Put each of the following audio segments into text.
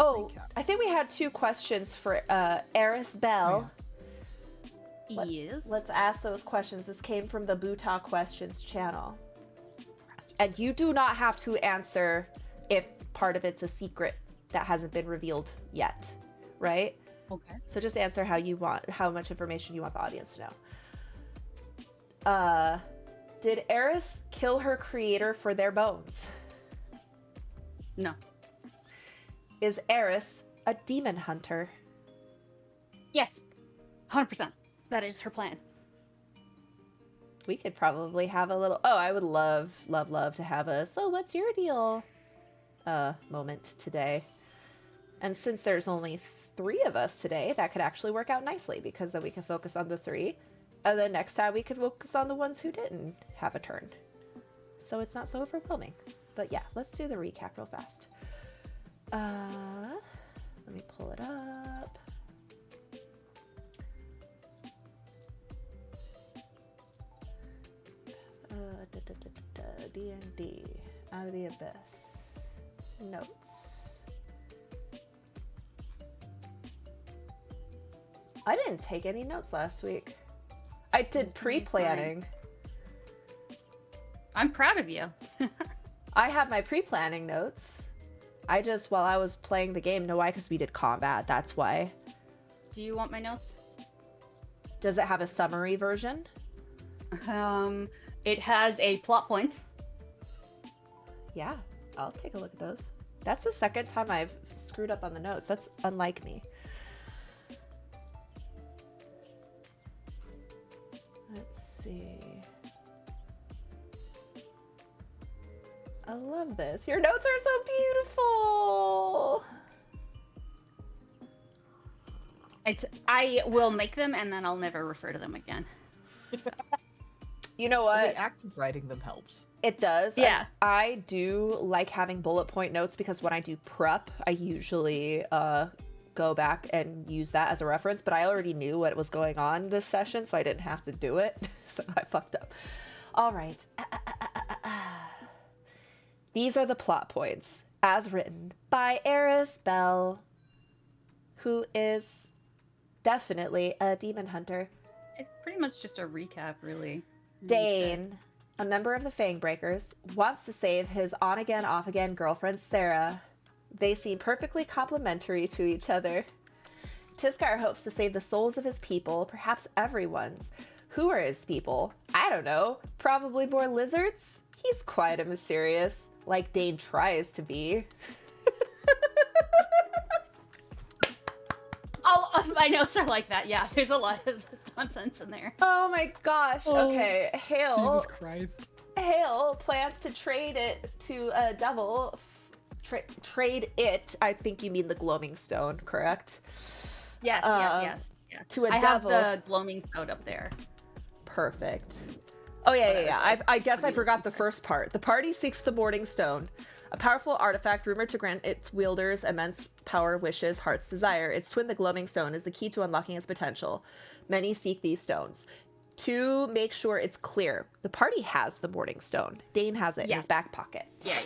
Oh, recap. I think we had 2 questions for Eris Bell. Yes. Let's ask those questions. This came from the Buta Questions channel. And you do not have to answer if part of it's a secret that hasn't been revealed yet, right? Okay. So just answer how you want, how much information you want the audience to know. Did Eris kill her creator for their bones? No. Is Eris a demon hunter? Yes. 100%. That is her plan. We could probably have a little, oh, I would love to have a, so what's your deal moment today. And since there's only 3 of us today, that could actually work out nicely, because then we can focus on the 3. And then next time we could focus on the ones who didn't have a turn. So it's not so overwhelming. But yeah, let's do the recap real fast. Let me pull it up. D&D, Out of the Abyss. Notes. I didn't take any notes last week. I did pre-planning. I'm proud of you. I have my pre-planning notes. I just, while I was playing the game, no, why? Because we did combat, that's why. Do you want my notes? Does it have a summary version? It has a plot points. Yeah, I'll take a look at those. That's the second time I've screwed up on the notes. That's unlike me. Let's see. I love this. Your notes are so beautiful. I will make them and then I'll never refer to them again. You know The what? act of writing them helps. It does. Yeah. I do like having bullet point notes, because when I do prep, I usually go back and use that as a reference, but I already knew what was going on this session, so I didn't have to do it. So I fucked up. All right. These are the plot points, as written by Eris Bell, who is definitely a demon hunter. It's pretty much just a recap, really. Dane, a member of the Fangbreakers, wants to save his on-again, off-again girlfriend, Sarah. They seem perfectly complementary to each other. Tiscar hopes to save the souls of his people, perhaps everyone's. Who are his people? I don't know. Probably more lizards? He's quiet and mysterious, like Dane tries to be. My notes are like that, yeah. There's a lot of nonsense in there. Oh my gosh. Okay, Hale. Jesus Christ. Hale plans to trade it to a devil. Trade it. I think you mean the gloaming stone, correct? Yes, yes. To a I devil. have the gloaming stone up there. Perfect. Oh yeah. I guess I forgot the first part. The party seeks the Morning Stone, a powerful artifact rumored to grant its wielders immense power, wishes, heart's desire. Its twin, the Gloaming Stone, is the key to unlocking its potential. Many seek these stones. To make sure it's clear, the party has the Morning Stone. Dane has it in his back pocket. Yeah.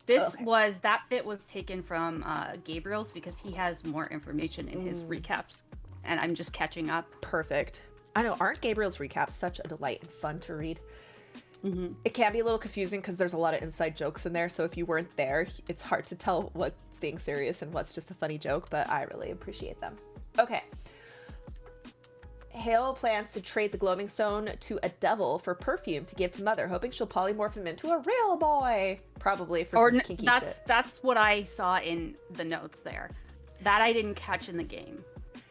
That bit was taken from Gabriel's, because he has more information in his recaps, and I'm just catching up. Perfect. I know, aren't Gabriel's recaps such a delight and fun to read? Mm-hmm. It can be a little confusing because there's a lot of inside jokes in there, so if you weren't there, it's hard to tell what's being serious and what's just a funny joke, but I really appreciate them. Okay. Hale plans to trade the Gloaming Stone to a devil for perfume to give to Mother, hoping she'll polymorph him into a real boy. Probably for some kinky shit. That's what I saw in the notes there. That I didn't catch in the game.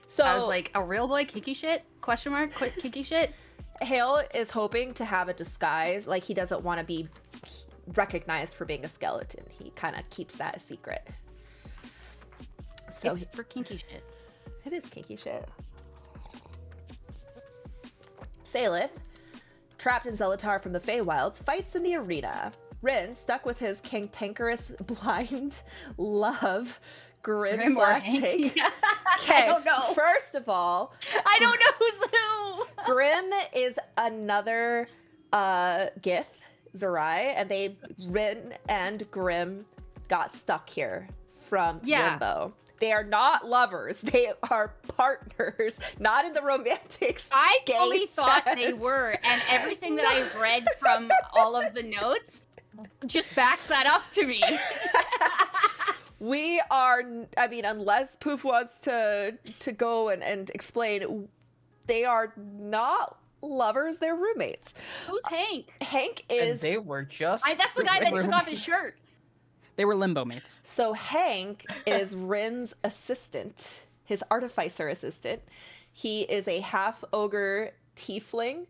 So I was like, a real boy kinky shit? Question mark? Kinky shit? Hale is hoping to have a disguise. Like, he doesn't want to be recognized for being a skeleton. He kind of keeps that a secret. So it's for kinky shit. It is kinky shit. Salith, trapped in Zelatar from the Feywilds, fights in the arena. Rin, stuck with his cantankerous blind love, Grim slash Hank. Okay, I don't know. First of all, I don't know who's who. Grim is another Gith, Zerai, and Rin and Grim got stuck here from Yeah. Limbo. They are not lovers. They are partners, not in the romantic I gay fully thought they sense. were, and everything that I've read from all of the notes just backs that up to me. We are, I mean, unless Poof wants to go and explain, they are not lovers, they're roommates. Who's Hank? Hank And is, they were just. That's the guy that took off his shirt. They were limbo mates. so Hank is Rin's assistant, his artificer assistant. He is a half ogre tiefling.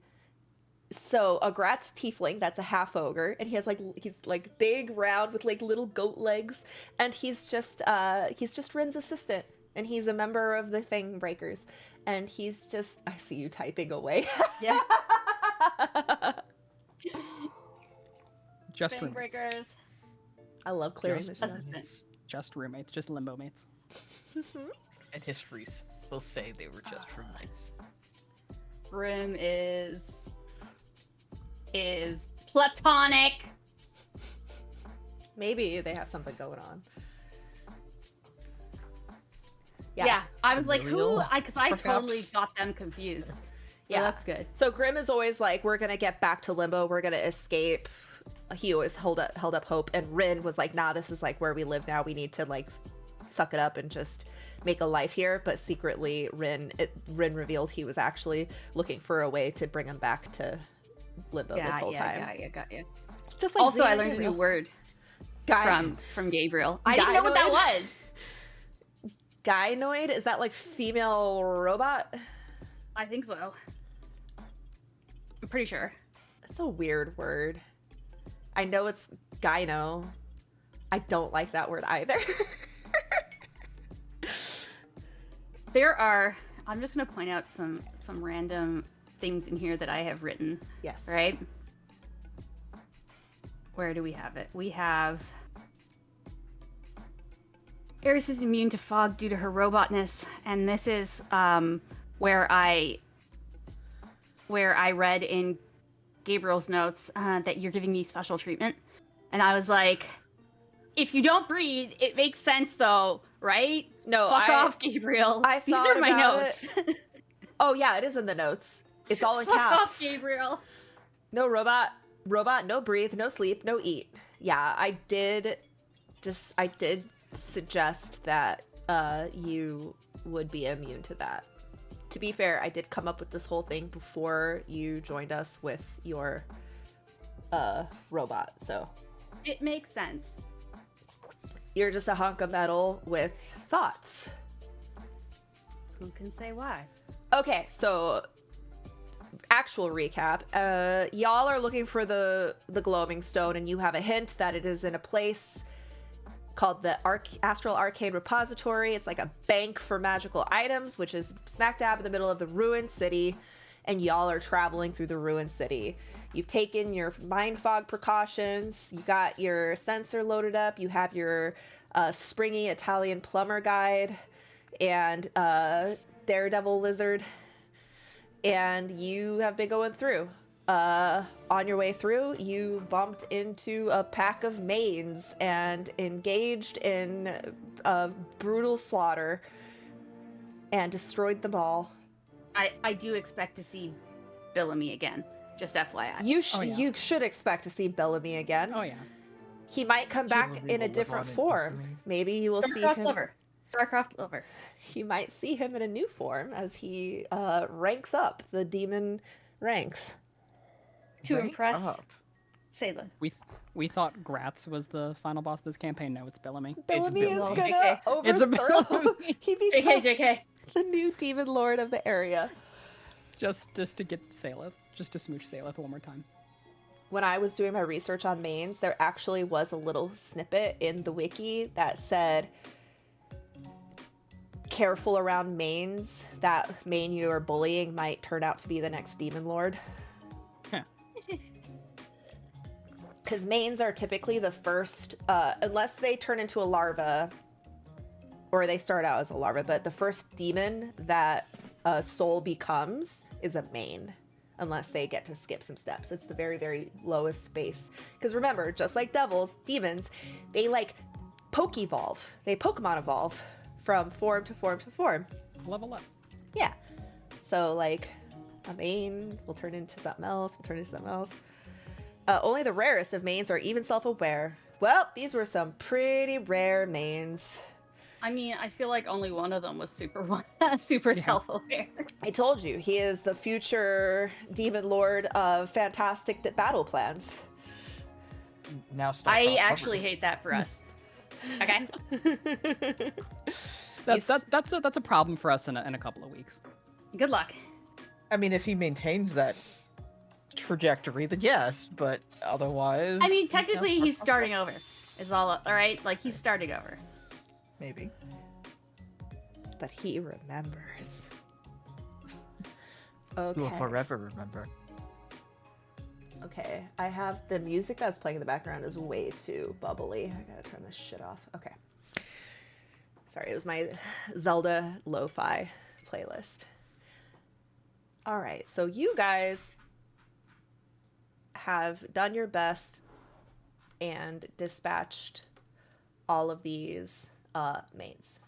So a Gratz tiefling, that's a half ogre, and he's like big, round with like little goat legs, and he's just Rin's assistant, and he's a member of the Fang Breakers, and he's just, I see you typing away. Yeah. Just Fang roommates. breakers. I love clearing Just the shit. Assistant. Just roommates. Just limbo mates. And histories will say they were just roommates. Grim is platonic. Maybe they have something going on. Yeah, I was like, Real, because I totally perhaps? got them confused. So Yeah. that's good. So Grim is always like, we're gonna get back to Limbo, we're gonna escape. He always held up hope, and Rin was like, nah, this is like where we live now. We need to like suck it up and just make a life here. But secretly, Rin revealed he was actually looking for a way to bring him back to Limbo this whole time. Yeah, got you. Just like Also, I Xena learned a Gabriel. new word Guy, from Gabriel. I didn't know what that Gynoid? was. Gynoid? Is that like female robot? I think so. I'm pretty sure. That's a weird word. I know it's gyno. I don't like that word either. I'm just gonna point out some random things in here that I have written, Yes. right? Where do we have it? We have Eris is immune to fog due to her robotness, and this is where I read in Gabriel's notes that you're giving me special treatment, and I was like, if you don't breathe, it makes sense though, right? No, Fuck off, Gabriel. I These thought are my about notes. Oh yeah, it is in the notes. It's all in Fuck caps. off, Gabriel. No robot, no breathe, no sleep, no eat. Yeah, I did suggest that you would be immune to that. To be fair, I did come up with this whole thing before you joined us with your robot. So It makes sense. you're just a hunk of metal with thoughts. Who can say why? Okay, so actual recap. Y'all are looking for the glowing stone, and you have a hint that it is in a place called the Astral Arcade Repository. It's like a bank for magical items, which is smack dab in the middle of the ruined city, and y'all are traveling through the ruined city. You've taken your mind fog precautions, you got your sensor loaded up, you have your springy Italian plumber guide, and Daredevil lizard, and you have been going through. On your way through, you bumped into a pack of mains and engaged in brutal slaughter and destroyed them all. I do expect to see Bellamy again. Just FYI. You Oh, yeah. you should expect to see Bellamy again. Oh yeah. He might come back Bellamy in a will live different on in form. infamy. Maybe you will see Starcraft him. lover. Starcraft lover. You might see him in a new form as he ranks up the demon ranks. To Rank impress up. Salem. We thought Gratz was the final boss of this campaign. No, it's Bellamy. Bellamy is Bellamy. gonna JK. It's a overthrow. Bellamy. He JK, becomes JK. the new demon lord of the area. Just to get Saleth, just to smooch Saleth one more time. When I was doing my research on mains, there actually was a little snippet in the wiki that said, careful around mains. That main you are bullying might turn out to be the next demon lord. Yeah. Because mains are typically the first, unless they turn into a larva, or they start out as a larva, but the first demon that a soul becomes is a main, unless they get to skip some steps. It's the very, very lowest base. Because remember, just like devils, demons, they like Pokevolve. They Pokemon evolve from form to form to form. Level up. Yeah. So, like, a main will turn into something else, will turn into something else. Only the rarest of mains are even self-aware. Well, these were some pretty rare mains. I mean, I feel like only one of them was super self-aware. I told you, he is the future demon lord of fantastic battle plans. Now start. I actually hate that for us. Okay. That's a problem for us in a couple of weeks. Good luck. I mean, if he maintains that trajectory, then yes. But otherwise, I mean, technically, he's starting over. Is all right? Like, he's starting over. maybe. But he remembers. He will Okay. forever remember. Okay, I have the music that's playing in the background is way too bubbly. I gotta turn this shit off. Okay. Sorry, it was my Zelda lo-fi playlist. All right, so you guys have done your best and dispatched all of these mains.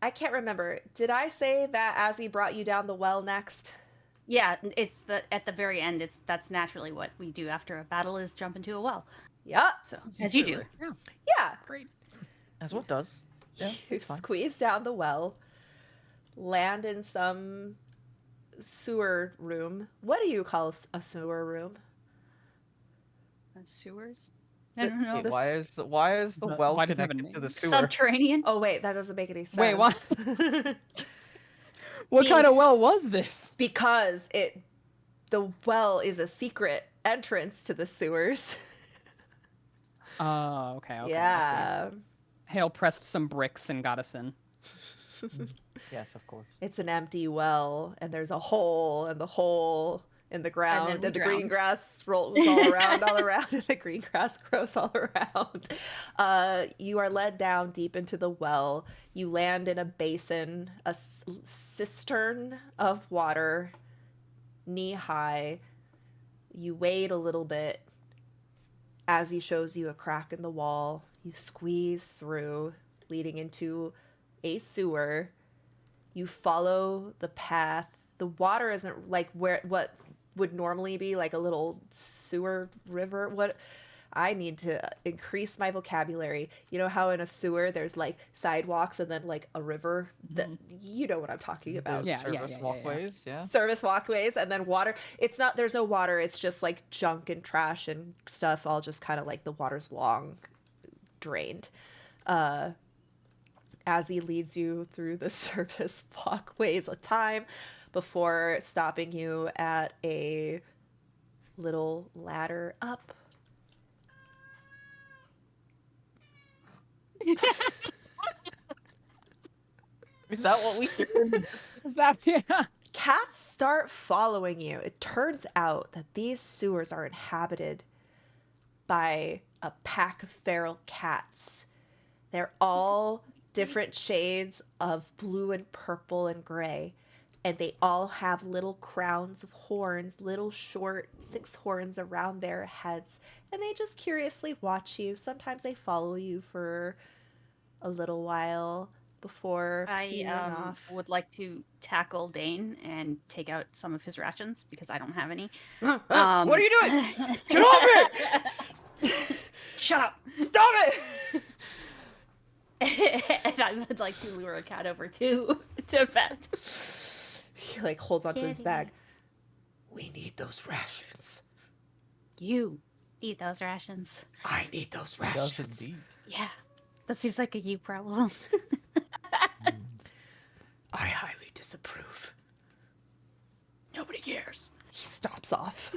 I can't remember. Did I say that Azzy brought you down the well next? Yeah, it's at the very end. That's naturally what we do after a battle is jump into a well. Yep. So as you do. Yeah, Yeah. great. As what does. Yeah, You it's fine. squeeze down the well, land in some sewer room. What do you call a sewer room? Sewers. I don't know. Wait, This- why is the well why does it have a connected to the name? sewer? Subterranean. Oh wait, that doesn't make any sense. Wait, what? What kind of well was this? Because the well is a secret entrance to the sewers. Oh, okay. I see. Yeah. Hale pressed some bricks and got us in. Yes, of course. It's an empty well, and there's a hole, and the hole in the ground, we and the green drowned. grass rolls all around, and the green grass grows all around. You are led down deep into the well. You land in a basin, a cistern of water, knee high. You wade a little bit. As he shows you a crack in the wall, you squeeze through, leading into a sewer. You follow the path. The water isn't like what would normally be like a little sewer river. What I need to increase my vocabulary. You know how in a sewer there's like sidewalks and then like a river. That you know what I'm talking about. Yeah, Service yeah. walkways, yeah. Service walkways and then water. There's no water. It's just like junk and trash and stuff. All just kind of like the water's long drained. As he leads you through the service walkways a time before stopping you at a little ladder up. Is that what we hear? Is that yeah? Cats start following you. It turns out that these sewers are inhabited by a pack of feral cats. They're all different shades of blue and purple and gray. And they all have little crowns of horns, little short 6 horns around their heads. And they just curiously watch you. Sometimes they follow you for a little while before peeling I off. would like to tackle Dane and take out some of his rations because I don't have any. What are you doing? Get off it! Shut up! Stop it! And I would like to lure a cat over to pet. He like holds onto his Kitty. bag. We need those rations. You eat those rations. I need those It does rations. indeed. Yeah, that seems like a you problem. I highly disapprove. Nobody cares. He stomps off.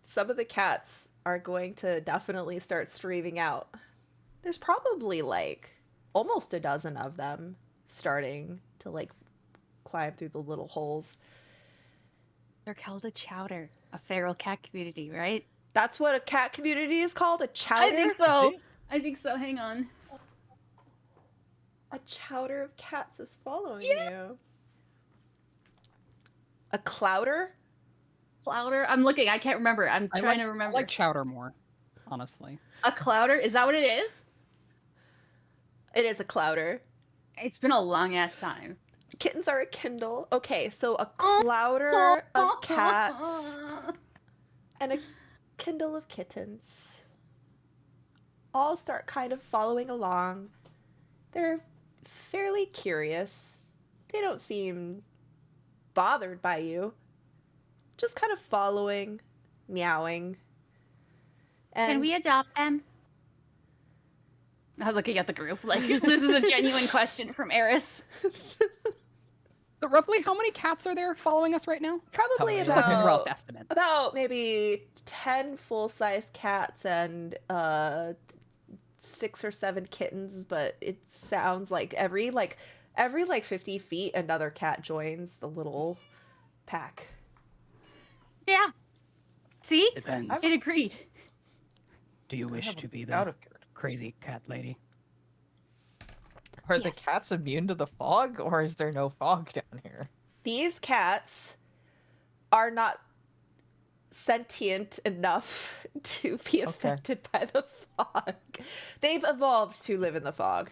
Some of the cats are going to definitely start streaming out. There's probably like almost a dozen of them starting to like climb through the little holes. They're called a chowder, a feral cat community, right? That's what a cat community is called, a chowder? I think so. See? I think so. Hang on. A chowder of cats is following you. A clouder? Clouder? I'm looking. I can't remember. I'm I trying like, to remember. I like chowder more, honestly. A clouder? Is that what it is? It is a clouder. It's been a long ass time. Kittens are a kindle. Okay, so a clouder of cats and a kindle of kittens all start kind of following along. They're fairly curious. They don't seem bothered by you. Just kind of following, meowing. And Can we adopt them? I'm looking at the group like this is a genuine question from Eris. So roughly how many cats are there following us right now? probably Just Just like a rough about estimate. maybe 10 full-sized cats and 6 or 7 kittens, but it sounds like every 50 feet another cat joins the little pack. Yeah. See? Depends. It agreed. Do you I wish have to a be out the of character. crazy cat lady? Are the Yes. cats immune to the fog, or is there no fog down here? These cats are not sentient enough to be affected by the fog. They've evolved to live in the fog.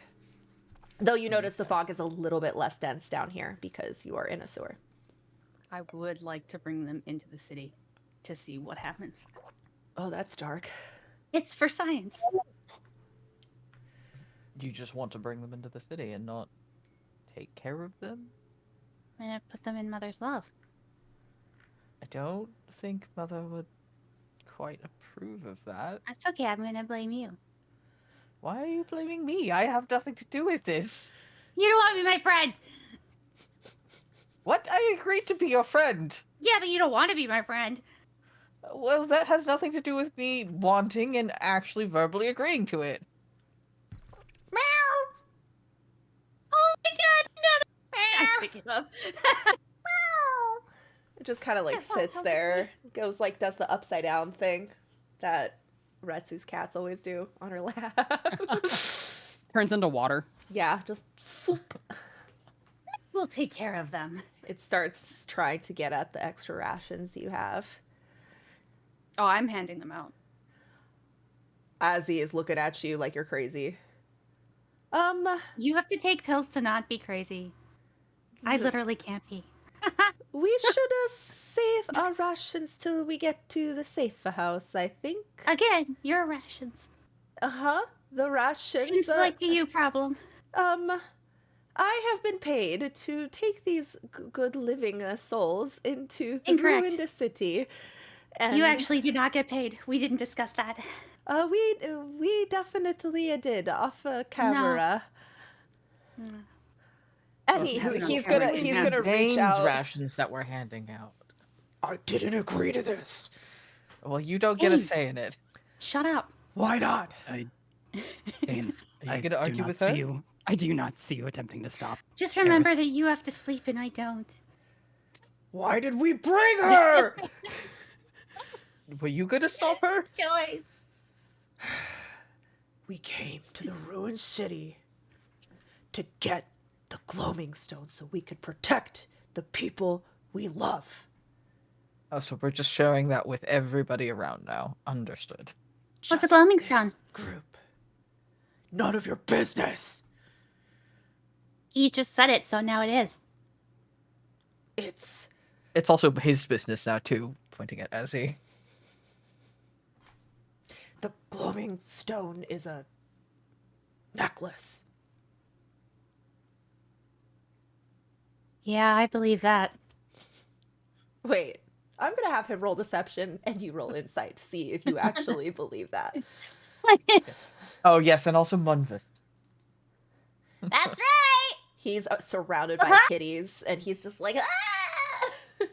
Though you notice the fog is a little bit less dense down here because you are in a sewer. I would like to bring them into the city to see what happens. Oh, that's dark. It's for science. You just want to bring them into the city and not take care of them? I'm gonna put them in Mother's love. I don't think Mother would quite approve of that. That's okay. I'm gonna blame you. Why are you blaming me? I have nothing to do with this. You don't want to be my friend. What? I agreed to be your friend. Yeah, but you don't want to be my friend. Well, that has nothing to do with me wanting and actually verbally agreeing to it. Meow. Oh my god, another meow. I pick it up. It just kind of like sits there, goes like does the upside down thing that Retsu's cats always do on her lap. Turns into water. Yeah, just swoop. We'll take care of them. It starts trying to get at the extra rations you have. Oh, I'm handing them out. Ozzy is looking at you like you're crazy. You have to take pills to not be crazy. I literally can't be. We should save our rations till we get to the safer house, I think. Again, your rations. Uh-huh. The rations. Seems like a you problem. I have been paid to take these good living souls into the Incorrect. ruined city. And, You actually do not get paid. We didn't discuss that. we definitely did off camera. No. Anywho, No, he's no, gonna no, he's no. gonna reach Dane's out. rations that we're handing out. I didn't agree to this. Well, you don't get a Dane. say in it. Shut up. Why not? Dane, Are I you gonna do argue not with see her? you. I do not see you attempting to stop. Just remember Eris. that you have to sleep and I don't. Why did we bring her? Were you gonna stop her? Choice. We came to the ruined city to get the gloaming stone so we could protect the people we love. Oh, so we're just sharing that with everybody around now. Understood. What's a Just gloaming this stone? Group. None of your business. You just said it, so now it is. It's It's also his business now too, pointing at Ezzy. the gloaming stone is a necklace. Yeah, I believe that. Wait, I'm gonna have him roll deception and you roll insight to see if you actually believe that. Oh yes, and also Munvis. That's right. He's surrounded by kitties, and he's just like, ah!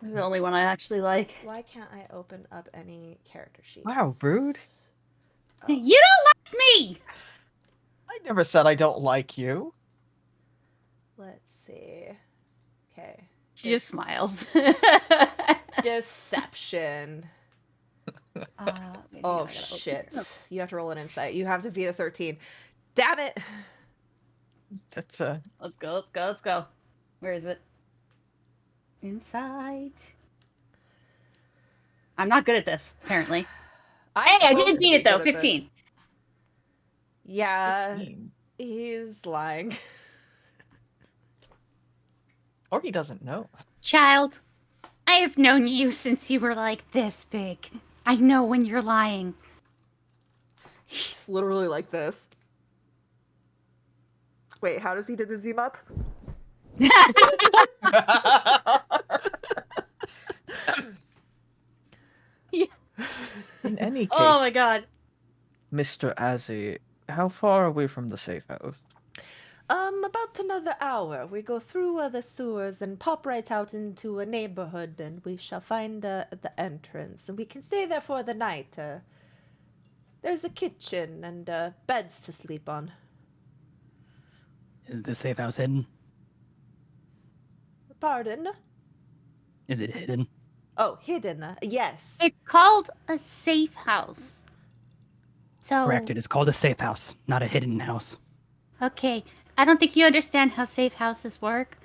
The only one I actually like. Why can't I open up any character sheets? Wow, rude. You don't like me! I never said I don't like you. Let's see. Okay. She just smiles. Deception. Maybe Oh I gotta open shit! it up. You have to roll an insight. You have to beat a 13. Damn it! That's Let's go. Where is it? Inside. I'm not good at this, apparently. I'm Hey, I supposed did to beat be it though. good at this. 15. Yeah, 15. he's lying. Or he doesn't know. Child, I have known you since you were like this big. I know when you're lying. He's literally like this. Wait, how does he do the zoom up? In any case, Oh my god. Mr. Azzy, how far away from the safe house? About another hour. We go through the sewers and pop right out into a neighborhood, and we shall find the entrance. And we can stay there for the night. There's a kitchen and beds to sleep on. Is the safe house hidden? Pardon? Is it hidden? Oh, hidden. Yes. It's called a safe house. So Correct. It is called a safe house, not a hidden house. Okay. I don't think you understand how safe houses work.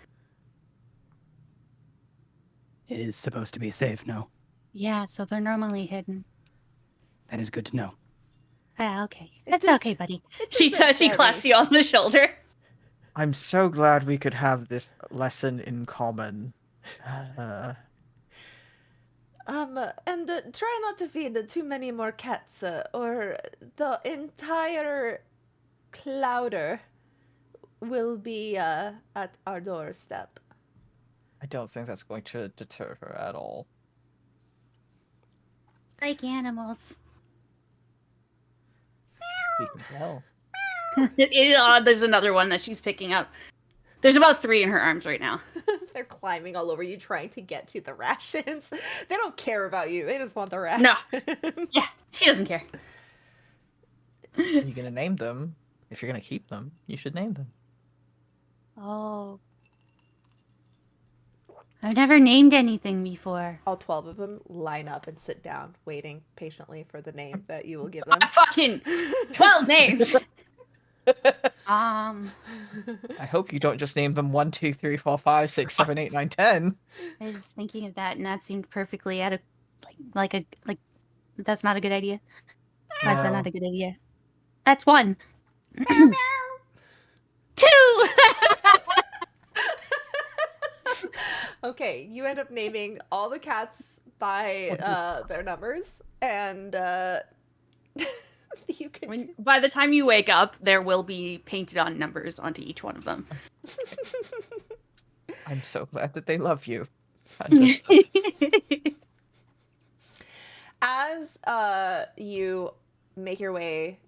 It is supposed to be safe, no? Yeah, so they're normally hidden. That is good to know. Ah, okay. It That's is- okay, buddy. it She isn't she claps you on the shoulder. I'm so glad we could have this lesson in common. And try not to feed too many more cats, or the entire Clouder will be at our doorstep. I don't think that's going to deter her at all. Like animals. We can tell. There's another one that she's picking up. There's about 3 in her arms right now. They're climbing all over you, trying to get to the rations. They don't care about you. They just want the rations. No. Yeah, she doesn't care. You're gonna name them. If you're gonna keep them, you should name them. Oh. I've never named anything before. All 12 of them line up and sit down, waiting patiently for the name that you will give them. Fucking 12 names. I hope you don't just name them 1, 2, 3, 4, 5, 6, 7, 8, 9, 10. I was thinking of that, and that seemed perfectly out of like that's not a good idea. Why is that not a good idea? That's 1. 2. Okay, you end up naming all the cats by their numbers, and you can. By the time you wake up, there will be painted on numbers onto each one of them. I'm so glad that they love you. I'm just- As you make your way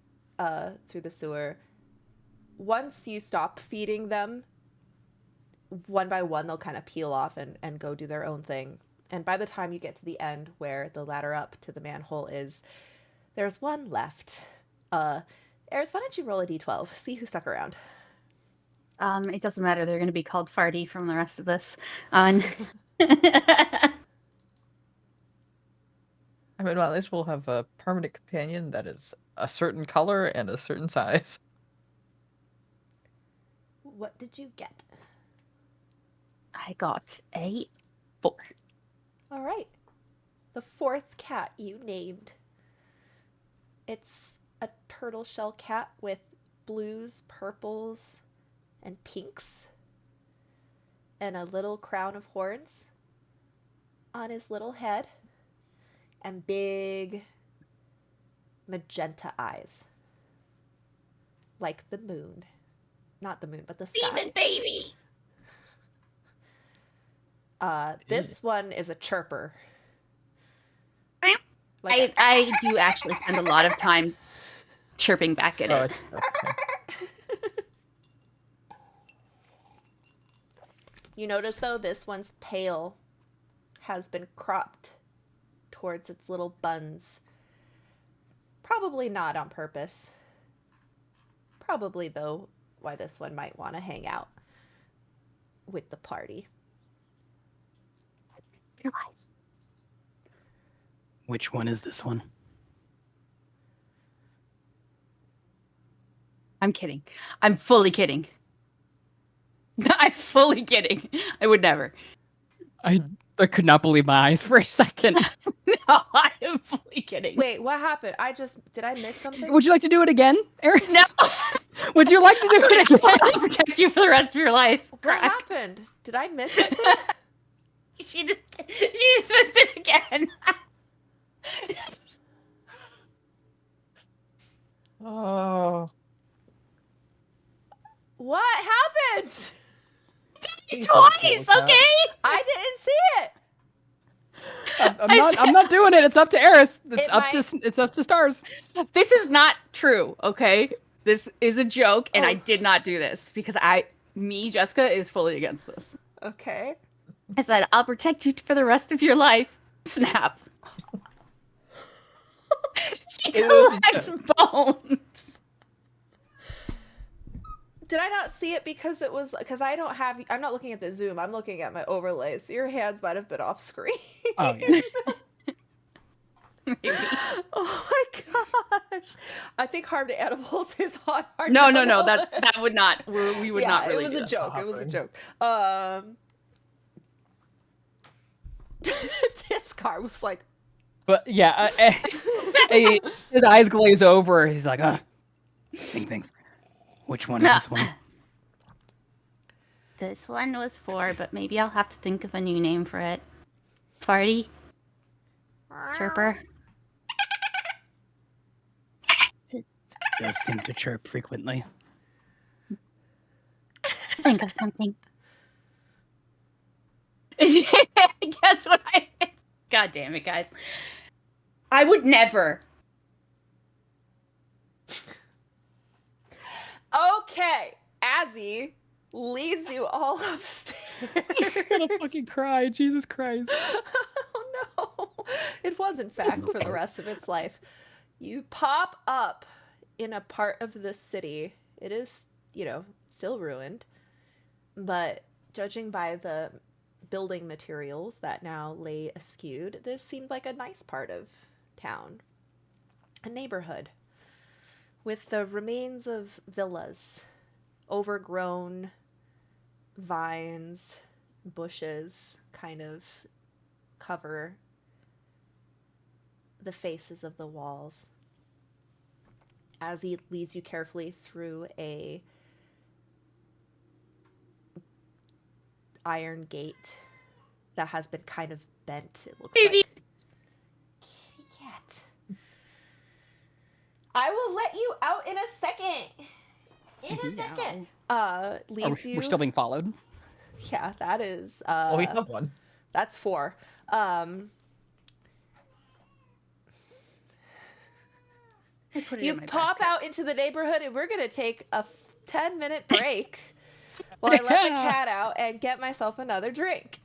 through the sewer, once you stop feeding them, one by one they'll kind of peel off and go do their own thing. And by the time you get to the end where the ladder up to the manhole is, there's one left. Eris, why don't you roll a d12? See who stuck around. It doesn't matter. They're going to be called Farty from the rest of this. On. I mean, well, at least we'll have a permanent companion that is a certain color and a certain size. What did you get? I got a 4. All right. The 4th cat you named. It's a turtle shell cat with blues, purples, and pinks, and a little crown of horns on his little head, and big magenta eyes. Like the moon. Not the moon, but the sky. Demon baby! This one is a chirper. I do actually spend a lot of time chirping back at Oh, it. okay. You notice, though, this one's tail has been cropped towards its little buns. Probably not on purpose. Probably, though, why this one might want to hang out with the party. Which one is this one? I'm kidding. I'm fully kidding. I'm fully kidding. I would never. I could not believe my eyes for a second. No, I am fully kidding. Wait, what happened? Did I miss something? Would you like to do it again, Eris? No. Would you like to do it again? I'll protect you for the rest of your life. What Crack. happened? Did I miss something? She just missed it again. Oh. What happened? Twice, okay? I didn't see it. I'm not doing it. It's up to Eris. It It's up to stars. This is not true, okay? This is a joke, and I Oh. did not do this because Jessica, is fully against this. Okay. I said, I'll protect you for the rest of your life. Snap. She It was a collects bones. Did I not see it because I'm not looking at the Zoom. I'm looking at my overlays. So your hands might have been off screen. Oh yeah. Maybe. Oh my gosh. I think Harm to Animals is on our No, no. that would not. We would not really. It was do a that. joke. It was a Hopping. joke. Discard was like, But yeah, his eyes glaze over. He's like, Sing things. Which one is this one? This one was 4, but maybe I'll have to think of a new name for it. Farty? Chirper? Does seem to chirp frequently. Think of something. Guess what God damn it, guys. I would never. okay, Azzy leads you all upstairs. I'm gonna fucking cry. Jesus Christ. Oh no. It was, in fact, for the rest of its life. You pop up in a part of the city. It is, still ruined. But judging by the building materials that now lay askew, this seemed like a nice part of town. A neighborhood. With the remains of villas, overgrown vines, bushes kind of cover the faces of the walls. As he leads you carefully through a iron gate that has been kind of bent, it looks Baby. like. Kitty cat. I will let you out in a second. In a second. Leads you. We're still being followed. Yeah, that is. Oh, we have one. That's 4. You pop out into the neighborhood, and we're gonna take a 10-minute break while I let the cat out and get myself another drink.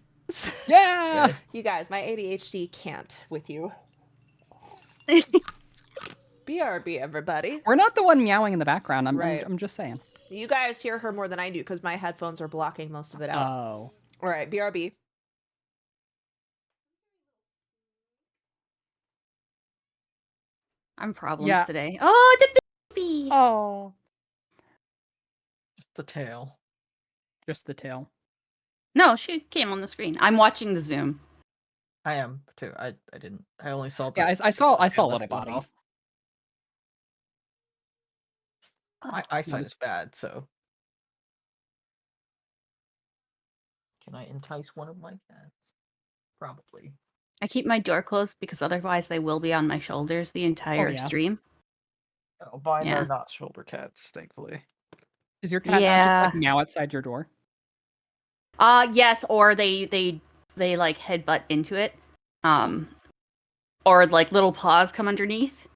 Yeah. You guys, my ADHD can't with you. BRB, everybody. We're not the one meowing in the background. Right. I'm just saying. You guys hear her more than I do because my headphones are blocking most of it out. Oh. All right, BRB. I'm problems Yeah. today. Oh, the baby. Oh. Just the tail. Just the tail. No, she came on the screen. I'm watching the Zoom. I am too. I didn't. I only saw. The, Yeah, I saw a tailless little body. My eyesight is bad, so. Can I entice one of my cats? Probably. I keep my door closed because otherwise they will be on my shoulders the entire yeah. stream. Oh, mine Yeah. are not shoulder cats, thankfully. Is your cat not Yeah. just like meow outside your door? Yes, or they like headbutt into it. Or like little paws come underneath.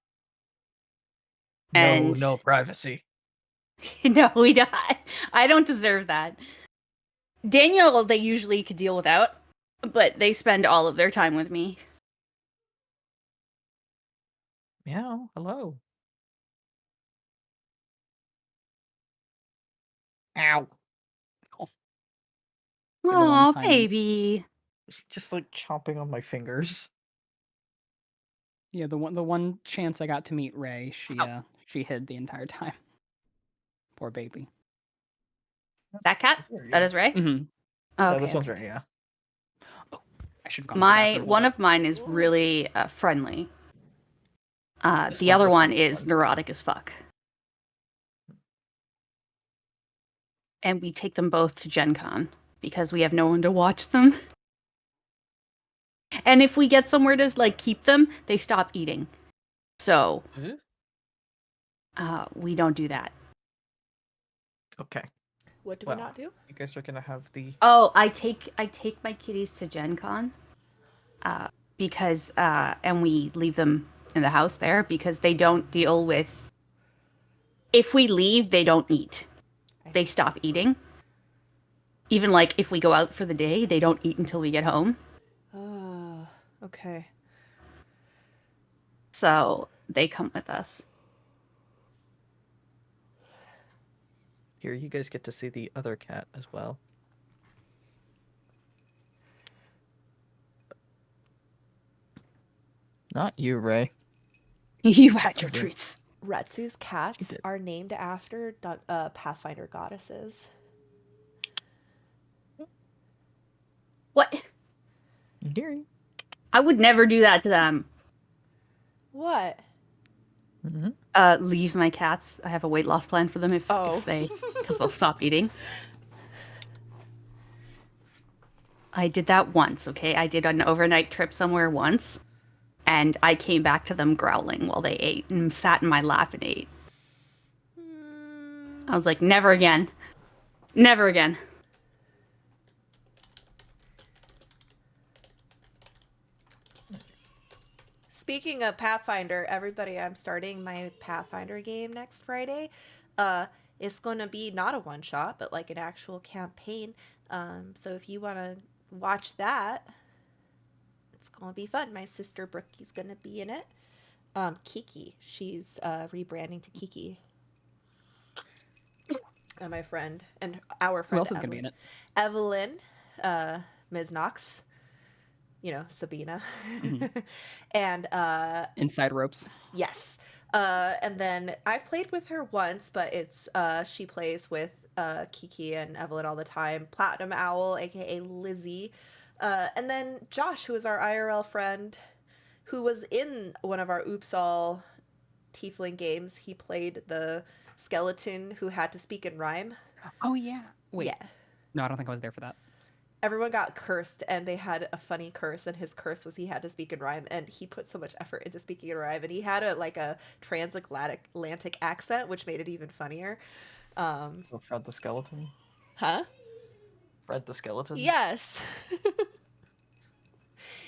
And No privacy. no, we don't. I don't deserve that. Daniel, they usually could deal without, but they spend all of their time with me. Meow. Hello. Ow. the one Oh, time- baby. Just like chomping on my fingers. Yeah, the one chance I got to meet Ray, she hid the entire time. Poor baby. That cat? There you That go. is Ray? Mm-hmm. Oh, Yeah, okay. this one's right. Yeah. Oh, should have gone. For the bathroom One one. of mine is really friendly. This The one's other the one friendly is one. neurotic as fuck. And we take them both to Gen Con because we have no one to watch them. And if we get somewhere to like keep them, they stop eating. So we don't do that. Okay. What do Well. we not do? You guys are gonna have the. Oh, I take my kitties to Gen Con because and we leave them in the house there because they don't deal with. If we leave, they don't eat. They stop eating. Even like if we go out for the day, they don't eat until we get home. Oh, okay. So they come with us. Here, you guys get to see the other cat as well. Not you, Ray. You had your Okay. treats. Retsu's cats did. are named after Pathfinder goddesses. What? Deary. I would never do that to them. What? Mm-hmm. Leave my cats. I have a weight loss plan for them if they, because they'll stop eating. I did that once, okay? I did an overnight trip somewhere once, and I came back to them growling while they ate and sat in my lap and ate. I was like, never again. Never again. Speaking of Pathfinder, everybody, I'm starting my Pathfinder game next Friday. It's going to be not a one-shot, but like an actual campaign. So if you want to watch that, it's going to be fun. My sister Brookie's going to be in it. Kiki, she's rebranding to Kiki. And my friend, and our friend Who else is going to be in it? Evelyn, Ms. Knox, you know, Sabina. And Inside Ropes. yes. And then I've played with her once, but it's she plays with Kiki and Evelyn all the time. Platinum Owl, aka Lizzie. And then Josh, who is our IRL friend, who was in one of our Oops All Tiefling games. He played the skeleton who had to speak in rhyme. Oh yeah. Wait. Yeah. No, I don't think I was there for that. Everyone got cursed, and they had a funny curse, and his curse was he had to speak in rhyme, and he put so much effort into speaking in rhyme, and he had a transatlantic accent, which made it even funnier. So Fred the Skeleton. Huh? Fred the Skeleton. Yes.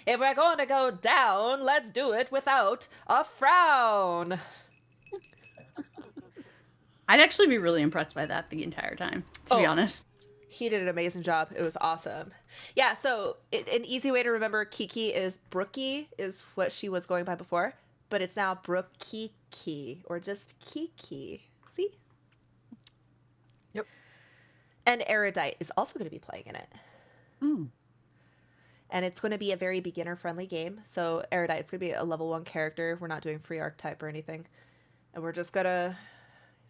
If we're going to go down, let's do it without a frown. I'd actually be really impressed by that the entire time, to be honest. He did an amazing job. It was awesome. Yeah, so an easy way to remember Kiki is Brookie is what she was going by before, but it's now Brookiki or just Kiki. See? Yep. And Erudite is also going to be playing in it. Hmm. And it's going to be a very beginner-friendly game. So Erudite's going to be a level 1 character. We're not doing free archetype or anything. And we're just going to...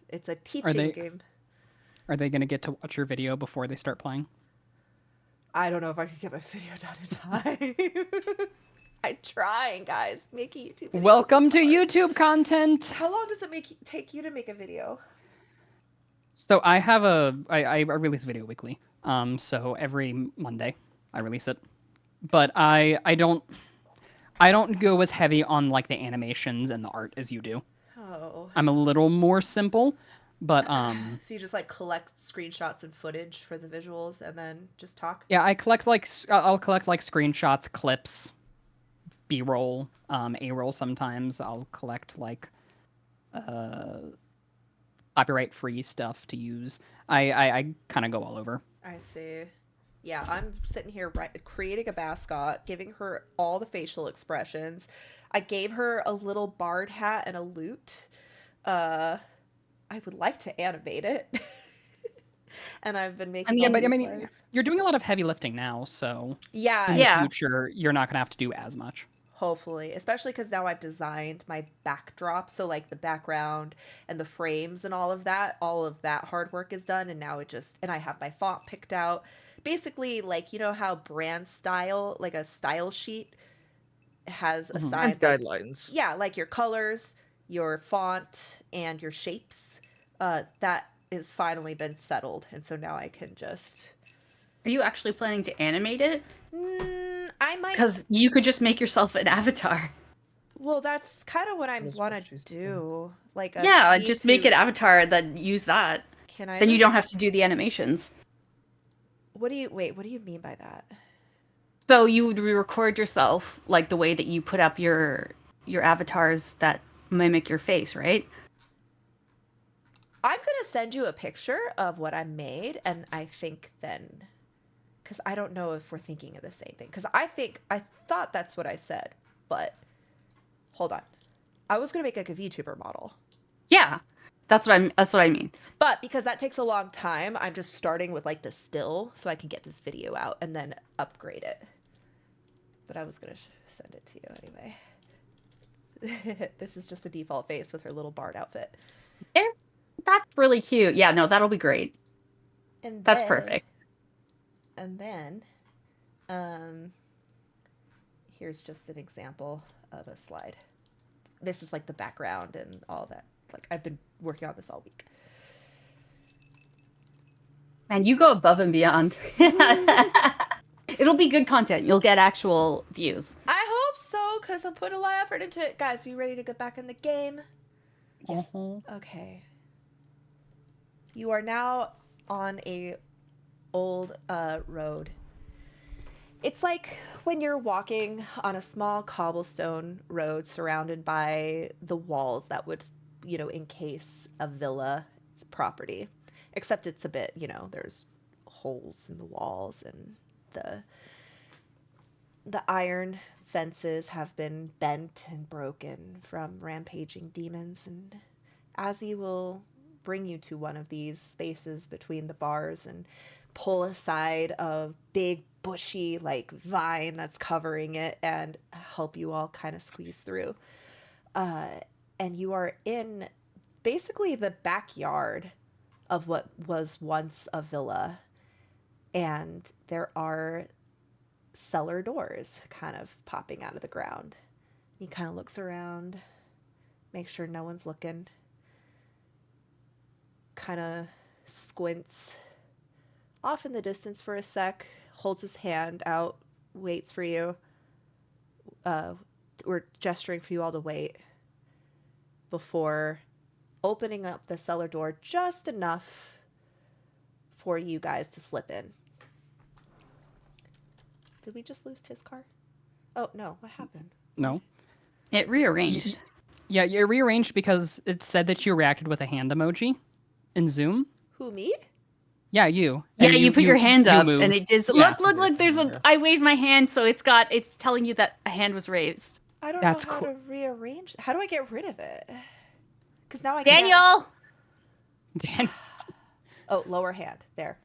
It's a teaching game. Are they going to get to watch your video before they start playing? I don't know if I can get my video done in time. I'm trying, guys. Making YouTube videos. Welcome to YouTube content! How long does it take you to make a video? So I have I release a video weekly. So every Monday I release it. But I don't go as heavy on like the animations and the art as you do. Oh. I'm a little more simple, but So you just like collect screenshots and footage for the visuals and then just talk? yeah, I'll collect like screenshots, clips, B-roll, A-roll sometimes. I'll collect like copyright-free stuff to use. I kind of go all over. I see. Yeah, I'm sitting here creating a mascot, giving her all the facial expressions. I gave her a little bard hat and a lute. I would like to animate it. And I've been making Yeah, all but I these mean, legs. you're doing a lot of heavy lifting now, so Yeah, in Yeah. the future you're not gonna have to do as much. hopefully, especially because now I've designed my backdrop, so like the background and the frames and all of that hard work is done, and now and I have my font picked out basically like, you know how brand style, like a style sheet has Mhm. assigned And like, guidelines. yeah, like your colors, your font, and your shapes. That is finally been settled, and so now I can just. Are you actually planning to animate it? I might. Because you could just make yourself an avatar. Well, that's kind of what I That's want what to she's do. Like a Yeah, just make an YouTube- avatar, then use that. Can I? Then you don't just- have to do the animations. What do you wait? What do you mean by that? So you would record yourself like the way that you put up your avatars that mimic your face, right? I'm gonna send you a picture of what I made, and I think then, because I don't know if we're thinking of the same thing. Because I thought that's what I said, but hold on, I was gonna make like a VTuber model, Yeah. That's what I mean. but because that takes a long time, I'm just starting with like the still so I can get this video out and then upgrade it. But I was gonna send it to you anyway. This is just the default face with her little Bard outfit. That's really cute. Yeah, no, that'll be great. And That's then- perfect. And then, here's just an example of a slide. This is like the background and all that. Like I've been working on this all week. And you go above and beyond. It'll be good content. You'll get actual views. I hope so, because I'm putting a lot of effort into it. Guys, you ready to get back in the game? Yes. Okay. You are now on a old road. It's like when you're walking on a small cobblestone road surrounded by the walls that would, you know, encase a villa's property. Except it's a bit, you know, there's holes in the walls and the iron fences have been bent and broken from rampaging demons, and Azzy will bring you to one of these spaces between the bars and pull aside a big bushy like vine that's covering it and help you all kind of squeeze through. And you are in basically the backyard of what was once a villa, and there are cellar doors kind of popping out of the ground. He kind of looks around, make sure no one's looking, kind of squints off in the distance for a sec, holds his hand out, waits for you. We're gesturing for you all to wait before opening up the cellar door just enough for you guys to slip in. Did we just lose his car? Oh, no. What happened? No. It rearranged. Yeah, you rearranged because it said that you reacted with a hand emoji in Zoom. Who, me? Yeah, you. Yeah, And you put your hand up moved. and it did. Yeah. Look, there's a. Yeah. I waved my hand, so it's telling you that a hand was raised. I don't That's know how cool. to rearrange. How do I get rid of it? Because now I can't. Daniel! Dan- Oh, lower hand. There.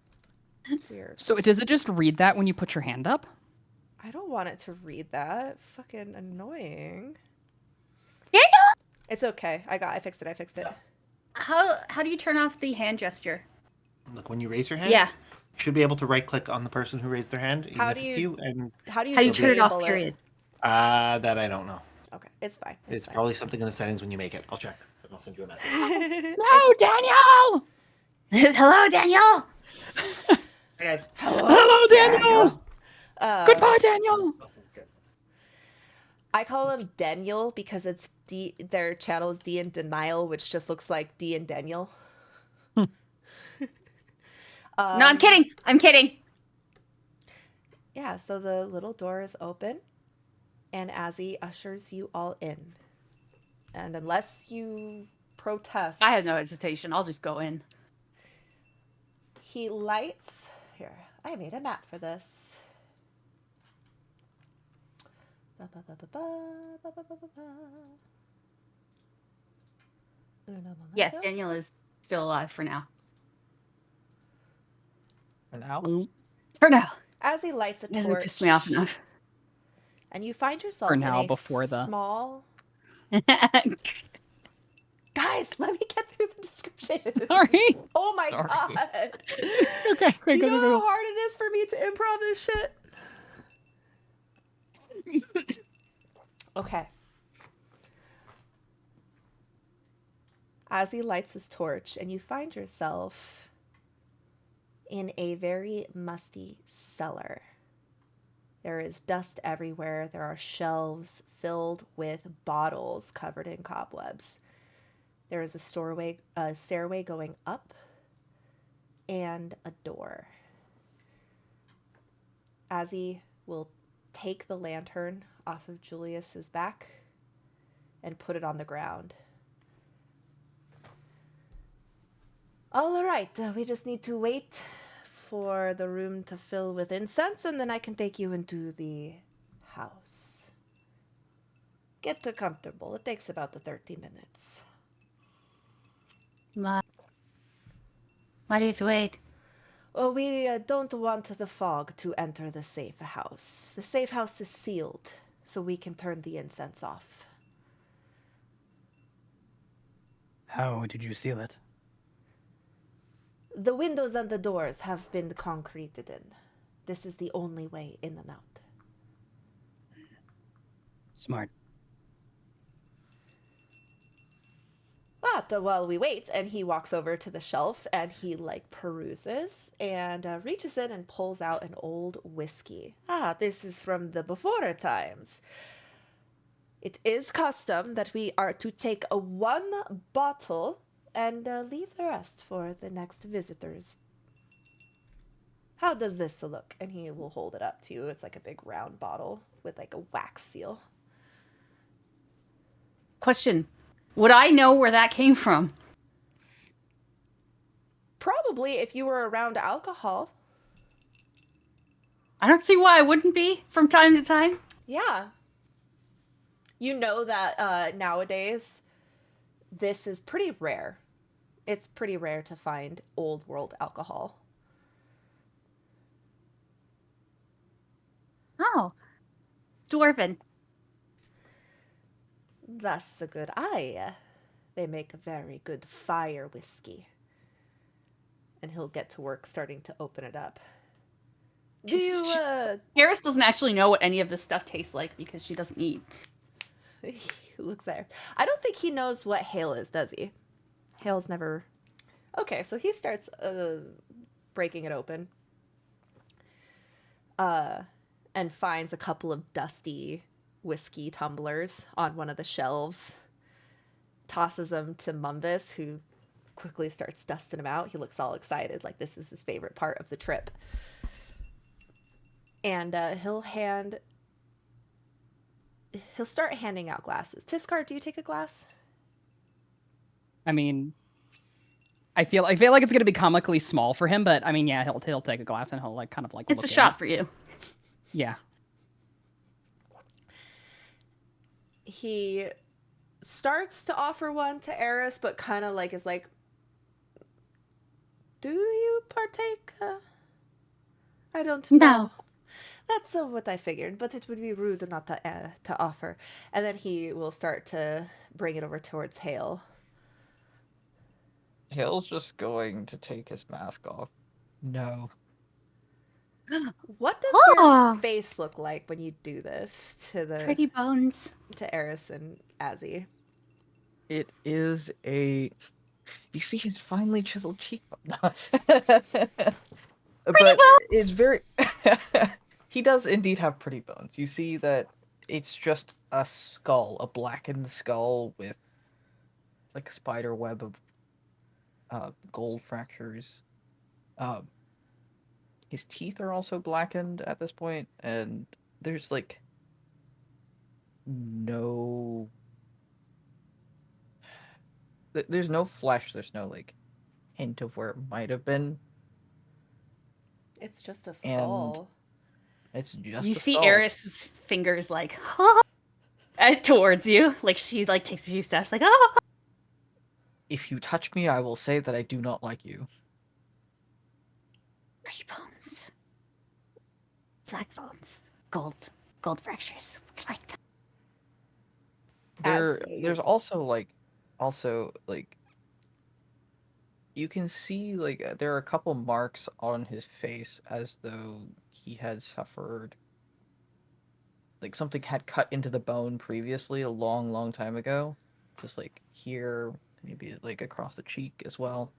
Weird. So does it just read that when you put your hand up? I don't want it to read that. Fucking annoying. Daniel! It's okay. I fixed it. How do you turn off the hand gesture? Look, when you raise your hand, Yeah. you should be able to right click on the person who raised their hand, even How if do it's you- you. And How do you How do you turn it off? disable Period. that I don't know. Okay, it's fine. It's fine. probably something in the settings when you make it. I'll check. And I'll send you a message. No, Daniel! Hello, Daniel. Hey guys. Hello, Daniel! Goodbye, Daniel! I call him Daniel because it's D. Their channel is D in Denial, which just looks like D and Daniel. No, I'm kidding. I'm kidding. Yeah, so the little door is open, and Azzy ushers you all in. And unless you protest, I have no hesitation. I'll just go in. he lights. Here, I made a map for this. Ba, ba, ba, ba, ba, ba, ba, ba, ba, ba. Uno Yes, momento. Daniel is still alive for now. For now. For now. As he lights a It hasn't torch, pissed me off enough. and you find yourself For in now, a before the- small Guys, let me get through the description. Sorry. Oh my Sorry. god. Okay, Do great, you go, know go, how go. hard it is for me to improv this shit? Okay. As he lights his torch, and you find yourself in a very musty cellar. There is dust everywhere. There are shelves filled with bottles covered in cobwebs. There is a stairway going up, and a door. Azzy will take the lantern off of Julius's back and put it on the ground. All right, we just need to wait for the room to fill with incense, and then I can take you into the house. Get comfortable. It takes about 30 minutes. Why do you have to wait? Well, we don't want the fog to enter the safe house. The safe house is sealed, so we can turn the incense off. How did you seal it? The windows and the doors have been concreted in. This is the only way in and out. Smart. But while we wait, and he walks over to the shelf and he peruses and reaches in and pulls out an old whiskey. Ah, this is from the before times. It is custom that we are to take one bottle and leave the rest for the next visitors. How does this look? And he will hold it up to you. It's like a big round bottle with a wax seal. Question. Would I know where that came from? Probably if you were around alcohol. I don't see why I wouldn't be from time to time. Yeah. You know that nowadays this is pretty rare. It's pretty rare to find old world alcohol. Oh. Dwarven. That's a good eye. They make a very good fire whiskey. And he'll get to work starting to open it up. Do you, Harris doesn't actually know what any of this stuff tastes like because she doesn't eat. He looks there. I don't think he knows what Hale is, does he? Hale's never... Okay, so he starts breaking it open. And finds a couple of dusty whiskey tumblers on one of the shelves. Tosses them to Mumbus, who quickly starts dusting them out. He looks all excited, like this is his favorite part of the trip. And he'll start handing out glasses. Tiskar, do you take a glass? I mean, I feel like it's gonna be comically small for him, but I mean, yeah, he'll take a glass and he'll kind of It's look a at shot it. for you. Yeah. He starts to offer one to Eris, but kind of is like, do you partake? I don't know. No. That's what I figured, but it would be rude not to offer. And then he will start to bring it over towards Hale. Hale's just going to take his mask off. No. What does Oh. your face look like when you do this to Pretty bones. to Eris and Azzy? It is a... You see his finely chiseled cheekbone. But it's very... He does indeed have pretty bones. You see that it's just a skull, a blackened skull with a spider web of gold fractures. His teeth are also blackened at this point, and there's no... There's no flesh, there's no hint of where it might have been. It's just a skull. It's just You a see skull. Eris's fingers towards you. She takes a few steps If you touch me, I will say that I do not like you. Pretty bones. Black bones. Gold fractures. We like them. There's As also also, like, you can see, like, there are a couple marks on his face as though he had suffered, like, something had cut into the bone previously a long, long time ago. Just, like, here, maybe, like, across the cheek as well.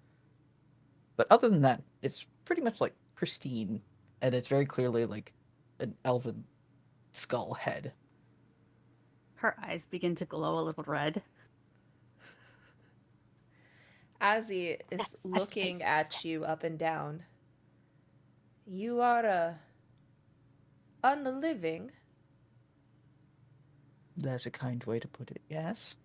But other than that, it's pretty much, like, pristine. And it's very clearly, like, an elven skull head. Her eyes begin to glow a little red. Azzy is That's looking nice. at you up and down. You are unliving. That's a kind way to put it, yes.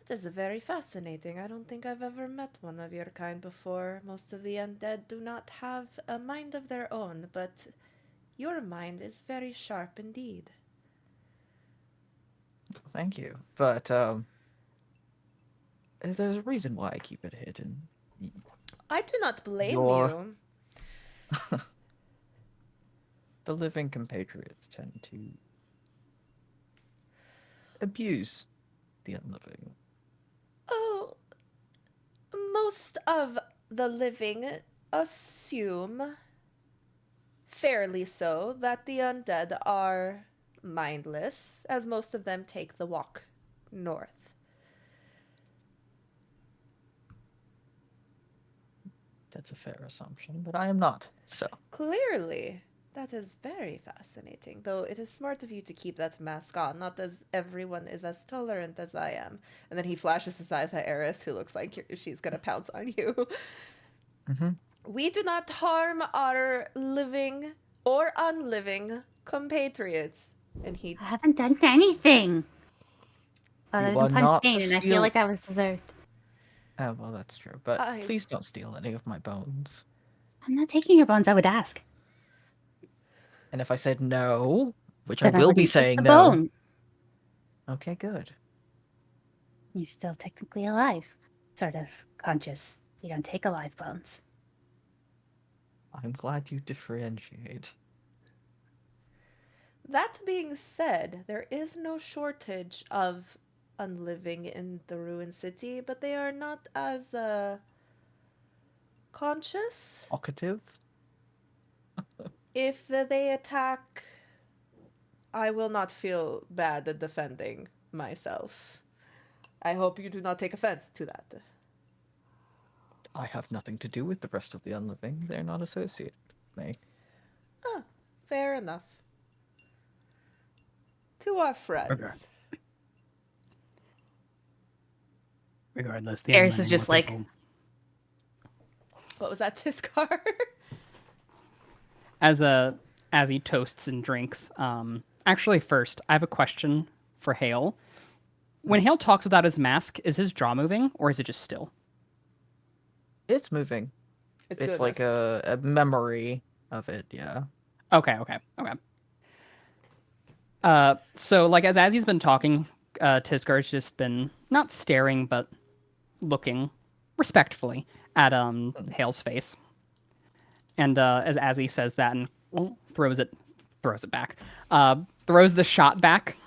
That is very fascinating. I don't think I've ever met one of your kind before. Most of the undead do not have a mind of their own, but your mind is very sharp indeed. Thank you. But, there's a reason why I keep it hidden. I do not blame Your- you. The living compatriots tend to abuse the unliving. Oh, most of the living assume, fairly so, that the undead are mindless, as most of them take the walk north. That's a fair assumption, but I am not, so. Clearly, that is very fascinating, though it is smart of you to keep that mask on, not as everyone is as tolerant as I am. And then he flashes his eyes at Eris, who looks like she's gonna pounce on you. Mm-hmm. We do not harm our living or unliving compatriots. And he I haven't done anything. Other You are than punch not to Dane, and I feel steal- like that was deserved. Oh, well, that's true. But I- please don't steal any of my bones. I'm not taking your bones, I would ask. And if I said no, which Then I will be wouldn't take saying the no. bone. Okay, good. You're still technically alive. Sort of conscious. You don't take alive bones. I'm glad you differentiate. That being said, there is no shortage of unliving in the ruined city, but they are not as conscious. Talkative? If they attack, I will not feel bad at defending myself. I hope you do not take offense to that. I have nothing to do with the rest of the unliving. They're not associated with me. Ah, fair enough. To our friends. Okay. Regardless, the Eris is unliving just were like- people- What was that, Tiscar? As he toasts and drinks. Actually, first, I have a question for Hale. When Hale talks without his mask, is his jaw moving or is it just still? It's moving. It's doing like this. a memory of it, yeah. Okay. So like as he's been talking, Tiskar's just been not staring but looking respectfully at Hale's face. And as he says that and throws it back, throws the shot back,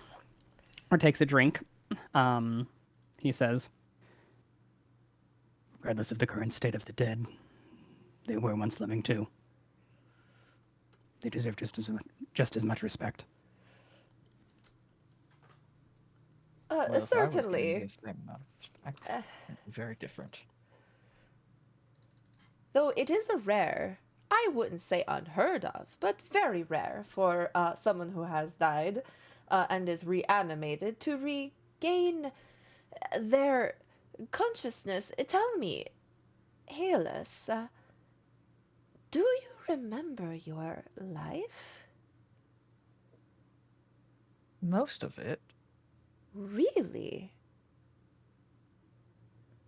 or takes a drink. He says, regardless of the current state of the dead, they were once living too. They deserve just as much respect. Well, if I was giving Certainly. the same amount of respect, it'd be very different. Though it is a rare, I wouldn't say unheard of, but very rare for someone who has died and is reanimated to regain their consciousness. Tell me, Halus, do you remember your life? Most of it. Really?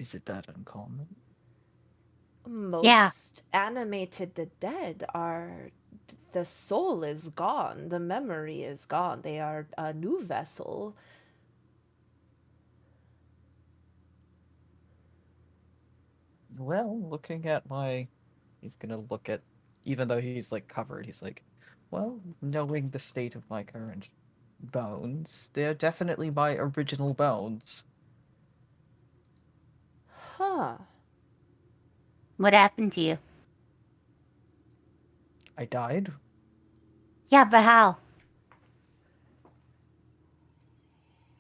Is it that uncommon? Most animated the dead are, the soul is gone, the memory is gone, they are a new vessel. Well, looking at my... He's gonna look at... Even though he's, like, covered, he's like, well, knowing the state of my current bones. They're definitely my original bones. Huh. What happened to you? I died. Yeah, but how?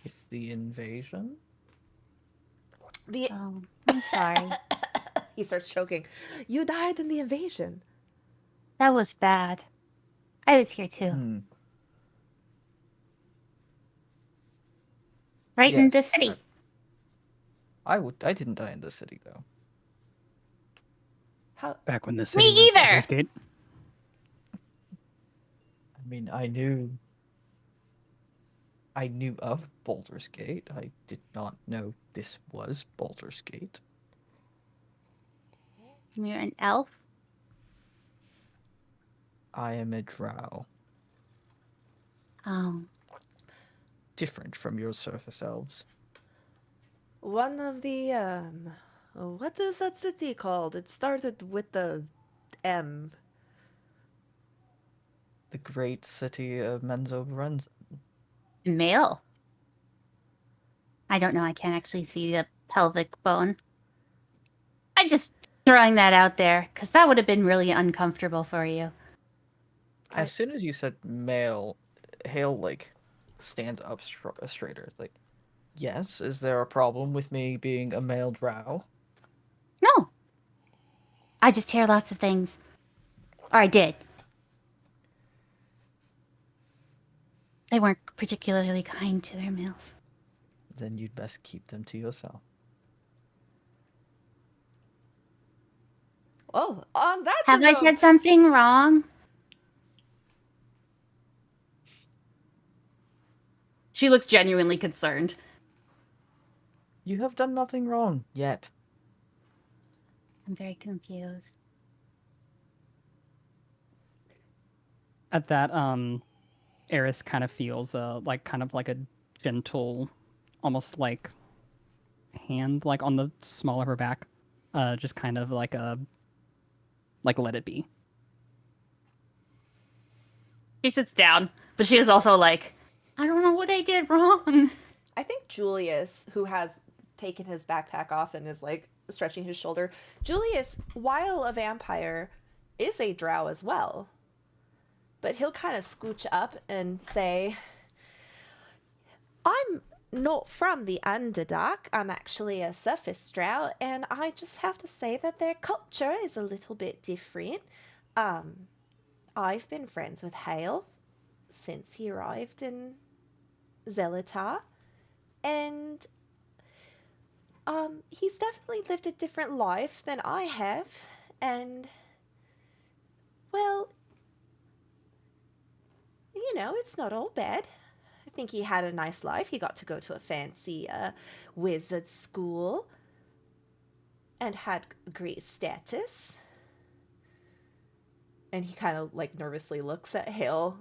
With the invasion. The Oh, I'm sorry. He starts choking. You died in the invasion. That was bad. I was here too. Hmm. Right in Yes. the city. I didn't die in the city though. How? Back when the city was either! Baldur's Gate. I mean, I knew of Baldur's Gate. I did not know this was Baldur's Gate. You're an elf? I am a drow, Oh. different from your surface elves. One of the what is that city called? It started with the M. The great city of Menzoberranzan. Male. I don't know. I can't actually see the pelvic bone. I'm just throwing that out there because that would have been really uncomfortable for you. As soon as you said male, Hale like stand up straighter. It's like, yes, is there a problem with me being a male drow? No. I just hear lots of things. Or I did. They weren't particularly kind to their males. Then you'd best keep them to yourself. Oh, on that Have I note, said something wrong? She looks genuinely concerned. You have done nothing wrong yet. I'm very confused. At that, Eris kind of feels like kind of like a gentle, almost like hand like on the small of her back, just kind of like a let it be. She sits down, but she is also like, I don't know what I did wrong. I think Julius, who has taken his backpack off and is like stretching his shoulder, Julius, while a vampire, is a drow as well. But he'll kind of scooch up and say, I'm not from the Underdark. I'm actually a surface drow, and I just have to say that their culture is a little bit different. I've been friends with Hale since he arrived in Zelatar, and he's definitely lived a different life than I have, and well, you know, it's not all bad. I think he had a nice life. He got to go to a fancy wizard school and had great status. And he kind of like nervously looks at Hale,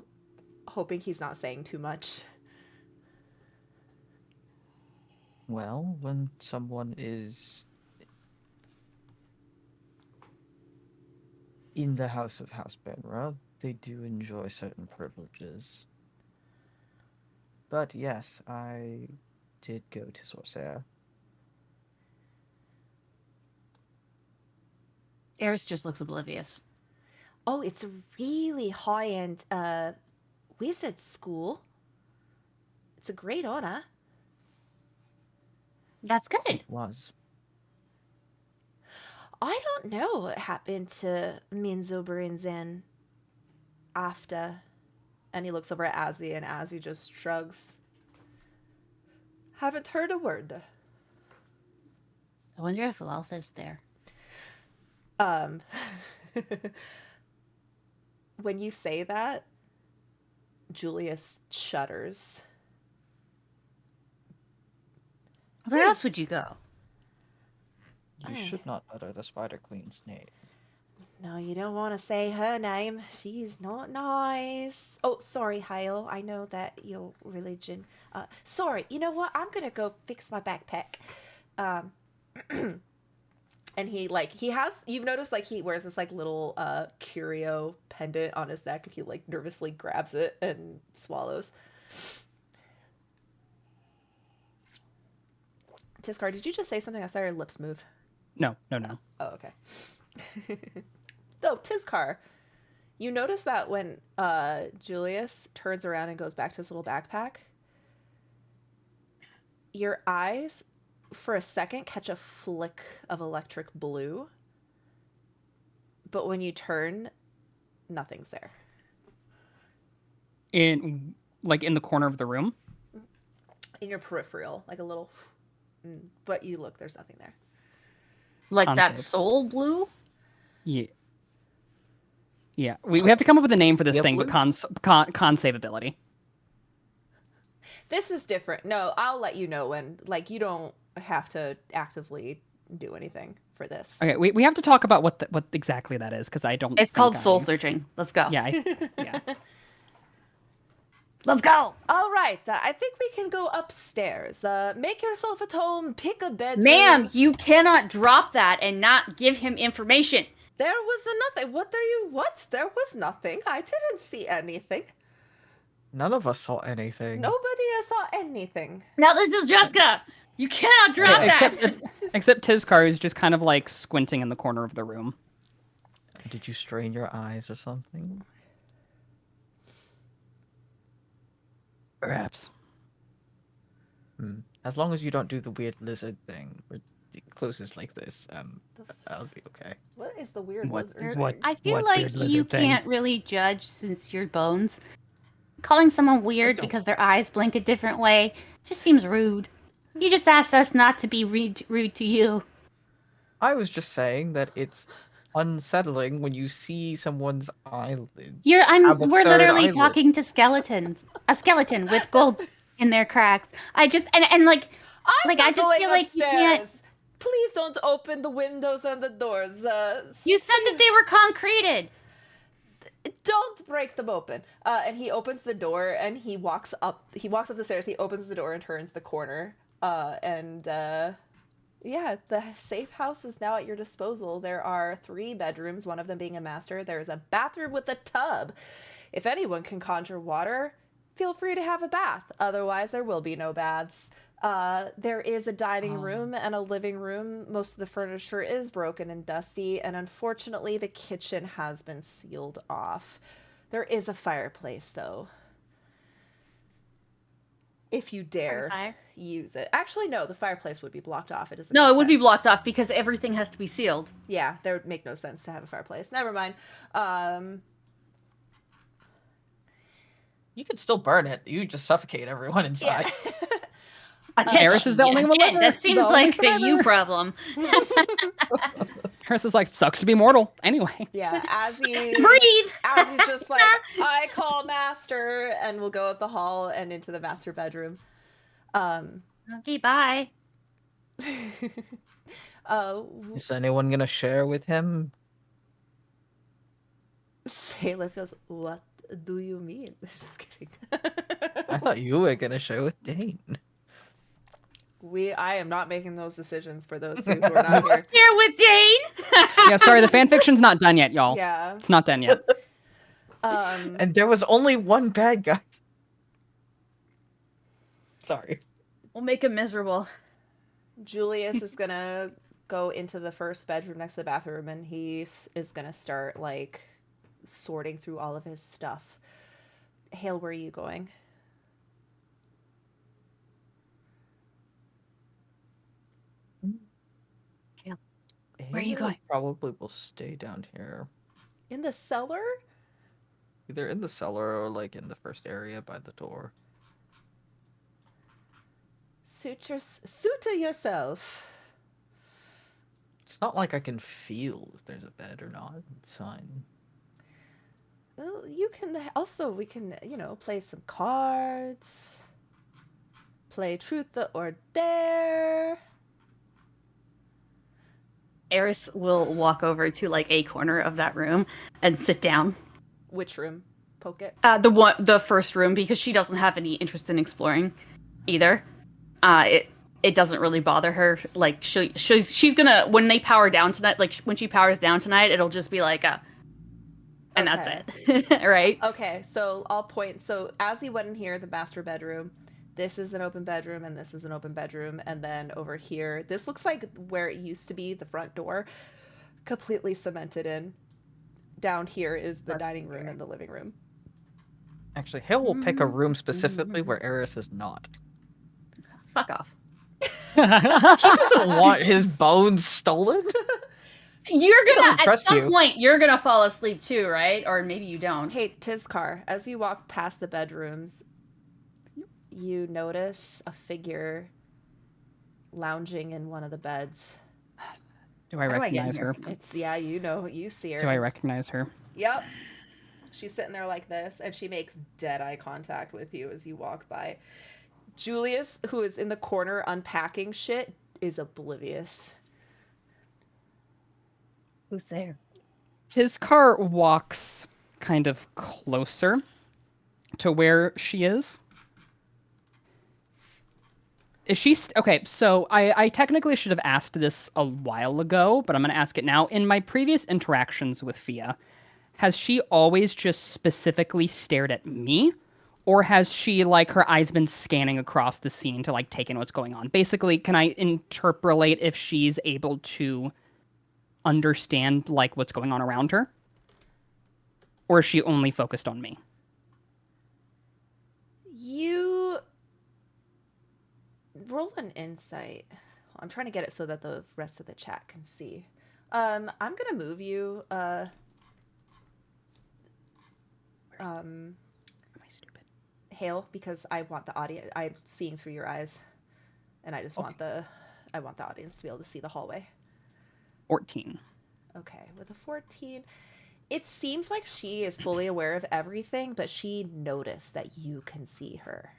hoping he's not saying too much. Well, when someone is in the House of House Benra, they do enjoy certain privileges. But yes, I did go to Sorcerer. Eris just looks oblivious. Oh, it's a really high-end wizard school. It's a great honor. That's good. It was. I don't know what happened to Menzoberranzan after. And he looks over at Azzy, and Azzy just shrugs. Haven't heard a word. I wonder if Laltha's there. When you say that, Julius shudders. Where else would you go? You should not utter the Spider Queen's name. No, you don't want to say her name. She's not nice. Oh, sorry, Hale. I know that your religion. Sorry. You know what? I'm gonna go fix my backpack. And he has. You've noticed like he wears this like little curio pendant on his neck, and he like nervously grabs it and swallows. Tiskar, did you just say something? I saw your lips move. No. Oh, okay. So, Tiskar, you notice that when Julius turns around and goes back to his little backpack, your eyes, for a second, catch a flick of electric blue. But when you turn, nothing's there. In the corner of the room. In your peripheral, like a little... But you look, there's nothing there. Like that Unsafe. soul blue? Yeah. Yeah. We have to come up with a name for this Yeah, thing, but blue? con save ability. This is different. No, I'll let you know when. Like, you don't have to actively do anything for this. Okay, we have to talk about what exactly that is, because I don't. It's think called soul I- searching. Let's go. Yeah. Yeah. Let's go. All right, I think we can go upstairs. Make yourself at home, pick a bedroom. Ma'am, you cannot drop that and not give him information. There was nothing. What? There was nothing. I didn't see anything. None of us saw anything. Nobody saw anything. Now this is Jessica. You cannot drop that. Except Tiskar is just kind of like squinting in the corner of the room. Did you strain your eyes or something? Perhaps. As long as you don't do the weird lizard thing, or the closest like this, I'll be okay. What is the weird What- lizard? what- thing? I feel What like weird you lizard thing? can't really judge since you're bones. Calling someone weird don't- because their eyes blink a different way just seems rude. You just asked us not to be rude to you. I was just saying that it's unsettling when you see someone's eyelids. Have a We're third literally eyelid. talking to skeletons. A skeleton with gold in their cracks. I just and like I'm Like, not I just going feel like you can't- upstairs. Please don't open the windows and the doors. you said that they were concreted. Don't break them open. And he opens the door and he walks up. He walks up the stairs. He opens the door and turns the corner. Yeah, the safe house is now at your disposal. There are 3 bedrooms, one of them being a master. There's a bathroom with a tub. If anyone can conjure water, feel free to have a bath. Otherwise, there will be no baths. There is a dining room and a living room. Most of the furniture is broken and dusty, and unfortunately, the kitchen has been sealed off. There is a fireplace, though. If you dare Fire? use it. Actually, no, the fireplace would be blocked off. It doesn't No, make it would be sense. blocked off because everything has to be sealed. Yeah, there would make no sense to have a fireplace. Never mind. You could still burn it. You just suffocate everyone inside. Eris is the only one Again, left. that seems The only like a you survivor. problem. Eris is like, sucks to be mortal. Anyway. Yeah, Azzy. Breathe. Azzy's just like, I call master, and we'll go up the hall and into the master bedroom. Okay, bye. Is anyone gonna share with him? Saleth goes, what do you mean? Just kidding. I thought you were gonna share with Dane. I am not making those decisions for those 2 who are not here. Here with Dane. Yeah, sorry, the fanfiction's not done yet, y'all. Yeah. It's not done yet. And there was only one bad guy. Sorry. We'll make him miserable. Julius is gonna go into the first bedroom next to the bathroom, and he is gonna start like sorting through all of his stuff. Hale, where are you going? Where are you going? Probably will stay down here. In the cellar? Either in the cellar or like in the first area by the door. Suit to yourself. It's not like I can feel if there's a bed or not. It's fine. Well, you can also, we can, play some cards. Play truth or dare. Eris will walk over to like a corner of that room and sit down. Which room? Poke it. The first room, because she doesn't have any interest in exploring either. It doesn't really bother her. Like she's gonna, when they power down tonight, like when she powers down tonight, it'll just be like and that's it. Right? Okay, so I'll point. So as he went in here, the master bedroom, this is an open bedroom and this is an open bedroom, and then over here, this looks like where it used to be the front door, completely cemented in. Down here is the dining room and the living room. Actually, Hale will pick a room specifically where Eris is not. Fuck off. He doesn't want his bones stolen. You're doesn't gonna at trust some you. point you're gonna fall asleep too, right? Or maybe you don't. Hey, Tizkar, as you walk past the bedrooms, you notice a figure lounging in one of the beds. Do I How do I get in recognize here? her? It's, yeah, you see her. Do I recognize her? Yep. She's sitting there like this, and she makes dead eye contact with you as you walk by. Julius, who is in the corner unpacking shit, is oblivious. Who's there? His car walks kind of closer to where she is. Is she okay? So I technically should have asked this a while ago, but I'm going to ask it now. In my previous interactions with Fia, has she always just specifically stared at me, or has she, like, her eyes been scanning across the scene to, like, take in what's going on? Basically, can I interpolate if she's able to understand, like, what's going on around her, or is she only focused on me? You roll an insight. I'm trying to get it so that the rest of the chat can see. I'm gonna move you. Am I stupid? Hale, because I want the audience. I'm seeing through your eyes, and I just want the audience to be able to see the hallway. 14. Okay, with a 14, it seems like she is fully aware of everything, but she noticed that you can see her.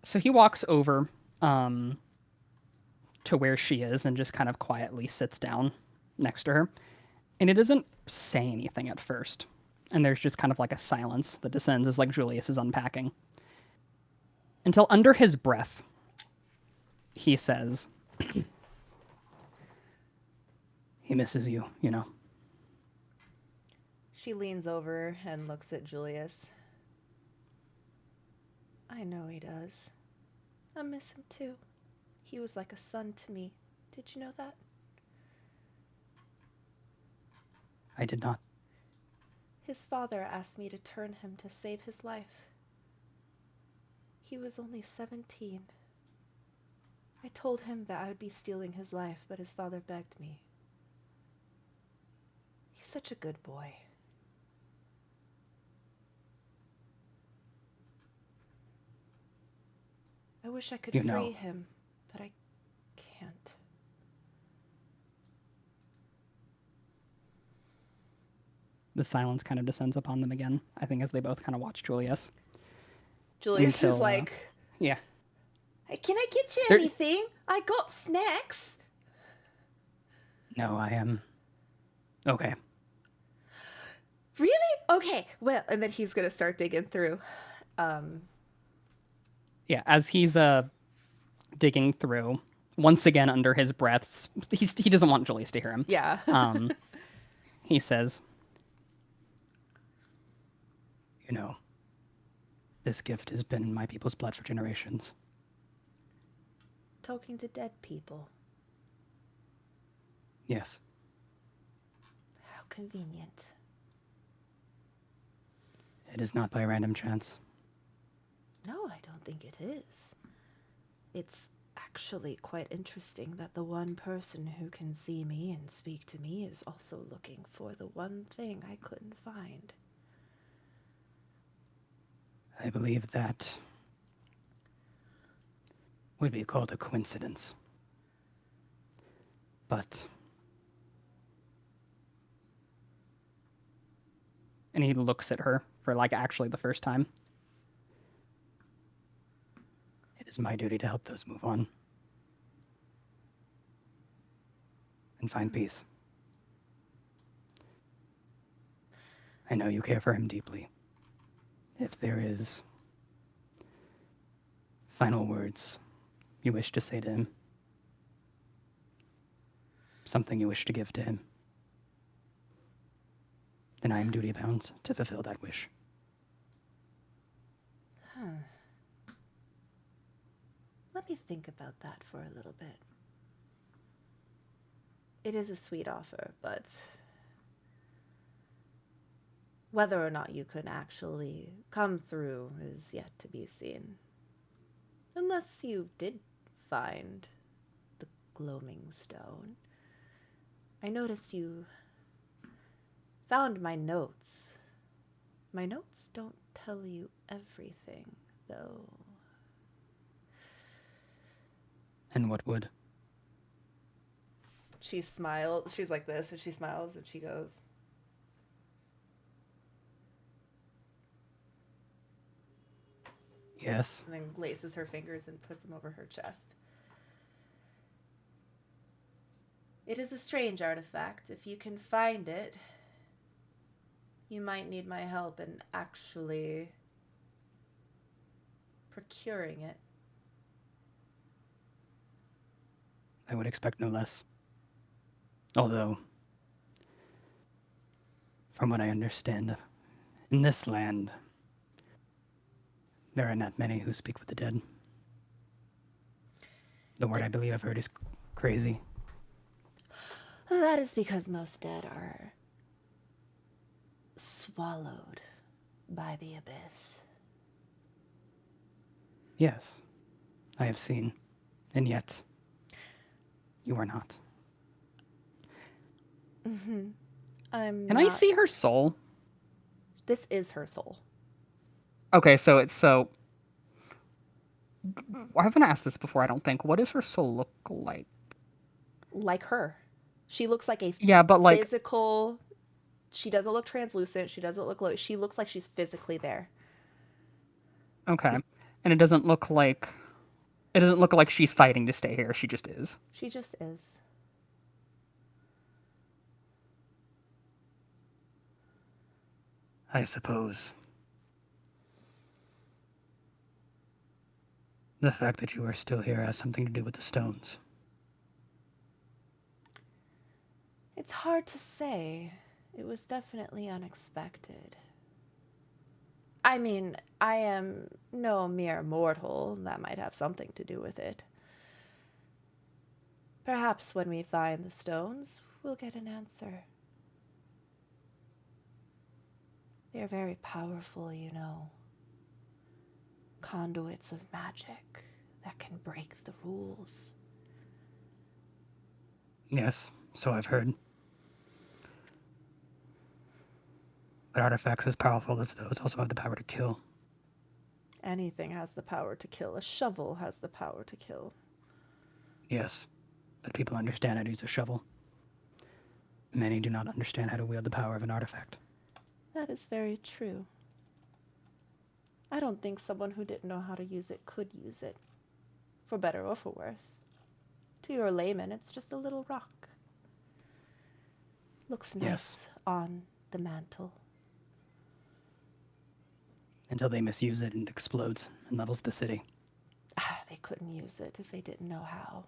So he walks over to where she is and just kind of quietly sits down next to her. And it doesn't say anything at first. And there's just kind of like a silence that descends as like Julius is unpacking. Until under his breath, he says, he misses you, you know. She leans over and looks at Julius. I know he does. I miss him too. He was like a son to me. Did you know that? I did not. His father asked me to turn him to save his life. He was only 17. I told him that I would be stealing his life, but his father begged me. He's such a good boy. I wish I could You free know. him, but I can't. The silence kind of descends upon them again, I think, as they both kind of watch Julius. Julius Until, is like, Yeah. hey, can I get you There- anything? I got snacks. No, I am. Okay. Really? Okay. Well, and then he's gonna start digging through. Yeah, as he's digging through, once again under his breath, he doesn't want Julius to hear him. Yeah. He says, You know, this gift has been in my people's blood for generations. Talking to dead people. Yes. How convenient. It is not by random chance. No, I don't think it is. It's actually quite interesting that the one person who can see me and speak to me is also looking for the one thing I couldn't find. I believe that would be called a coincidence. But and he looks at her for like actually the first time. it is my duty to help those move on and find peace. I know you care for him deeply. If there is final words you wish to say to him, something you wish to give to him, then I am duty bound to fulfill that wish. Let me think about that for a little bit. It is a sweet offer, but whether or not you could actually come through is yet to be seen. Unless you did find the gloaming stone. I noticed you found my notes. My notes don't tell you everything, though. And what would? She smiles. She's like this, and she smiles, and she goes, Yes. and then laces her fingers and puts them over her chest. It is a strange artifact. If you can find it, you might need my help in actually procuring it. I would expect no less. Although, from what I understand, in this land, there are not many who speak with the dead. The word I believe I've heard is crazy. That is because most dead are swallowed by the abyss. Yes, I have seen, and yet, you are not. I'm Can I not- see her soul? This is her soul. Okay, so it's so. I haven't asked this before. I don't think. What does her soul look like? Like her. She looks like a Yeah, but like, physical. She doesn't look translucent. She doesn't look like. She looks like she's physically there. okay, and it doesn't look like. It doesn't look like she's fighting to stay here. She just is. She just is. I suppose. The fact that you are still here has something to do with the stones. It's hard to say. It was definitely unexpected. I mean, I am no mere mortal. That might have something to do with it. Perhaps when we find the stones, we'll get an answer. They're very powerful, you know. Conduits of magic that can break the rules. Yes, so I've heard. But artifacts as powerful as those also have the power to kill. Anything has the power to kill. A shovel has the power to kill. Yes, but people understand how to use a shovel. Many do not understand how to wield the power of an artifact. That is very true. I don't think someone who didn't know how to use it could use it. For better or for worse. To your layman, it's just a little rock. Looks nice Yes. on the mantle. Until they misuse it and it explodes and levels the city. They couldn't use it if they didn't know how.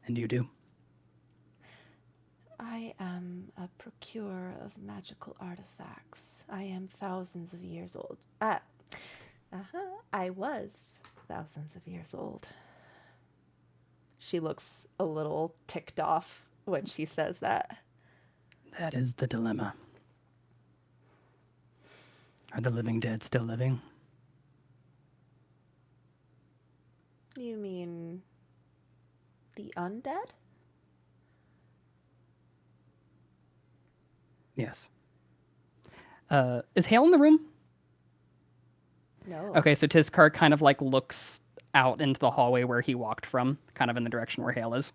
And you do? I am a procurer of magical artifacts. I am thousands of years old. I was thousands of years old. She looks a little ticked off when she says that. That is the dilemma. Are the living dead still living? You mean the undead? Yes. Is Hale in the room? No. Okay, so Tizkar kind of like looks out into the hallway where he walked from, kind of in the direction where Hale is.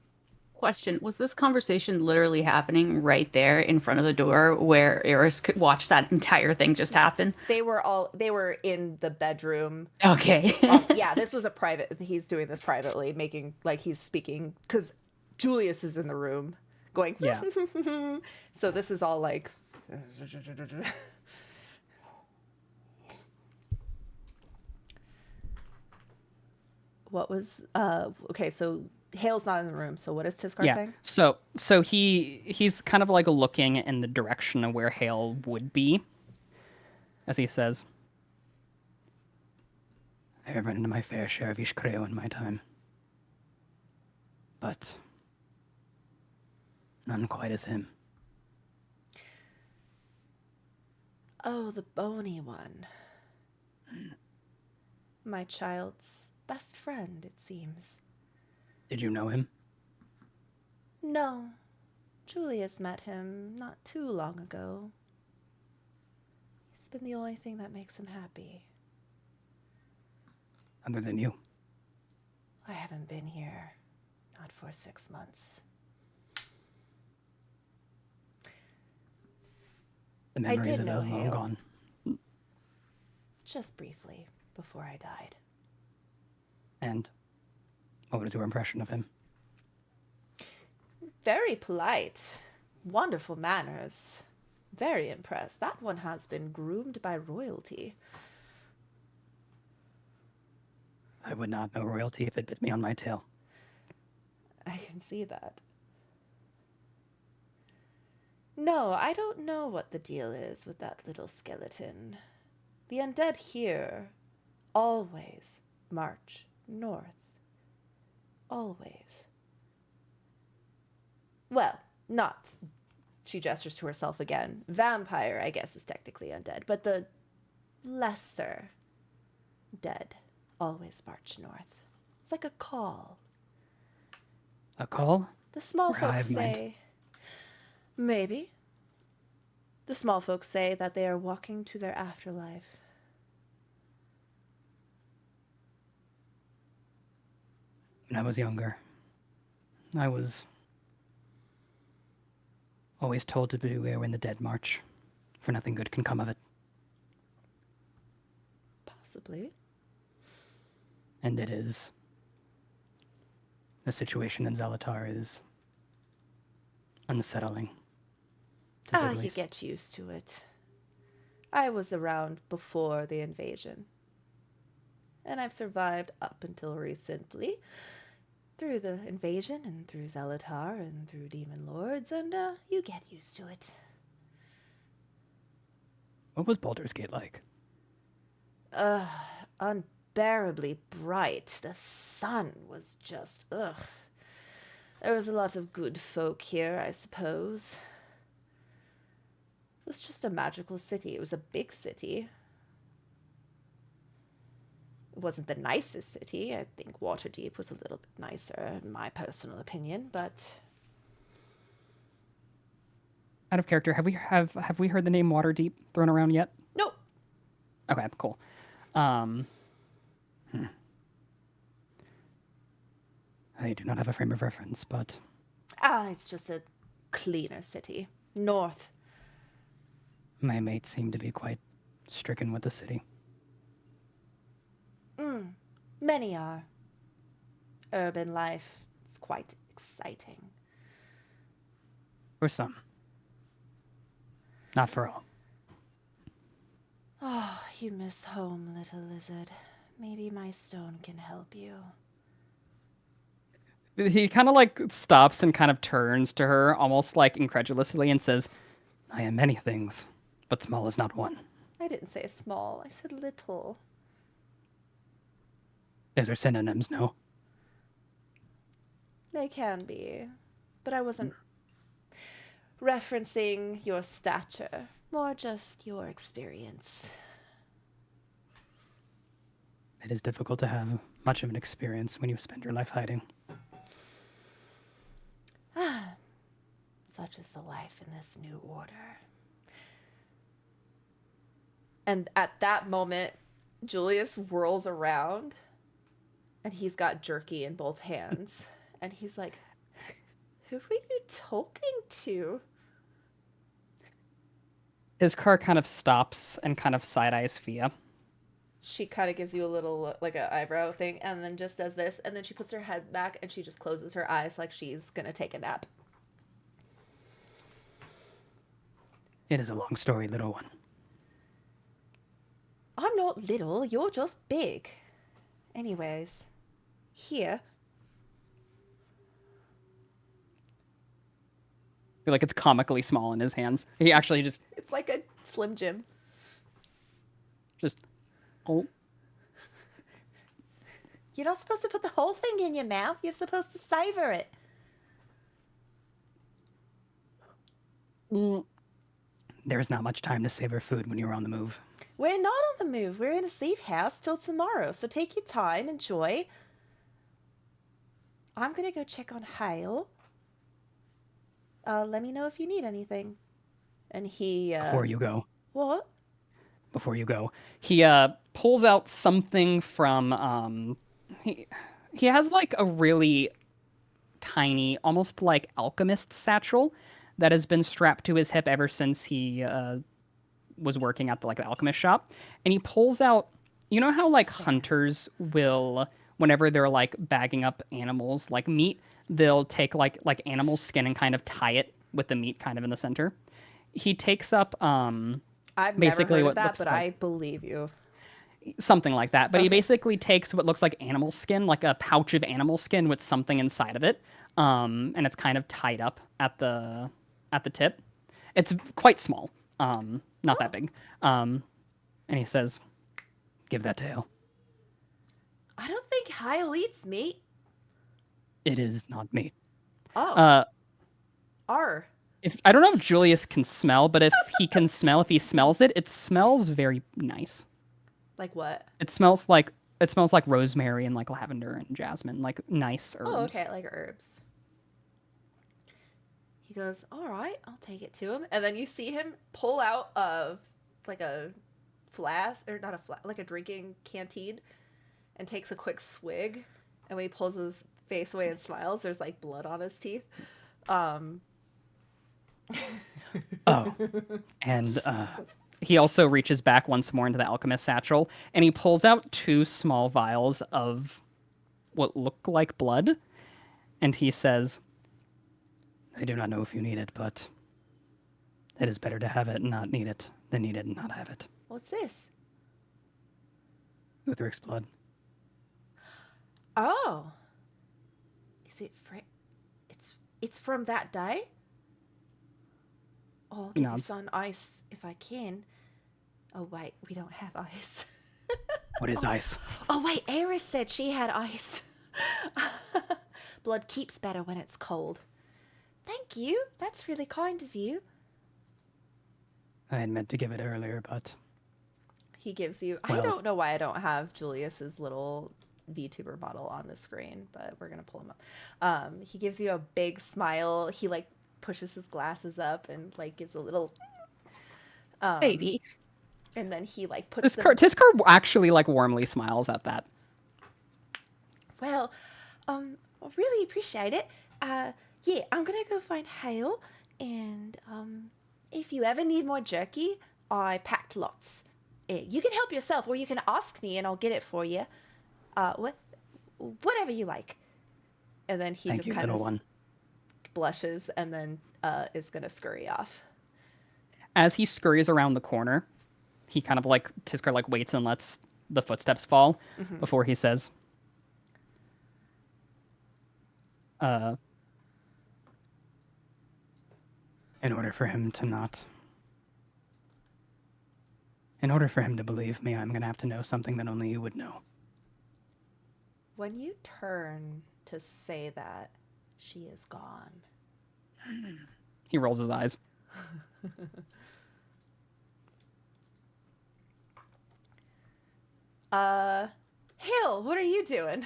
Question: was this conversation literally happening right there in front of the door where Eris could watch that entire thing just happen? They were in the bedroom. Okay. Yeah, this was a private. He's doing this privately, making like he's speaking because Julius is in the room going. Yeah. So this is all like. What was okay? So Hale's not in the room. So what is Tizkar Yeah. saying? So he's kind of like looking in the direction of where Hale would be, as he says. I have run into my fair share of Ishkreo in my time. But none quite as him. Oh, the bony one. My child's best friend, it seems. Did you know him? No, Julius met him not too long ago. He's been the only thing that makes him happy. Other than you? I haven't been here, not for 6 months. The memories did of know those long Hale. gone. Just briefly, before I died. And what was your impression of him? Very polite. Wonderful manners. Very impressed. That one has been groomed by royalty. I would not know royalty if it bit me on my tail. I can see that. No, I don't know what the deal is with that little skeleton. The undead here always march north. Always. Well, not. She gestures to herself again. Vampire, I guess, is technically undead, but the lesser dead always march north. It's like a call. A call? The small Or a folks hive mind? say, maybe. The small folks say that they are walking to their afterlife. When I was younger, I was always told to beware when the dead march, for nothing good can come of it. Possibly. And it is. The situation in Zelatar is unsettling. To say the You least. get used to it. I was around before the invasion. And I've survived up until recently. Through the invasion, and through Zelatar, and through Demon Lords, and you get used to it. What was Baldur's Gate like? Unbearably bright. The sun was just, ugh. There was a lot of good folk here, I suppose. It was just a magical city. It was a big city. It wasn't the nicest city. I think Waterdeep was a little bit nicer, in my personal opinion, but Out of character, have we heard the name Waterdeep thrown around yet? nope. Okay, cool. I do not have a frame of reference, but It's just a cleaner city. North. my mates seem to be quite stricken with the city. Many are. Urban life is quite exciting. For some. Not for all. Oh, you miss home, little lizard. Maybe my stone can help you. He kind of like stops and kind of turns to her, almost like incredulously, and says, I am many things, but small is not one. I didn't say small, I said little. Those are synonyms, no? They can be, but I wasn't referencing your stature, more just your experience. It is difficult to have much of an experience when you spend your life hiding. Such is the life in this new order. And at that moment, Julius whirls around, and he's got jerky in both hands, and he's like, "Who are you talking to?" his car kind of stops and kind of side-eyes Fia. She kind of gives you a little, like, a eyebrow thing, and then just does this, and then she puts her head back, and she just closes her eyes like she's gonna take a nap. It is a long story, little one. I'm not little, you're just big. Anyways, here. I feel like it's comically small in his hands. He actually just It's like a Slim Jim. oh, You're not supposed to put the whole thing in your mouth. You're supposed to savor it. There's not much time to savor food when you're on the move. We're not on the move. We're in a safe house till tomorrow. So take your time, enjoy. I'm gonna go check on Hale. Let me know if you need anything. And he Before you go, what? he pulls out something from he has like a really tiny, almost like alchemist satchel that has been strapped to his hip ever since he was working at the like alchemist shop, and he pulls out, you know how like hunters will, whenever they're like bagging up animals like meat, they'll take like animal skin and kind of tie it with the meat kind of in the center. He takes up I've basically never heard what of that, looks but like- I believe you. something like that, but he Okay. basically takes what looks like animal skin, like a pouch of animal skin with something inside of it, and it's kind of tied up at the tip. It's quite small, not that big, and he says, "Give that to Hale. I don't think Hyle eats meat. it is not meat. Oh, R. If I don't know if Julius can smell, but if he can smell, if he smells it, it smells very nice. Like what? It smells like rosemary and like lavender and jasmine, like nice herbs. Oh, okay, like herbs. He goes, all right, I'll take it to him. And then you see him pull out like a flask, or not a flask, like a drinking canteen, and takes a quick swig. And when he pulls his face away and smiles, there's like blood on his teeth. Oh, And he also reaches back once more into the alchemist satchel, and he pulls out 2 small vials of what look like blood, and he says, I do not know if you need it, but it is better to have it and not need it than need it and not have it. What's this? Utheric's blood. Oh. Is it it's from that day? Oh, I'll get Nods. this on ice if I can. Oh wait, we don't have ice. What is ice? Oh wait, Eris said she had ice. Blood keeps better when it's cold. Thank you. That's really kind of you. I had meant to give it earlier, but He gives you. I Well- don't know why I don't have Julius's little VTuber model on the screen, but we're gonna pull him up. He gives you a big smile. He like pushes his glasses up and like gives a little Baby. and then he like puts them. Tiskar actually like warmly smiles at that. Well, I really appreciate it. Yeah, I'm gonna go find Hale, and if you ever need more jerky, I packed lots. You can help yourself, or you can ask me, and I'll get it for you. Whatever you like. And then he thank just you, kind little of one. blushes, and then is gonna scurry off. As he scurries around the corner, he kind of like Tiskar like waits and lets the footsteps fall before he says, In order for him to believe me, I'm gonna have to know something that only you would know. When you turn to say that, she is gone. he rolls his eyes. Hale, what are you doing?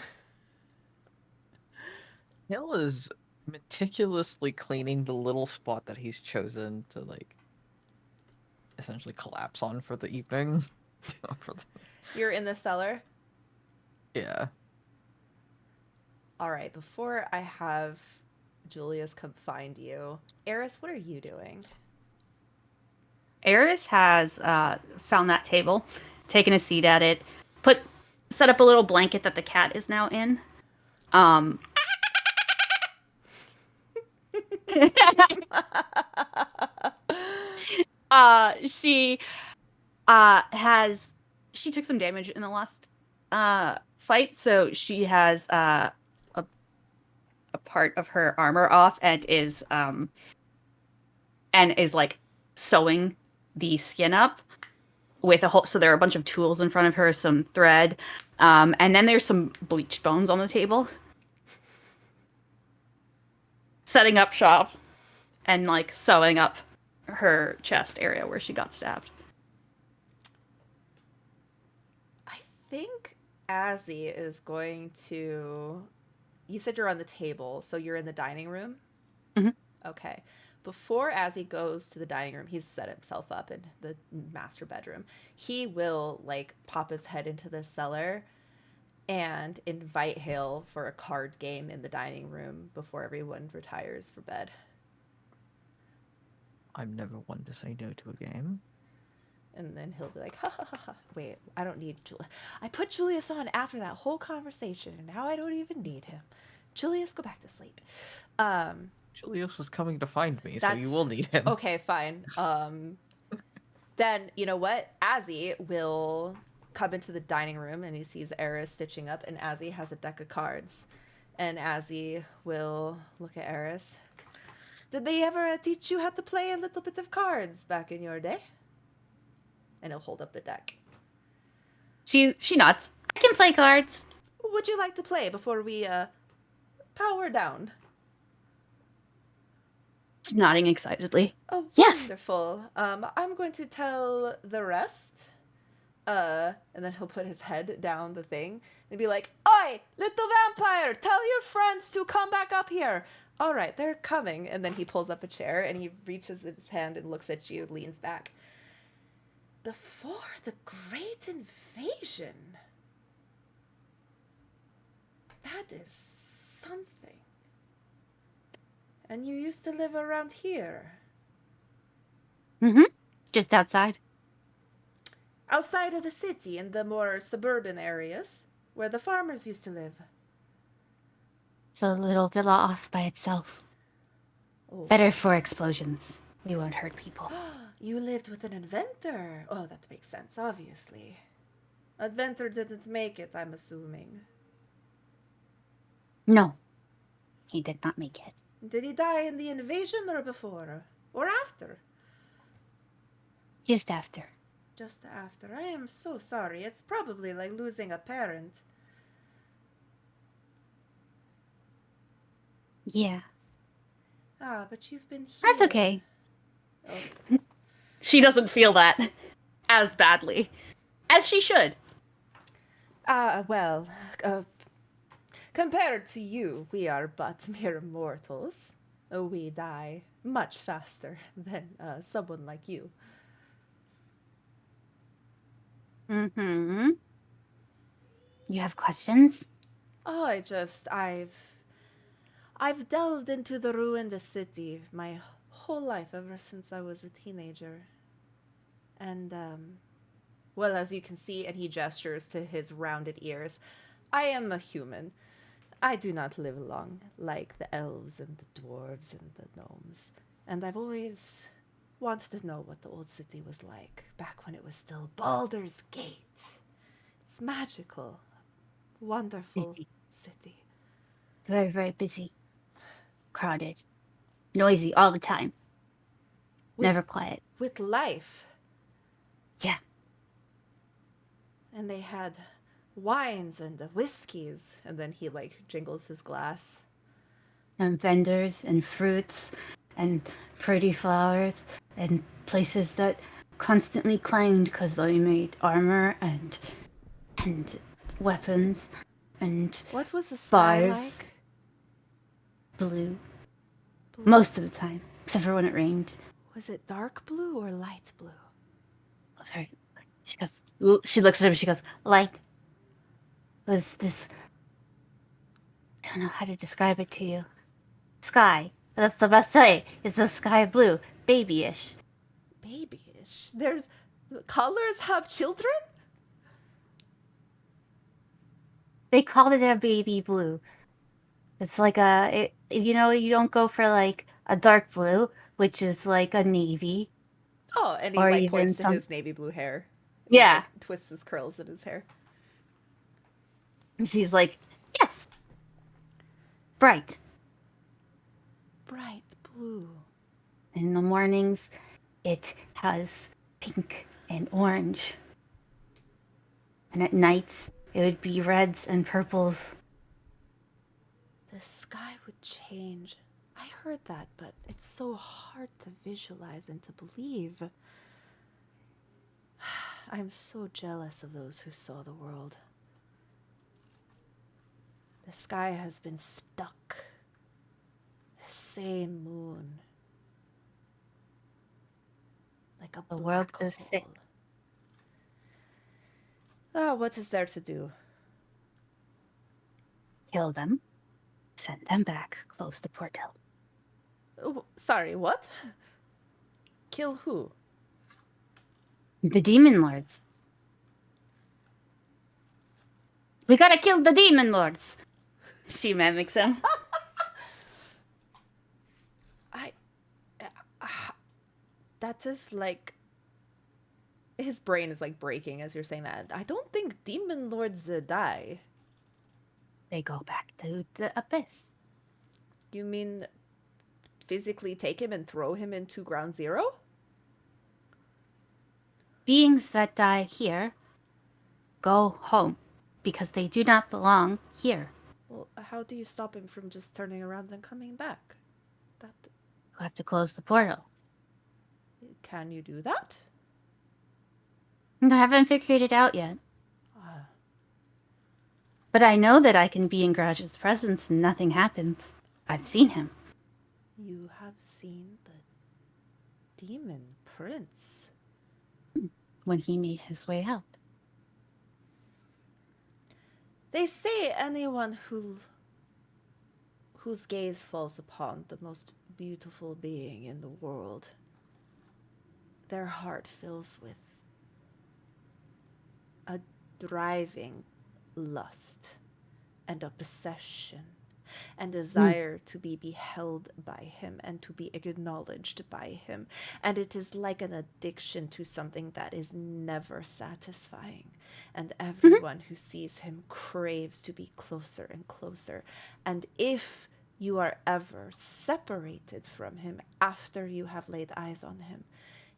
Hill is meticulously cleaning the little spot that he's chosen to like essentially collapse on for the evening. You're in the cellar. Yeah. All right, before I have Julius come find you, Eris, what are you doing? Eris has found that table, taken a seat at it, set up a little blanket that the cat is now in. She took some damage in the last fight, so she has a part of her armor off and is like sewing the skin up. with a whole. So there are a bunch of tools in front of her, some thread, and then there's some bleached bones on the table. Setting up shop, and like sewing up her chest area where she got stabbed. I think Azzy is going to. You said you're on the table, so you're in the dining room? Mhm. Okay. Before Azzy goes to the dining room, he's set himself up in the master bedroom. He will, like, pop his head into the cellar and invite Hale for a card game in the dining room before everyone retires for bed. I'm never one to say no to a game. And then he'll be like, ha ha ha ha. Wait, I don't need Julius. I put Julius on after that whole conversation, and now I don't even need him. Julius, go back to sleep. Julius was coming to find me, so That's- you will need him. Okay, fine. Then, you know what? Azzy will come into the dining room, and he sees Eris stitching up, and Azzy has a deck of cards. And Azzy will look at Eris. Did they ever teach you how to play a little bit of cards back in your day? And he'll hold up the deck. She nods. I can play cards. Would you like to play before we power down? She's nodding excitedly. Oh, Yes. wonderful. I'm going to tell the rest. And then he'll put his head down the thing and be like, "Oi, little vampire, tell your friends to come back up here." All right, they're coming. And then he pulls up a chair and he reaches his hand and looks at you, leans back. Before the Great Invasion. That is something. And you used to live around here. Mm-hmm. Just outside. Outside of the city, in the more suburban areas, where the farmers used to live. It's a little villa off by itself. Oh. Better for explosions. We won't hurt people. You lived with an inventor. Oh, that makes sense, obviously. Inventor didn't make it, I'm assuming. No. He did not make it. Did he die in the invasion or before? Or after? Just after. Just after. I am so sorry. It's probably like losing a parent. Yeah. Ah, but you've been here. That's okay. Oh. She doesn't feel that as badly as she should. Well, compared to you, we are but mere mortals. We die much faster than someone like you. Mm-hmm. You have questions? Oh, I've delved into the ruined city my whole life ever since I was a teenager. And, well, as you can see, and he gestures to his rounded ears, I am a human. I do not live long like the elves and the dwarves and the gnomes. And I've always wanted to know what the old city was like, back when it was still Baldur's Gate. It's magical, wonderful Busy. city. Very, very busy. Crowded. Noisy all the time. With- Never quiet. With life. Yeah. And they had wines and whiskeys. And then he, like, jingles his glass. And vendors and fruits and pretty flowers and places that constantly clanged because they made armor and weapons and What was the sky Bars. like? blue. Blue. Most of the time. Except for when it rained. Was it dark blue or light blue? Sorry. She goes, she looks at him and she goes, light. Was this, I don't know how to describe it to you. Sky. That's the best way. It's a sky blue. Babyish. Babyish. There's colors have children? They called it a baby blue. It's like you don't go for like a dark blue, which is like a navy. Oh, and he Or like even points to some- his navy blue hair. Yeah. Like, twists his curls in his hair. And she's like, yes. Bright. Bright blue. In the mornings, it has pink and orange. And at nights, it would be reds and purples. The sky would change. I heard that, but it's so hard to visualize and to believe. I'm so jealous of those who saw the world. The sky has been stuck. The same moon. Like a The world black is sick. hole. Ah, what is there to do? Kill them, send them back, close the portal. Oh, sorry, what? Kill who? The demon lords. We gotta kill the demon lords. She mimics him. That is like... His brain is like breaking as you're saying that. I don't think demon lords die. They go back to the abyss. You mean physically take him and throw him into ground zero? Beings that die here go home because they do not belong here. Well, how do you stop him from just turning around and coming back? That... You have to close the portal. Can you do that? I haven't figured it out yet. Ah. But I know that I can be in Garaj's presence and nothing happens. I've seen him. You have seen the demon prince. When he made his way out. They say anyone whose gaze falls upon the most beautiful being in the world, their heart fills with a driving lust and obsession and desire to be beheld by him and to be acknowledged by him. And it is like an addiction to something that is never satisfying. And everyone who sees him craves to be closer and closer. And if you are ever separated from him after you have laid eyes on him,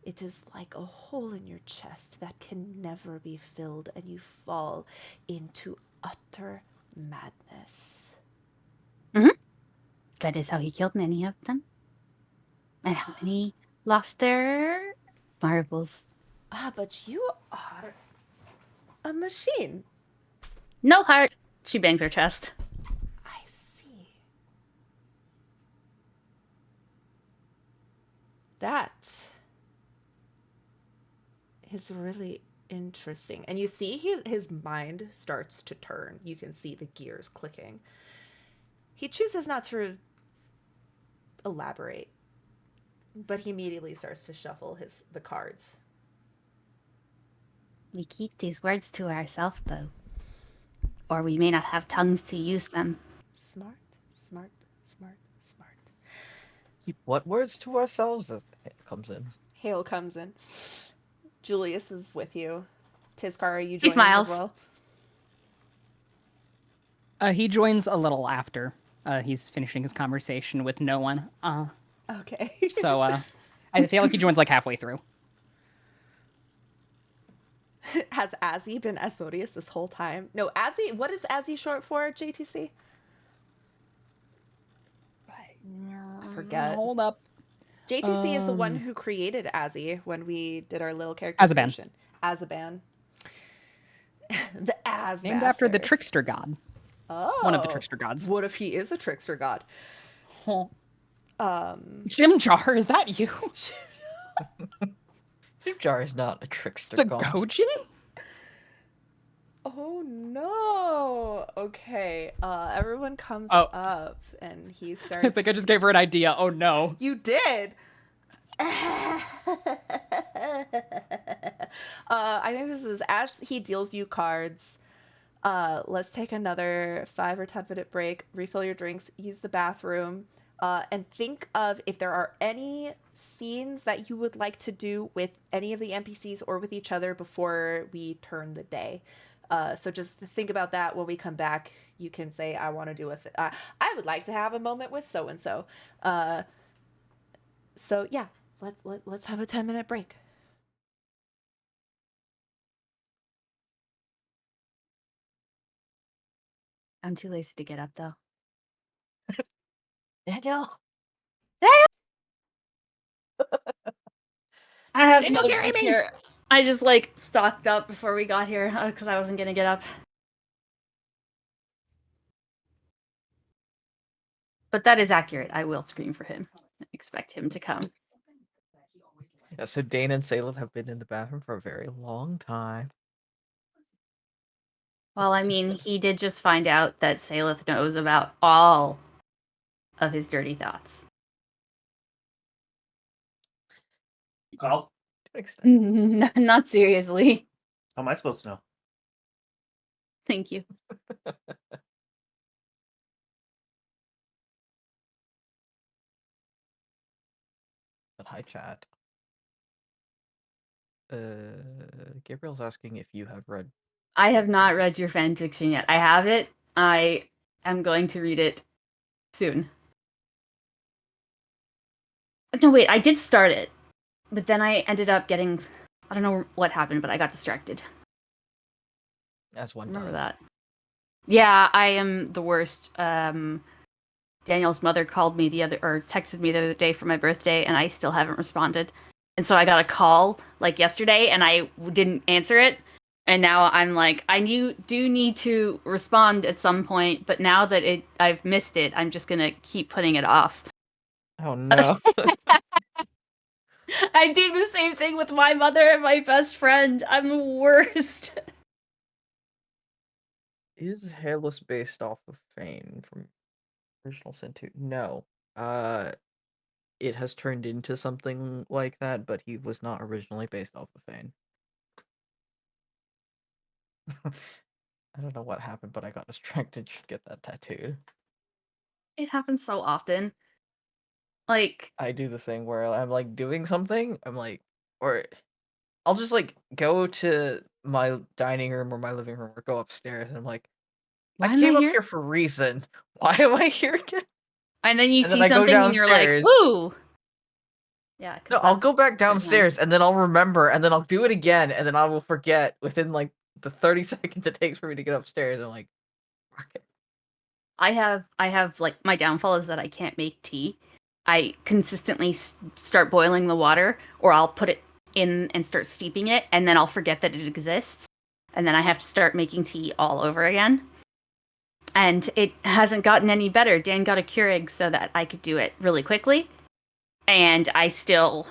it is like a hole in your chest that can never be filled, and you fall into utter madness. That is how he killed many of them. And how many lost their marbles. Ah, but you are a machine. No heart. She bangs her chest. I see. That is really interesting. And you see his mind starts to turn. You can see the gears clicking. He chooses not to elaborate, but he immediately starts to shuffle the cards. We keep these words to ourselves, though. Or we may not have tongues to use them. Smart, smart, smart, smart. Keep what words to ourselves as it comes in. Hale comes in. Julius is with you. Tizkar, are you He joining smiles. as well? He joins a little after. He's finishing his conversation with no one. Okay. So I feel like he joins like halfway through. Has Azzy been Asmodeus this whole time? No, Azzy. What is Azzy short for, JTC? I forget. Hold up. JTC is the one who created Azzy when we did our little character Azaban. creation. Azaban. The Az Named after the Master. trickster god. Oh. One of the trickster gods. What if he is a trickster god? Jim Jar, is that you? Jar is not a trickster It's a god. Gojin? Oh no. Okay. Everyone comes Oh. up and he starts. I think I just gave her an idea. Oh no. You did. I think this is as he deals you cards. Let's take another 5 or 10 minute break. Refill your drinks. Use the bathroom. And think of if there are any scenes that you would like to do with any of the NPCs or with each other before we turn the day. So just think about that when we come back. You can say, I want to do I would like to have a moment with so and so. So yeah, let's have a 10-minute break. I'm too lazy to get up though. Daniel. I have Daniel, another carry drink me! here. I just like stocked up before we got here because I wasn't gonna get up. But that is accurate. I will scream for him. I expect him to come. Yeah, so Dane and Saleth have been in the bathroom for a very long time. Well, I mean, he did just find out that Saleth knows about all of his dirty thoughts. You called? To an extent. Not seriously. How am I supposed to know? Thank you. But hi, chat. Gabriel's asking if you have read. I have not read your fan fiction yet. I have it. I am going to read it soon. No, wait, I did start it. But then I ended up getting, I don't know what happened, but I got distracted. As one Remember does. that. Yeah, I am the worst. Daniel's mother called me texted me the other day for my birthday, and I still haven't responded. And so I got a call like yesterday, and I didn't answer it. And now I'm like, do need to respond at some point, but now that I've missed it, I'm just gonna keep putting it off. Oh no. I do the same thing with my mother and my best friend. I'm the worst. Is Hairless based off of Fane from Original Sin 2? No. It has turned into something like that, but he was not originally based off of Fane. I don't know what happened, but I got distracted. Should get that tattooed. It happens so often. Like, I do the thing where I'm like doing something. I'm like, or I'll just like go to my dining room or my living room or go upstairs, and I'm like, why I am came I up here? here for a reason. Why am I here again? And then you And then see I go something and you're like, downstairs. ooh. Yeah, 'cause No, I'll that's go back every time. downstairs and then I'll remember and then I'll do it again and then I will forget within like the 30 seconds it takes for me to get upstairs. I'm like, fuck it. I have like my downfall is that I can't make tea. I consistently start boiling the water, or I'll put it in and start steeping it, and then I'll forget that it exists, and then I have to start making tea all over again. And it hasn't gotten any better. Dan got a Keurig so that I could do it really quickly, and I still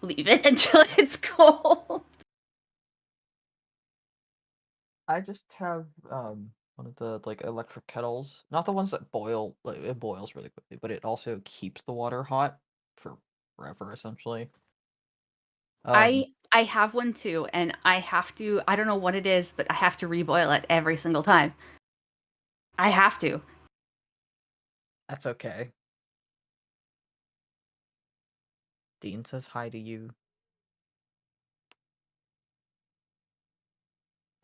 leave it until it's cold. I just have one of the like electric kettles, not the ones that boil, like it boils really quickly, but it also keeps the water hot for forever essentially. I have one too, and I don't know what it is, but I have to reboil it every single time. I have to. That's okay. Dean says hi to you.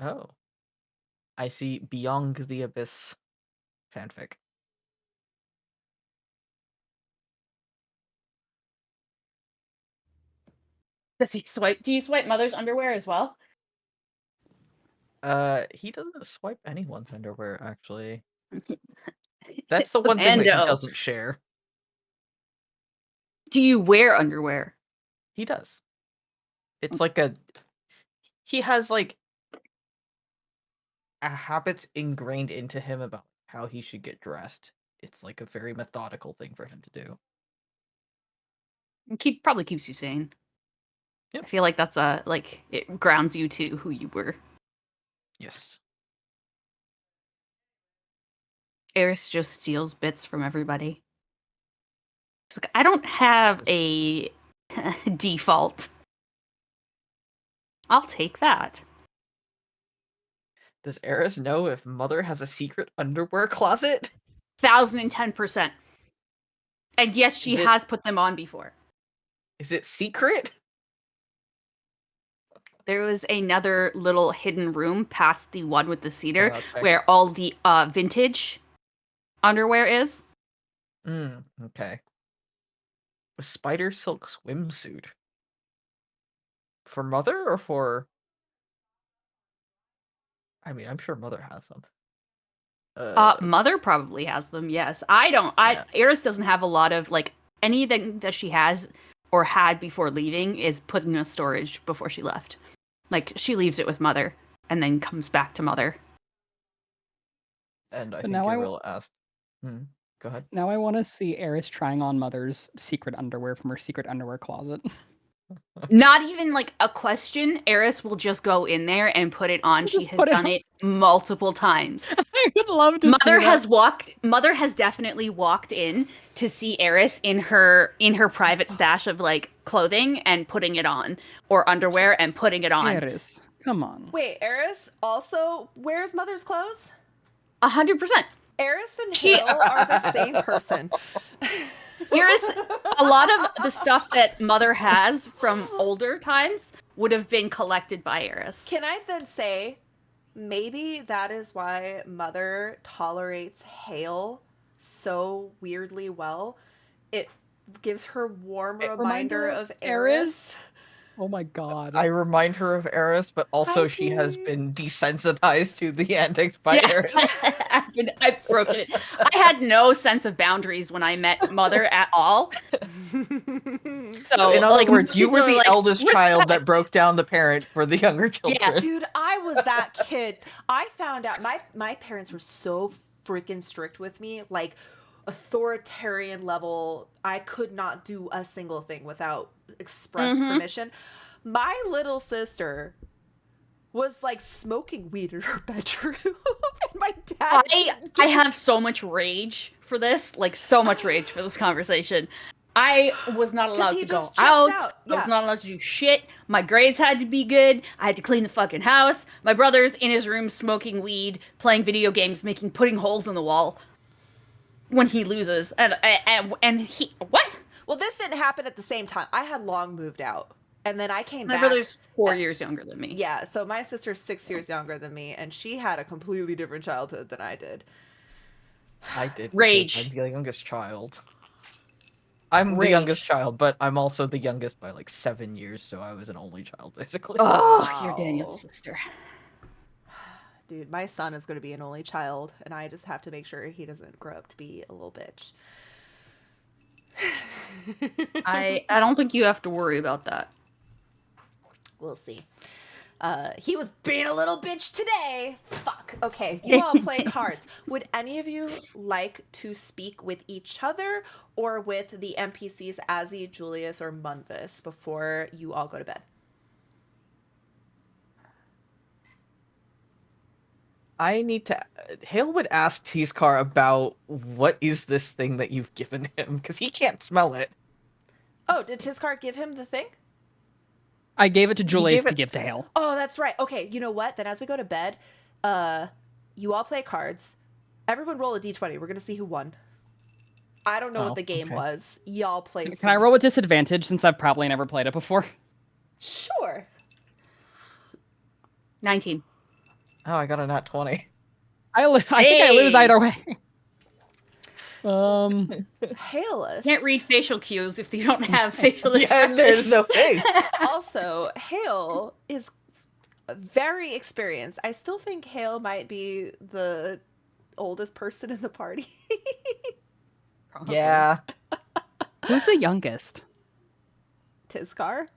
Oh. I see Beyond the Abyss fanfic. Does he swipe? Do you swipe mother's underwear as well? He doesn't swipe anyone's underwear, actually. That's the The one thing that he Mando. doesn't share. Do you wear underwear? He does. It's like a... He has, like, a habits ingrained into him about how he should get dressed. It's, like, a very methodical thing for him to do. Probably keeps you sane. Yep. I feel like that's it grounds you to who you were. Yes. Eris just steals bits from everybody. She's like, I don't have a default. I'll take that. Does Eris know if Mother has a secret underwear closet? 1010%. And yes, she has put them on before. Is it secret? There was another little hidden room past the one with the cedar Okay. where all the vintage underwear is. Okay. A spider silk swimsuit. For Mother or for... I mean, I'm sure Mother has some. Mother probably has them. Yes, I don't. Eris doesn't have a lot of like anything that she has or had before leaving is put in a storage before she left. Like she leaves it with Mother and then comes back to Mother. And I But think now Gabriel asked. Go ahead. Now I want to see Eris trying on Mother's secret underwear from her secret underwear closet. Not even like a question. Eris will just go in there and put it on. She Just has put it done on. it multiple times. I would love to see that. Mother has definitely walked in to see Eris in her private stash of like clothing and putting it on, or underwear and putting it on. Eris, come on. Wait, Eris also wears Mother's clothes? 100%. Eris and She- Hale are the same person. Eris, a lot of the stuff that Mother has from older times would have been collected by Eris. Can I then say, maybe that is why Mother tolerates Hale so weirdly well? It gives her warm reminder of Eris. Oh my god. I remind her of Eris, but also she has been desensitized to the antics by Eris. I've broken it. I had no sense of boundaries when I met Mother at all. So, In other like, words, you were people the are like, eldest child that "Respect." broke down the parent for the younger children. Dude, I was that kid. I found out my parents were so freaking strict with me, like authoritarian level. I could not do a single thing without express permission. My little sister was like smoking weed in her bedroom. And my dad I have so much rage for this, like so much rage for this conversation. I was not allowed he to go just out. checked out, I was yeah. not allowed to do shit. My grades had to be good. I had to clean the fucking house. My brother's in his room smoking weed, playing video games, putting holes in the wall when he loses. And he what? Well, this didn't happen at the same time. I had long moved out. And then I came My back. brother's 4 years younger than me. Yeah, so my sister's 6 years younger than me, and she had a completely different childhood than I did. I did. Rage. I'm the youngest child. I'm the Rage. youngest child, but I'm also the youngest by like 7 years, so I was an only child, basically. Oh, you're Daniel's sister. Dude, my son is going to be an only child, and I just have to make sure he doesn't grow up to be a little bitch. I don't think you have to worry about that. We'll see. He was being a little bitch today. Fuck. Okay, you all play cards. Would any of you like to speak with each other or with the NPCs Azzy, Julius, or Munvis before you all go to bed? I need to. Hale would ask Teascar about what is this thing that you've given him, because he can't smell it. Oh, did Tizcar give him the thing? I gave it to Julius gave to it- give to Hale. Oh, that's right. Okay, you know what? Then as we go to bed, you all play cards. Everyone roll a d20. We're going to see who won. I don't know Oh, what the game okay. was. Y'all played Can I roll with disadvantage since I've probably never played it before? Sure. 19. Oh, I got a nat 20. I think I lose Hey! either way. Hailus. Can't read facial cues if you don't have facial Yeah, expressions. there's no way. Also, Hale is very experienced. I still think Hale might be the oldest person in the party. Yeah. Who's the youngest? Tizcar.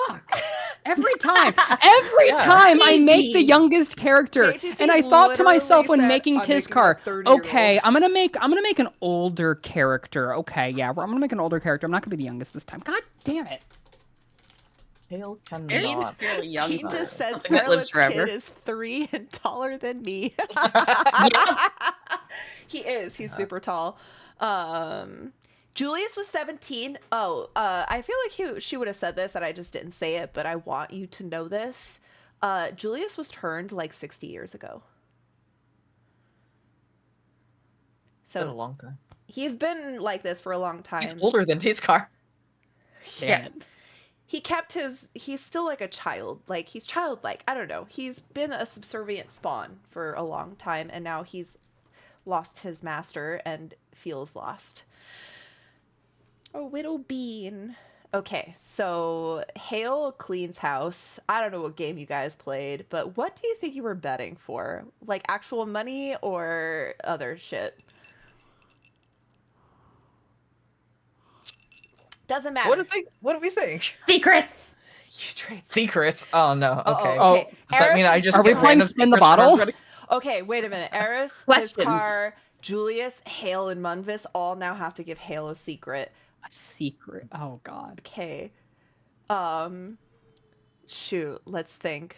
Fuck. Every time Yeah. I make the youngest character, JTC and I thought to myself when literally making said, "I'm making a Tizcar, 30-year-old." okay, I'm gonna make an older character. Okay, yeah, I'm gonna make an older character. I'm not gonna be the youngest this time. God damn it! Hale He's cannot. fairly young. Team for just said something that lives Scarlet's forever. kid is 3 and taller than me. He is. He's super tall. Julius was 17. Oh, I feel like she would have said this and I just didn't say it, but I want you to know this. Julius was turned like 60 years ago. It's been a So long time. he's been like this for a long time. He's older than Teascar. Damn it. He kept he's still like a child. Like he's childlike. I don't know. He's been a subservient spawn for a long time and now he's lost his master and feels lost. Oh, Widow Bean. Okay, so Hale cleans house. I don't know what game you guys played, but what do you think you were betting for? Like actual money or other shit? Doesn't matter. What do we think? Secrets. You trade Secrets? Oh no. Okay. Oh, okay. Does that mean Eris I and just Are we get playing random spin the secrets from bottle? everybody? Okay, wait a minute. Eris, Questions. Tizkar, Julius, Hale, and Munvis all now have to give Hale a secret. A secret. Oh God. Okay. Shoot, let's think.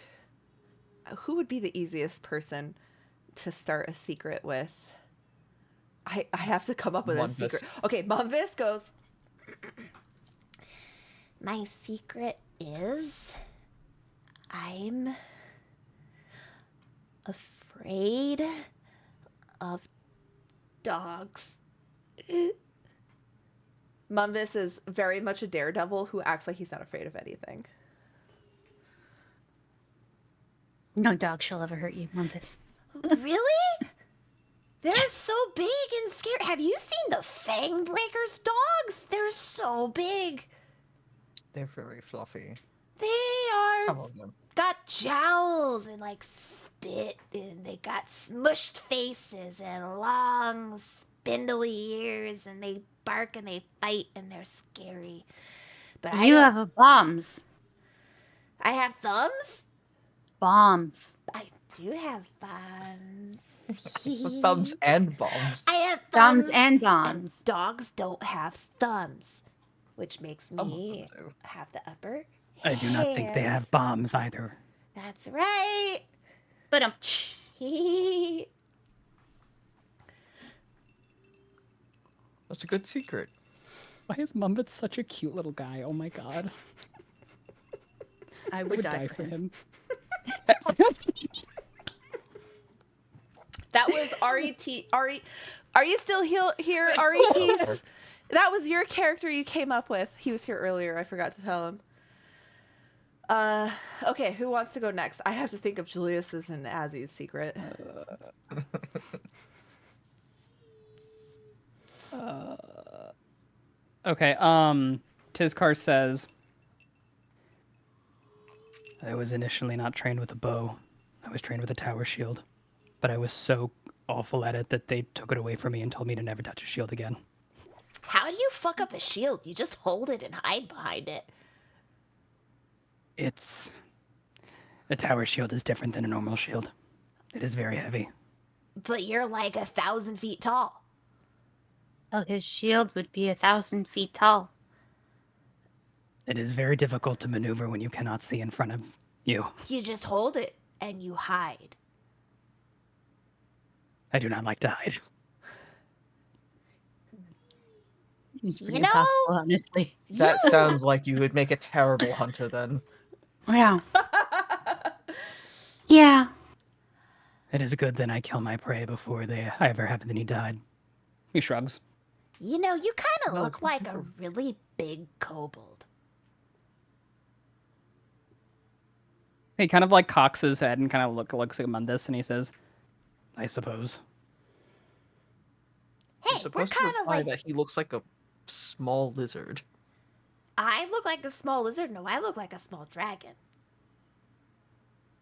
Who would be the easiest person to start a secret with? I have to come up with a Munvis. secret. Okay, Munvis goes, My secret is I'm afraid of dogs. Munvis is very much a daredevil who acts like he's not afraid of anything. No dog shall ever hurt you, Memphis. Really? They're so big and scary. Have you seen the Fang Breakers dogs? They're so big. They're very fluffy. They are Some of them. got jowls and like spit, and they got smushed faces and long spindly ears, and they bark and they fight and they're scary. But You have bombs. I have thumbs. Bombs. I do have thumbs. Thumbs and bombs. I have Thumbs thumbs and bombs. dogs don't have thumbs, which makes Some of me them do. have the upper. I do not think they hand. have bombs either. That's right. But That's a good secret. Why is Mumbit such a cute little guy? Oh my God. I I would die for him. That was RET. Are you still here, RET? That was your character you came up with. He was here earlier. I forgot to tell him. Okay, who wants to go next? I have to think of Julius's and Azzy's secret. Okay, Tizkar says, I was initially not trained with a bow. I was trained with a tower shield. But I was so awful at it that they took it away from me and told me to never touch a shield again. How do you fuck up a shield? You just hold it and hide behind it. It's... A tower shield is different than a normal shield. It is very heavy. But you're like 1,000 feet tall. Oh, his shield would be 1,000 feet tall. It is very difficult to maneuver when you cannot see in front of you. You just hold it and you hide. I do not like to hide. It's pretty You know- impossible, honestly. That sounds like you would make a terrible hunter then. Yeah. Yeah. It is good that I kill my prey before I ever have the need to hide. he shrugs. You know, you kind of Well, look like a really big kobold. He kind of like cocks his head and kind of looks at Mundus and he says, I suppose. You're Hey, we're supposed to kind of imply like. that he looks like a small lizard. I look like a small lizard. No, I look like a small dragon.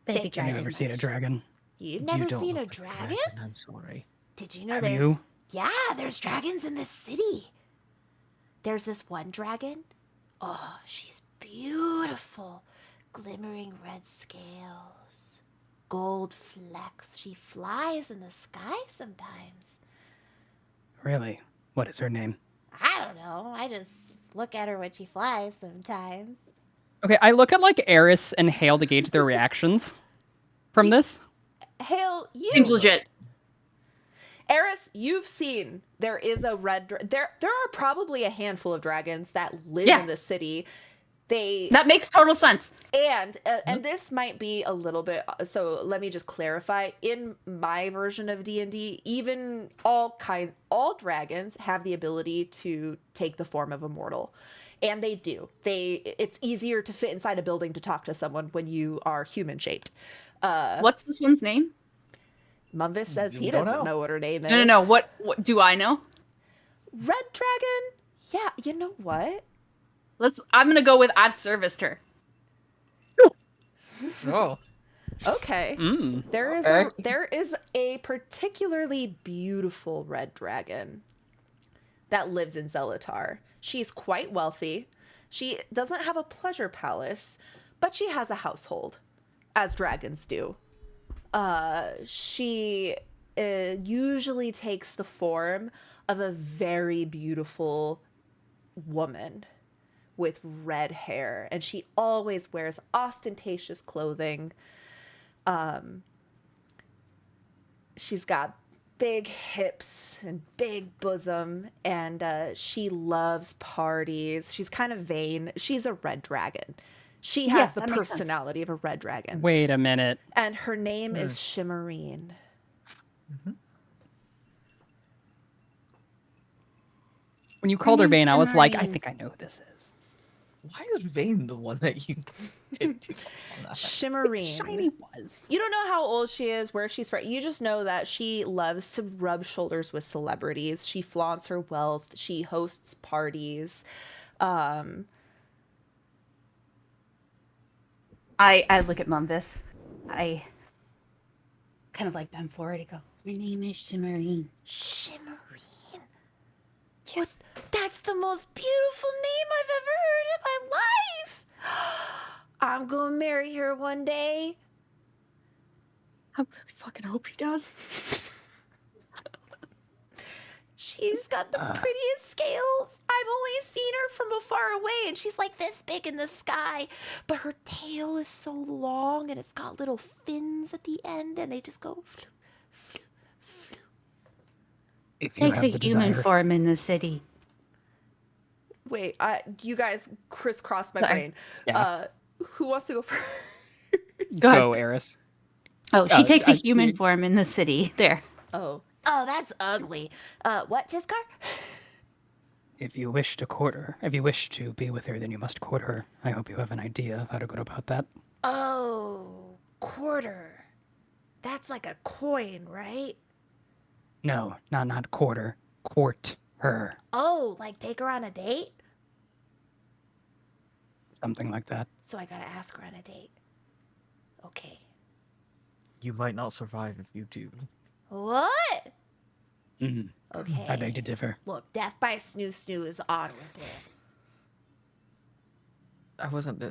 Baby Have you Have you dragon. ever seen a dragon? You've You never don't seen a look like dragon? I'm sorry. Did you know Have there's. you? Yeah, there's dragons in this city. There's this one dragon. Oh, she's beautiful. Glimmering red scales. Gold flecks. She flies in the sky sometimes. Really? What is her name? I don't know. I just look at her when she flies sometimes. okay, I look at like Eris and Hale to gauge their reactions from this. Hale, Seems you. legit. Eris, you've seen there is a there are probably a handful of dragons that live Yeah. in the city. They That makes total sense. and this might be a little bit, so let me just clarify. In my version of D&D, even all dragons have the ability to take the form of a mortal. And they do. It's easier to fit inside a building to talk to someone when you are human shaped. What's this one's name? Munvis says We he don't doesn't know. know what her name is. No. What do I know? Red dragon? Yeah, you know what? I'm gonna go with I've serviced her. Oh, Okay. Mm. Okay. There is a particularly beautiful red dragon that lives in Zelatar. She's quite wealthy. She doesn't have a pleasure palace, but she has a household, as dragons do. She usually takes the form of a very beautiful woman with red hair, and she always wears ostentatious clothing. She's got big hips and big bosom, and she loves parties. She's kind of vain. She's a red dragon. She has Yeah, the that makes sense. personality of a red dragon. Wait a minute. And her name is Shimmerine. When you called her name's Bane, I was like, I Shimmerine. think I know who this is. Why is Vane the one that you did on that? Shimmerine. Shiny was. You don't know how old she is, where she's from. You just know that she loves to rub shoulders with celebrities. She flaunts her wealth. She hosts parties. I look at Mumvis. I kind of like bend forward and go, your name is Shimmerine. Shimmerine. What? That's the most beautiful name I've ever heard in my life. I'm gonna marry her one day. I really fucking hope he does. She's got the prettiest scales. I've only seen her from afar away, and she's like this big in the sky. But her tail is so long, and it's got little fins at the end, and they just go flu, flu, flu. If you Takes have a the human desire. form in the city. Wait, you guys crisscrossed my Sorry. brain. Yeah. Who wants to go first? Go, Eris. Oh, she takes a I- human form in the city. There. Oh, Oh, that's ugly. What, Tiskar? If you wish to court her, if you wish to be with her, then you must court her. I hope you have an idea of how to go about that. Oh, quarter. That's like a coin, right? No, not quarter. Court her. Oh, like take her on a date? Something like that. So I gotta ask her on a date. Okay. You might not survive if you do. What? Mm, Okay. I beg to differ. Look, death by snoo snoo is honorable. I wasn't.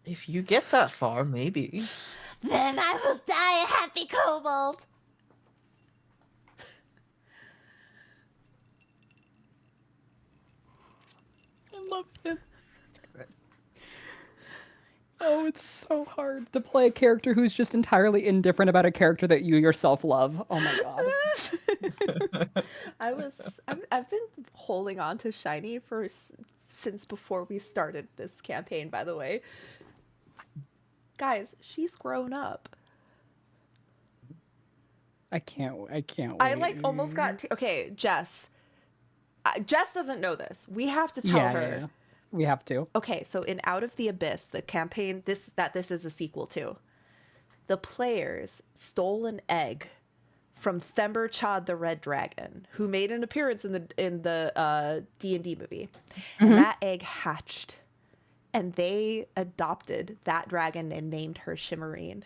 If you get that far, maybe. Then I will die a happy kobold. I love him. Oh, it's so hard to play a character who's just entirely indifferent about a character that you yourself love. Oh my god. I've been holding on to Shiny since before we started this campaign, by the way. Guys, she's grown up. I can't wait. I like almost got to, okay, Jess. Jess doesn't know this. We have to tell her. Yeah. We have to. Okay, so in Out of the Abyss, the campaign this is a sequel to, the players stole an egg from Thember Chad the Red Dragon, who made an appearance in the D&D movie. And that egg hatched, and they adopted that dragon and named her Shimmerine.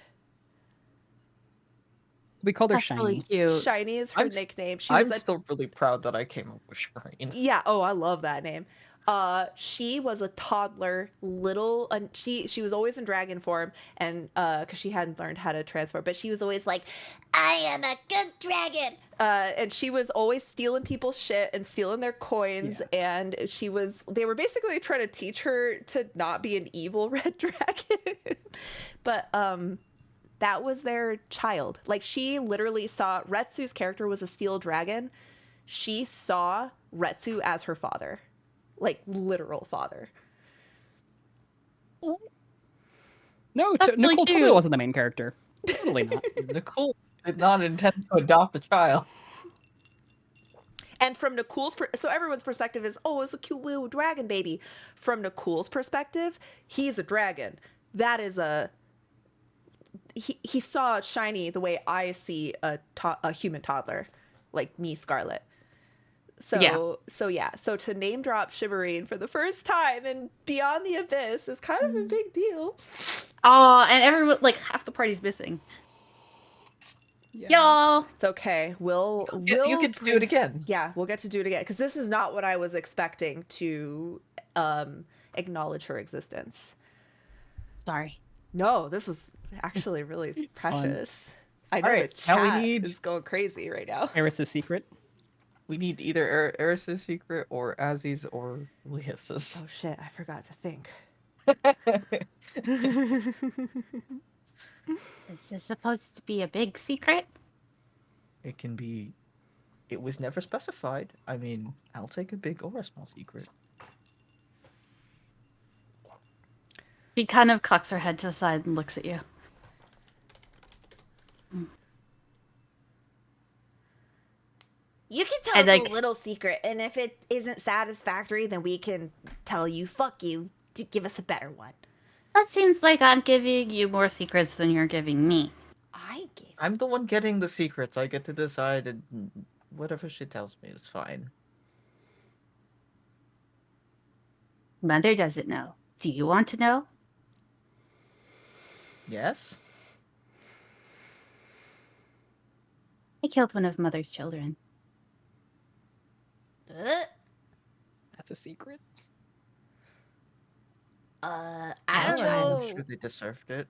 We called her That's Shiny. really cute. Shiny is her I'm s- nickname. I'm still really proud that I came up with Shrine. Yeah. Oh, I love that name. She was a toddler, little. She was always in dragon form, and because she hadn't learned how to transform, but she was always like, I am a good dragon. and she was always stealing people's shit and stealing their coins, and they were basically trying to teach her to not be an evil red dragon, but that was their child. Like, she literally saw Retsu's character was a steel dragon. She saw Retsu as her father. Like, literal father. No, That's really Nicole totally cute. wasn't the main character. Totally not. Nicole did not intend to adopt a child. And from Nicole's so everyone's perspective is, oh, it's a cute little dragon baby. From Nicole's perspective, he's a dragon. That is he saw Shiny the way I see a human toddler, like me, Scarlet. So to name drop Shimmerine for the first time and Beyond the Abyss is kind of a big deal. Oh, and everyone, like, half the party's missing. Y'all. It's okay. We'll you get to do it again. Yeah, we'll get to do it again because this is not what I was expecting to acknowledge her existence. Sorry. No, this was actually really precious. I know Alright, the now we chat need- is going crazy right now. Eris's secret. We need either Eris's secret or Azzy's or Lias's. Oh shit, I forgot to think. Is this supposed to be a big secret? It can be. It was never specified. I mean, I'll take a big or a small secret. She kind of cocks her head to the side and looks at you. You can tell And, us like- a little secret, and if it isn't satisfactory, then we can tell you, fuck you, to give us a better one. That seems like I'm giving you more secrets than you're giving me. I gave I'm the one getting the secrets. I get to decide, and whatever she tells me is fine. Mother doesn't know. Do you want to know? Yes? I killed one of Mother's children. That's a secret. I Bad don't child. know. I'm sure they deserved it.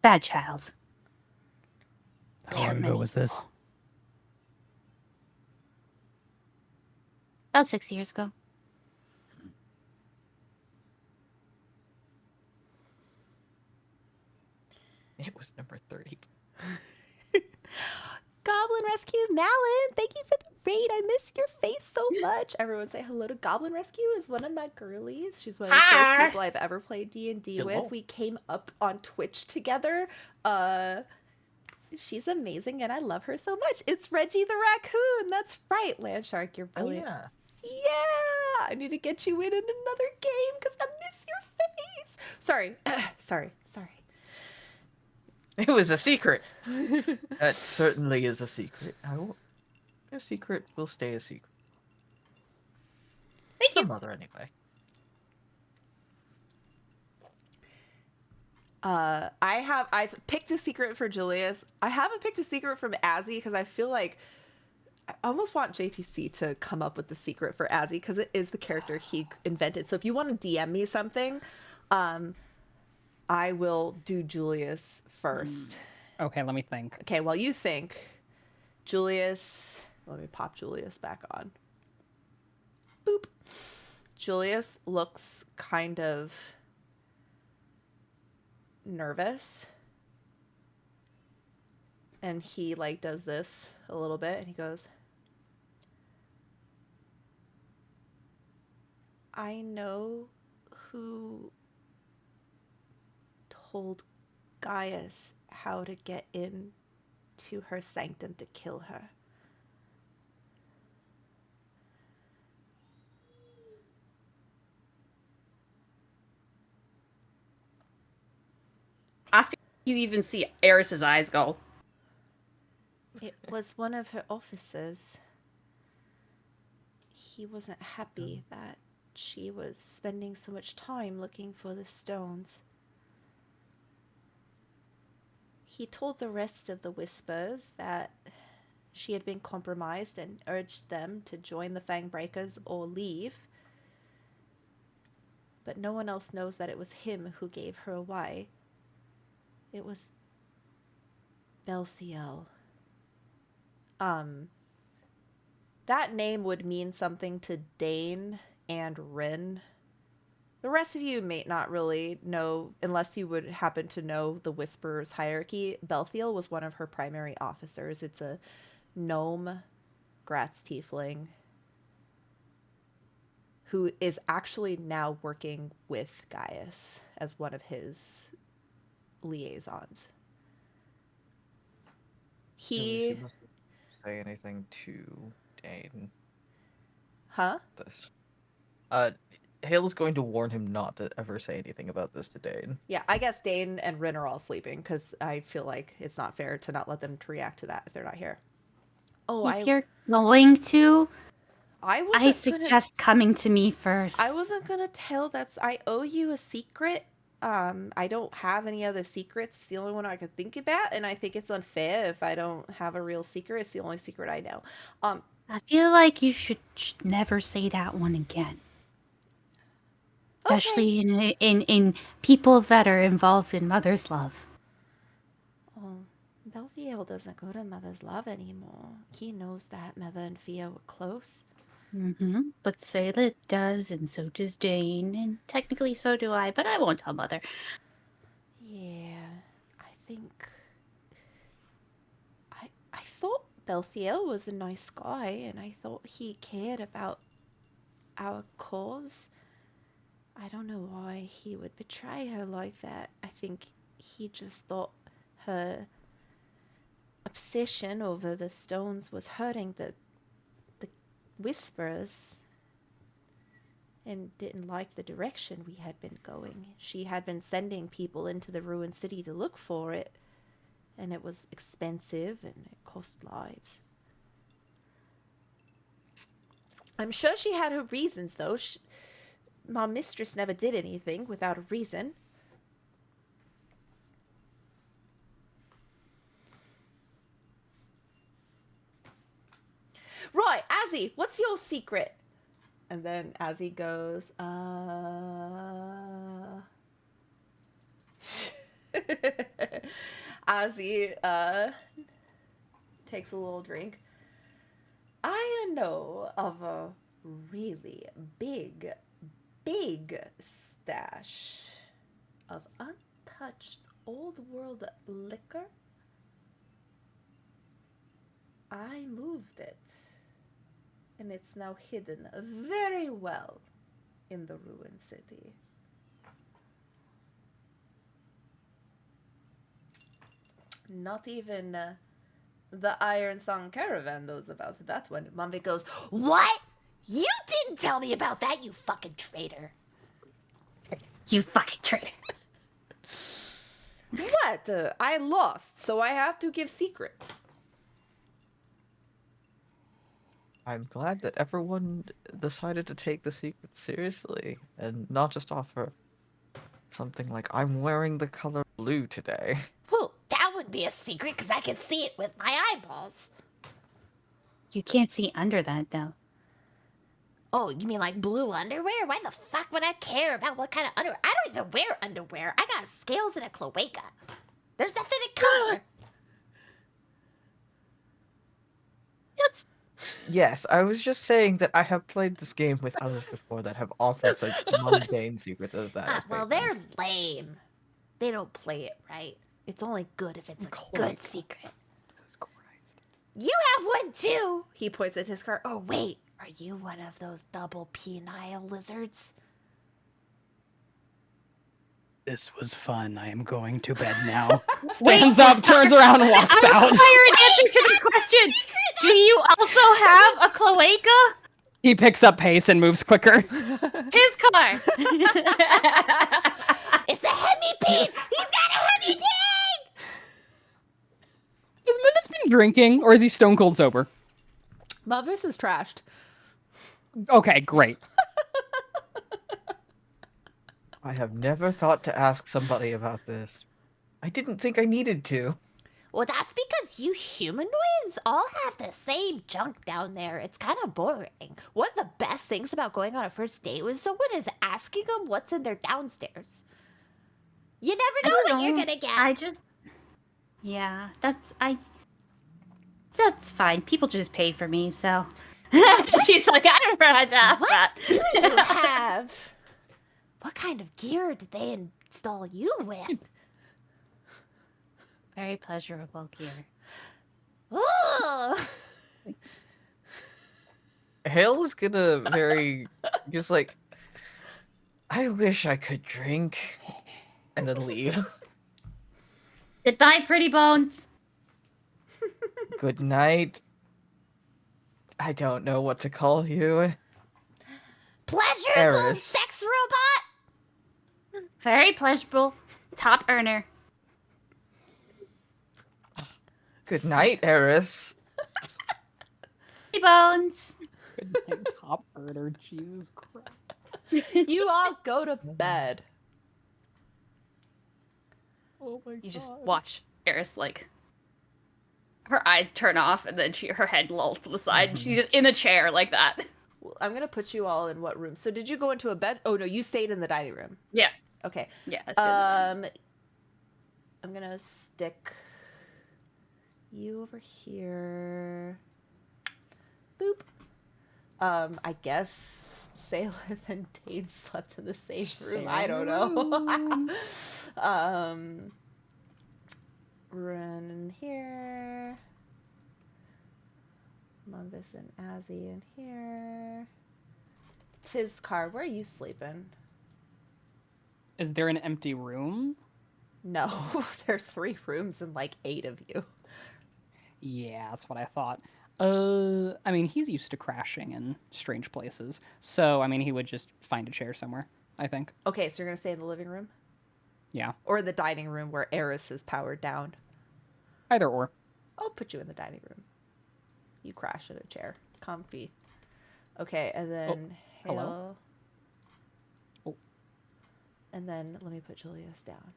Bad child. How long ago was this? About 6 years ago. It was number 30. Goblin Rescue Malin, thank you for the raid. I miss your face so much. Everyone say hello to Goblin Rescue is one of my girlies. She's one of the first Hi. people I've ever played D&D Hello. with. We came up on Twitch together. She's amazing and I love her so much. It's Reggie the raccoon. That's right, Landshark. You're Oh, brilliant. yeah. Yeah, I need to get you in another game because I miss your face. Sorry, sorry. It was a secret. That certainly is a secret. Your secret will stay a secret. Thank The you. mother, anyway. I've picked a secret for Julius. I haven't picked a secret from Azzy because I feel like I almost want JTC to come up with the secret for Azzy because it is the character he invented. So if you want to DM me something, I will do Julius first. Okay, let me think. Okay, while you think, Julius, let me pop Julius back on. Boop. Julius looks kind of nervous. And he like does this a little bit and he goes, I know who told Gaius how to get in to her sanctum to kill her. I feel you even see Eris's eyes go. It was one of her officers. He wasn't happy that she was spending so much time looking for the stones. He told the rest of the Whispers that she had been compromised and urged them to join the Fangbreakers or leave. But no one else knows that it was him who gave her away. It was Belthiel. That name would mean something to Dane and Rin. The rest of you may not really know, unless you would happen to know the Whisperer's hierarchy. Belthiel was one of her primary officers. It's a gnome Gratz tiefling who is actually now working with Gaius as one of his liaisons. She mustn't say anything to Dane. Huh? This. Hale's going to warn him not to ever say anything about this to Dane. Yeah, I guess Dane and Rin are all sleeping because I feel like it's not fair to not let them react to that if they're not here. Oh, If you're going to, I I wasn't suggest coming to me first. I wasn't gonna tell. I owe you a secret. I don't have any other secrets. It's the only one I could think about, and I think it's unfair if I don't have a real secret. It's the only secret I know. I feel like you should never say that one again. Okay. Especially in people that are involved in mother's love. Oh, Belthiel doesn't go to Mother's Love anymore. He knows that Mother and Fia were close. But Sayla does, and so does Jane, and technically so do I, but I won't tell Mother. Yeah, I think I thought Belthiel was a nice guy, and I thought he cared about our cause. I don't know why he would betray her like that. I think he just thought her obsession over the stones was hurting the Whisperers, and didn't like the direction we had been going. She had been sending people into the ruined city to look for it, and it was expensive and it cost lives. I'm sure she had her reasons, though. My mistress never did anything without a reason. Right, Azzy, what's your secret? And then Azzy goes, Azzy, takes a little drink. I know of a really big stash of untouched old world liquor. I moved it, and it's now hidden very well in the ruined city. Not even the Iron Song caravan knows about that one. Manvik goes, What? You didn't tell me about that, you fucking traitor. You fucking traitor. what? I lost, so I have to give secret. I'm glad that everyone decided to take the secret seriously and not just offer something like, I'm wearing the color blue today. Well, that would be a secret because I can see it with my eyeballs. You can't see under that, though. Oh, you mean like blue underwear? Why the fuck would I care about what kind of underwear? I don't even wear underwear. I got scales and a cloaca. There's nothing in color. That's Yes, I was just saying that I have played this game with others before that have offered such mundane secrets as that. as Well, patrons. they're lame. They don't play it right. It's only good if it's a Cloaca. good secret. Christ. You have one too. He points at his car. Oh, wait. Are you one of those double penile lizards? This was fun. I am going to bed now. Stands up, turns around, and walks I out. require an answer to the question. Do you also have a cloaca? He picks up pace and moves quicker. His car. It's a hemipede! He's got a hemipede! Has Midas been drinking, or is he stone cold sober? Mavis is trashed. Okay, great. I have never thought to ask somebody about this. I didn't think I needed to. Well, that's because you humanoids all have the same junk down there. It's kind of boring. One of the best things about going on a first date was someone is asking them what's in their downstairs. You never know what you're gonna get. Yeah, that's fine. People just pay for me, so. She's like, I don't know how to ask What that. do you have? What kind of gear did they install you with? Very pleasurable gear. Ugh. Hale's gonna just like, I wish I could drink, and then leave. Goodbye, pretty bones. Good night. I don't know what to call you. Pleasurable Eris. sex robot? Very pleasurable. Top earner. Good night, Eris. Hey, Bones. Good thing top girder, Jesus Christ. You all go to bed. Oh my You just watch Eris, like, her eyes turn off, and then her head lolls to the side, and she's just in the chair like that. Well, I'm gonna put you all in what room? So did you go into a bed? Oh no, you stayed in the dining room. Yeah. Okay. Yeah. Let's do it. I'm gonna stick you over here. Boop. I guess Saleth and Dade slept in the same room. I don't know. Run in here. Mumbus and Azzy in here. Tizcar, where are you sleeping? Is there an empty room? No, there's 3 rooms and like 8 of you. Yeah, that's what I thought. I mean, he's used to crashing in strange places, so I mean, he would just find a chair somewhere, I think. Okay, so you're gonna stay in the living room? Yeah, Or the dining room where Eris is powered down? either or. I'll put you in the dining room. You crash in a chair. Comfy. Okay, and then hello? Hale. Oh. And then let me put Julius down.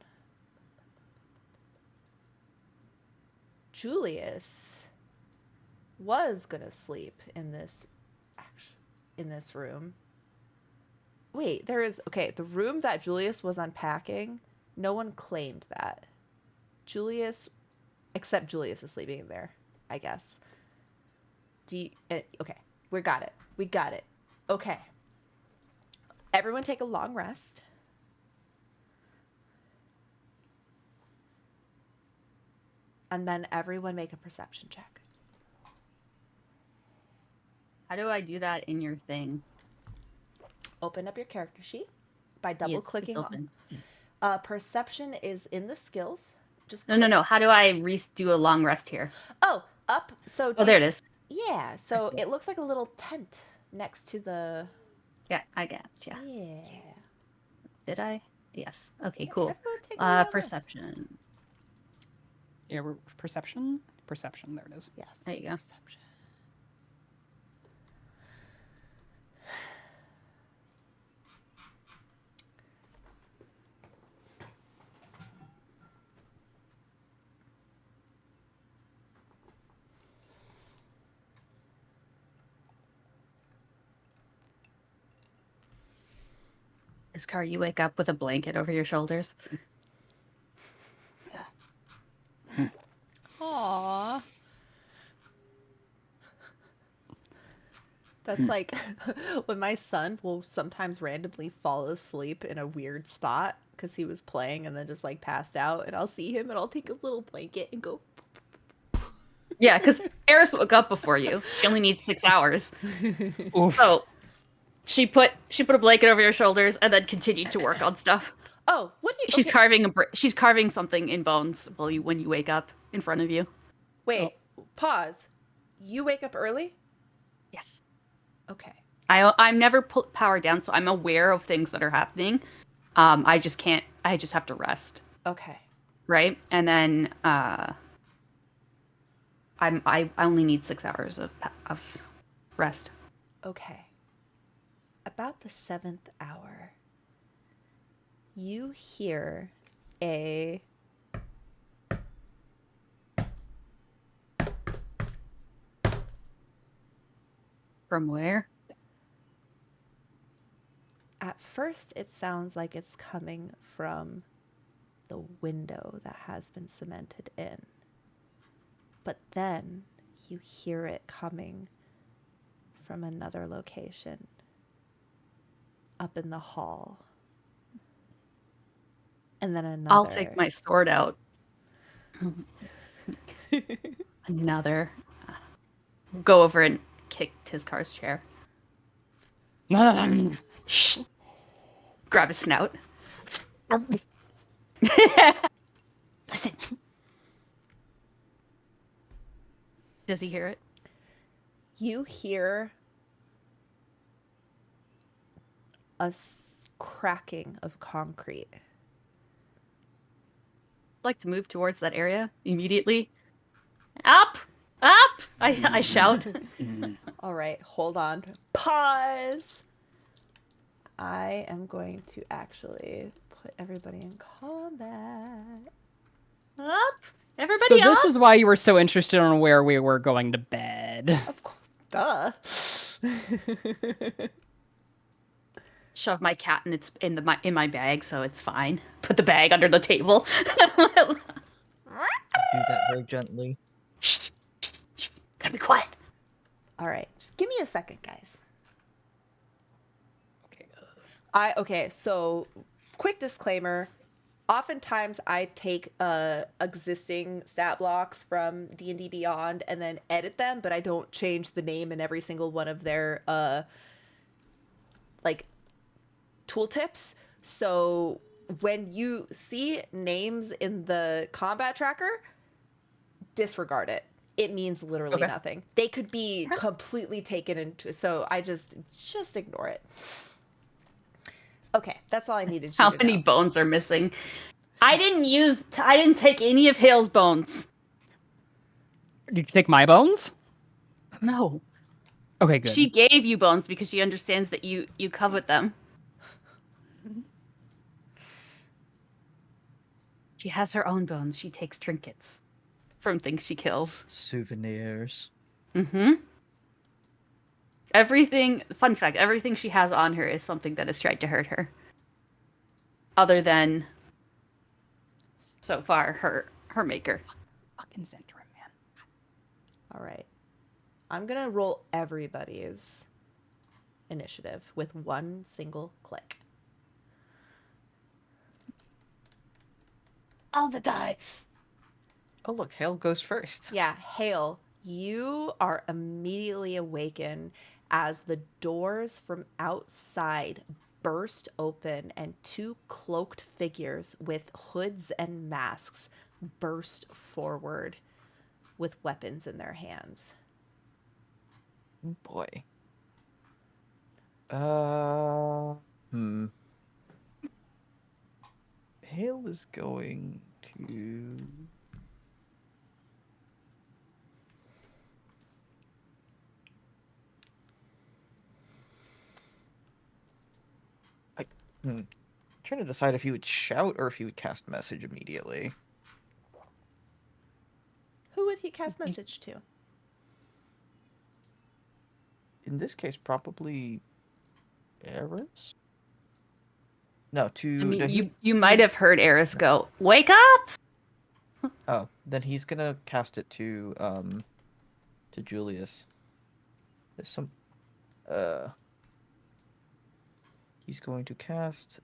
Julius was gonna sleep in this room. Wait, there is okay, the room that Julius was unpacking, no one claimed that. Except Julius is sleeping in there, I guess. Okay, we got it. We got it. Okay. Everyone take a long rest. And then everyone make a perception check. How do I do that in your thing? Open up your character sheet by double Yes, it's clicking open. on. Perception is in the skills. Just No. How do I do a long rest here? Oh, up. So Oh, there it is. Yeah, so it looks like a little tent next to the. Yeah, I got you. Yeah. Did I? Yes. Okay, cool. Everyone take a long rest. Perception. Yeah, perception? Perception, there it is. Yes. There you go. Perception. Iskar, you wake up with a blanket over your shoulders. Aww. That's like when my son will sometimes randomly fall asleep in a weird spot because he was playing and then just like passed out, and I'll see him and I'll take a little blanket and go. Yeah, because Eris woke up before you. She only needs 6 hours. Oof. So she put a blanket over your shoulders and then continued to work on stuff. Oh, what do you? She's okay. she's carving something in bones when you wake up in front of you. Wait, pause. You wake up early? Yes. Okay. I'm never powered down, so I'm aware of things that are happening. I just can't. I just have to rest. Okay. Right, and then I only need 6 hours of rest. Okay. About the 7th hour, you hear a From where? At first, it sounds like it's coming from the window that has been cemented in. But then you hear it coming from another location up in the hall. And then another. I'll take my sword out. Another. Go over and kick Tizcar's chair. Shh. Grab his snout. Listen. Does he hear it? You hear a cracking of concrete. I'd like to move towards that area immediately. Up! Up! I shout. All right, hold on. Pause. I am going to actually put everybody in combat. Up. So Everybody this up. is why you were so interested on where we were going to bed. Of course. Duh. Shove my cat in my bag, so it's fine. Put the bag under the table. Do that very gently. Shh, shh, shh. Gotta be quiet. All right, just give me a second, guys. Okay. Okay, so quick disclaimer. Oftentimes I take existing stat blocks from D&D Beyond and then edit them, but I don't change the name in every single one of their like tooltips. So when you see names in the combat tracker, disregard it. It means literally Okay. nothing. They could be completely taken into, so I just ignore it. Okay, that's all I needed you How to many know. bones are missing? I didn't take any of Hale's bones. Did you take my bones? No. Okay, good. She gave you bones because she understands that you covet them. She has her own bones. She takes trinkets from things she kills. Souvenirs. Mm-hmm. Fun fact, everything she has on her is something that has tried to hurt her. Other than, so far, her maker. Fucking Zentrum, man. All right. I'm going to roll everybody's initiative with one single click. All the dice. Oh, look, Hale goes first. Yeah, Hale, you are immediately awakened as the doors from outside burst open and two cloaked figures with hoods and masks burst forward with weapons in their hands. Oh, boy. Hale is going to... trying to decide if he would shout or if he would cast message immediately. Who would he cast message to? In this case, probably Eris? No, to... I mean, to you might have heard Eris go, "Wake up!" Oh, then he's gonna cast it to Julius. There's some... He's going to cast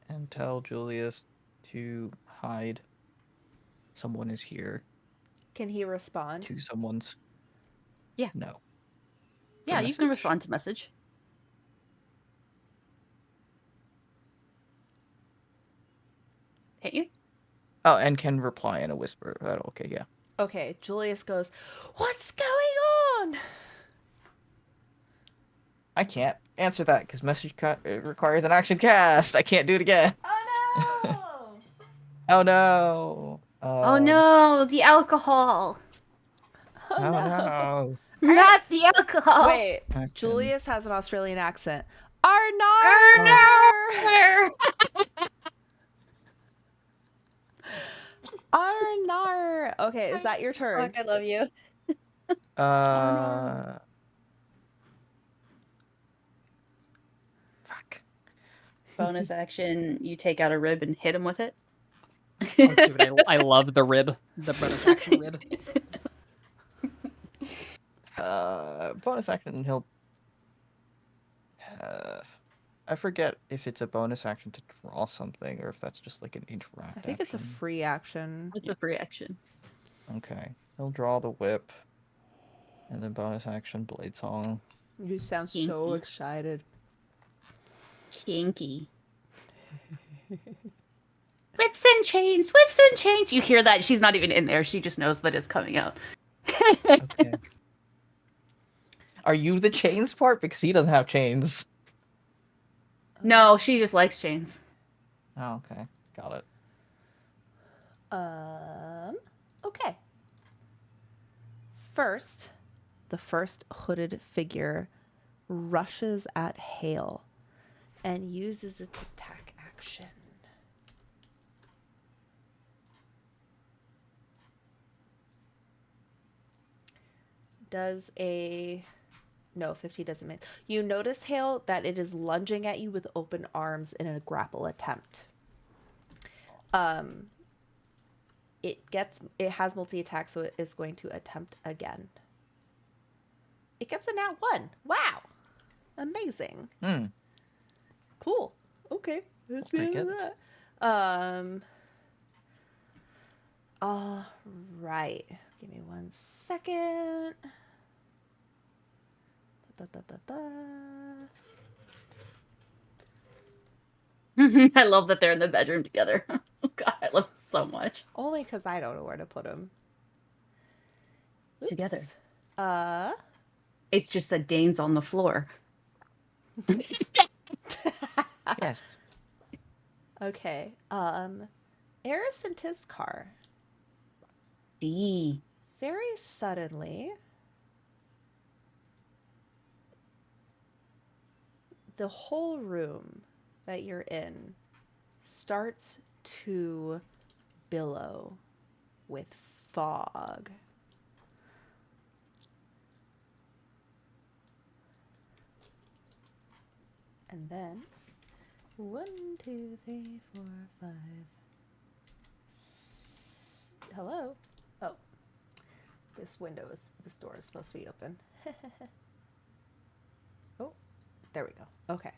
and tell Julius to hide. Someone is here. Can he respond? To someone's... Yeah. No. Yeah, you can message? respond to message. Can't you? Oh, and can reply in a whisper. Oh, okay, yeah. Okay, Julius goes, "What's going on?" I can't answer that because message it requires an action cast. I can't do it again. Oh no! Oh no. Oh no, the alcohol. Oh no. Not the alcohol. Wait, Action. Julius has an Australian accent. Arnar! Arnar! Arnar! Okay, is that your turn? I love you. Fuck. Bonus action, you take out a rib and hit him with it. Oh, dude, I love the rib. The bonus action rib. Bonus action, he'll... I forget if it's a bonus action to draw something or if that's just like an interact I think it's a action. free action. It's a free action. Okay. He'll draw the whip. And then bonus action, Blade Song. You sound so Kinky. excited. Kinky. Whips and chains, whips and chains. You hear that? She's not even in there. She just knows that it's coming out. Okay. Are you the chains part? Because he doesn't have chains. No, she just likes chains. Oh, okay. Got it. Okay. First, the first hooded figure rushes at Hale and uses its attack action. Does a... No, 15 doesn't miss. You notice, Hale, that it is lunging at you with open arms in a grapple attempt. It has multi-attack, so it is going to attempt again. It gets a nat 1. Wow. Amazing. Cool. Okay. That's the end of that. All right. Give me 1 second. I love that they're in the bedroom together. God, I love it so much. Only because I don't know where to put them. Together. It's It's just that Dane's on the floor. Yes. Okay. Eris and Tizkar. D. Very suddenly, the whole room that you're in starts to billow with fog. And then 1, 2, 3, 4, 5. Hello? Oh. This door is supposed to be open. Oh, there we go. Okay.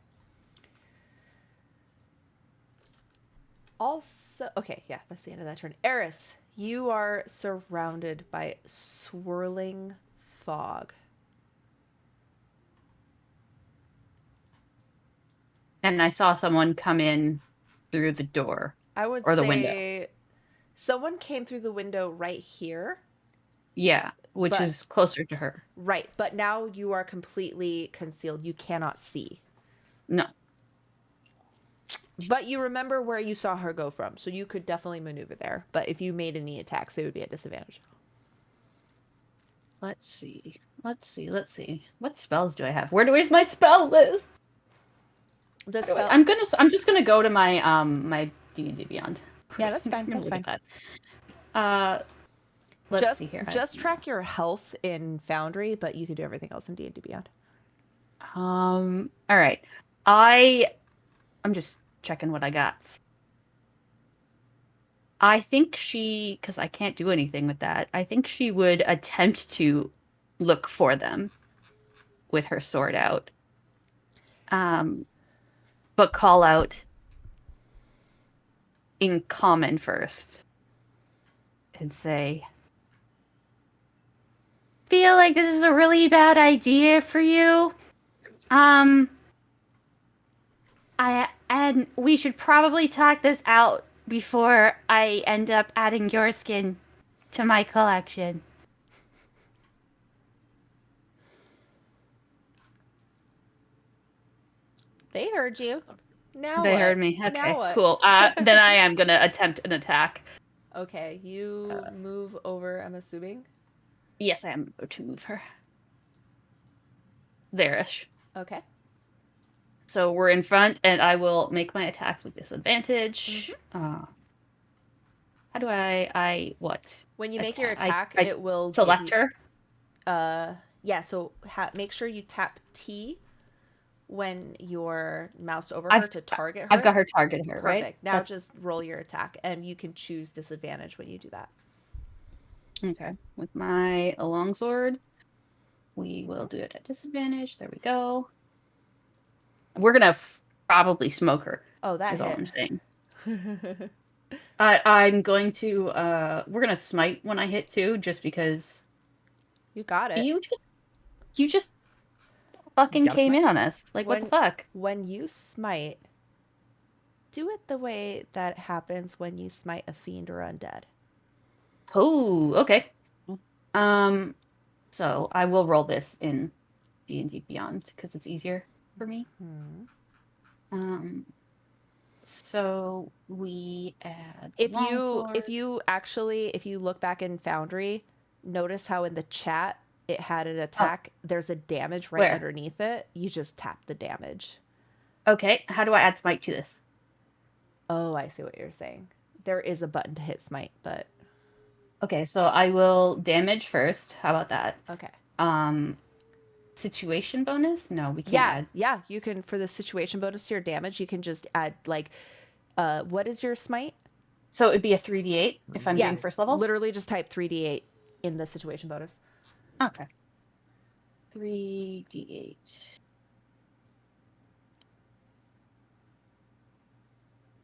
Also, okay, yeah, that's the end of that turn. Eris, you are surrounded by swirling fog. And I saw someone come in through the door. I would Or the say window. someone came through the window right here. Yeah, which But- is closer to her. Right, but now you are completely concealed. You cannot see. No. But you remember where you saw her go from, so you could definitely maneuver there. But if you made any attacks, it would be at disadvantage. Let's see. What spells do I have? Where's my spell list? The spell. I'm just gonna go to my my D&D Beyond. Yeah, that's fine. I'm gonna That's look fine. at that. Let's see here. Just track your health in Foundry, but you can do everything else in D&D Beyond. All right. I'm just checking what I got. I think because I can't do anything with that, I think she would attempt to look for them with her sword out. But call out in common first and say, feel like this is a really bad idea for you. And we should probably talk this out before I end up adding your skin to my collection. They heard you. Now They what? heard me. Now Okay, what? cool. Then I am gonna attempt an attack. Okay, you move over, I'm assuming. Yes, I am about to move her. There-ish. Okay. So we're in front, and I will make my attacks with disadvantage. How do what? When you make your Attack. attack, it will give Select you- her? Yeah, so make sure you tap T when you're moused over her to target her. I've got her targeting her, Perfect. right? Now just roll your attack, and you can choose disadvantage when you do that. Okay. With my longsword, we will do it at disadvantage. There we go. We're gonna probably smoke her. Oh, that is all I'm hit. saying. I'm going to. We're gonna smite when I hit too, just because. You got it. You just fucking You gotta came smite. in on us. Like, what the fuck? When you smite, do it the way that happens when you smite a fiend or undead. Oh, okay. So I will roll this in D&D Beyond because it's easier for me. So we add If longsword. you look back in Foundry, notice how in the chat it had an attack. There's a damage right Where? underneath it. You just tap the damage. Okay, how do I add smite to this? Oh, I see what you're saying. There is a button to hit smite, but Okay, so I will damage first. How about that? okay. Situation bonus? No, we can't Yeah, add. yeah. You can, for the situation bonus to your damage, you can just add like, what is your smite? So it'd be a 3d8 if I'm Yeah, doing first level? Literally just type 3d8 in the situation bonus. Okay. 3d8.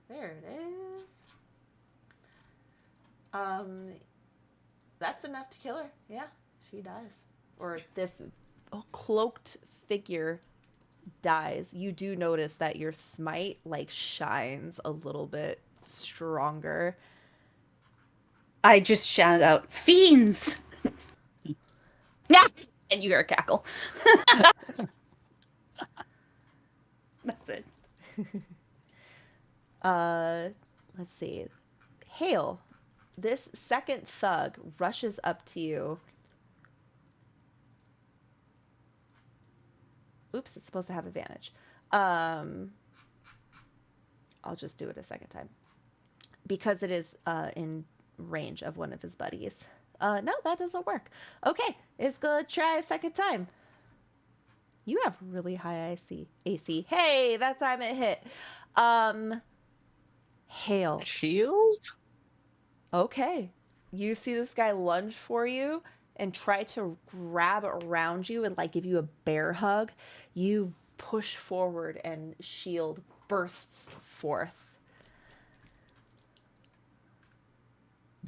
There it is. That's enough to kill her. Yeah, she dies. Or this cloaked figure dies. You do notice that your smite like shines a little bit stronger. I just shout out, fiends! Yeah! And you hear a cackle. That's it. Let's see. Hale, this second thug rushes up to you. Oops, it's supposed to have advantage. I'll just do it a second time. Because it is in range of one of his buddies. No, that doesn't work. Okay, it's gonna try a second time. You have really high AC. Hey, that time it hit. Hale. Shield? Okay. You see this guy lunge for you and try to grab around you and like give you a bear hug. You push forward and shield bursts forth.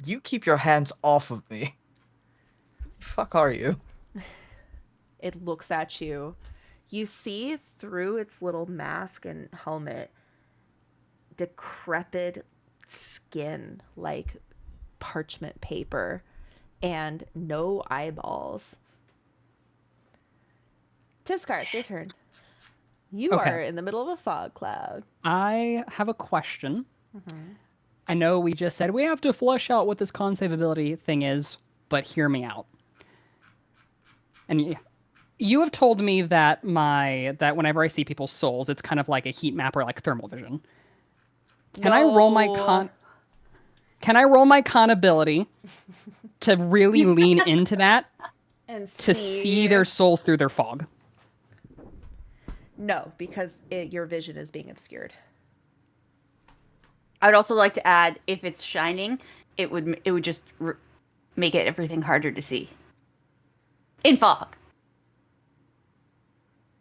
You keep your hands off of me. Fuck are you? It looks at you. You see through its little mask and helmet decrepit skin like parchment paper and no eyeballs. Tiskar, it's your turn. You Okay. are in the middle of a fog cloud. I have a question. I know we just said we have to flesh out what this con save ability thing is, but hear me out. And you have told me that that whenever I see people's souls, it's kind of like a heat map or like thermal vision. Can I roll my con? Can I roll my con ability to really lean into that And to see their souls through their fog? No, because your vision is being obscured. I'd also like to add, if it's shining, it would just make it everything harder to see. In fog.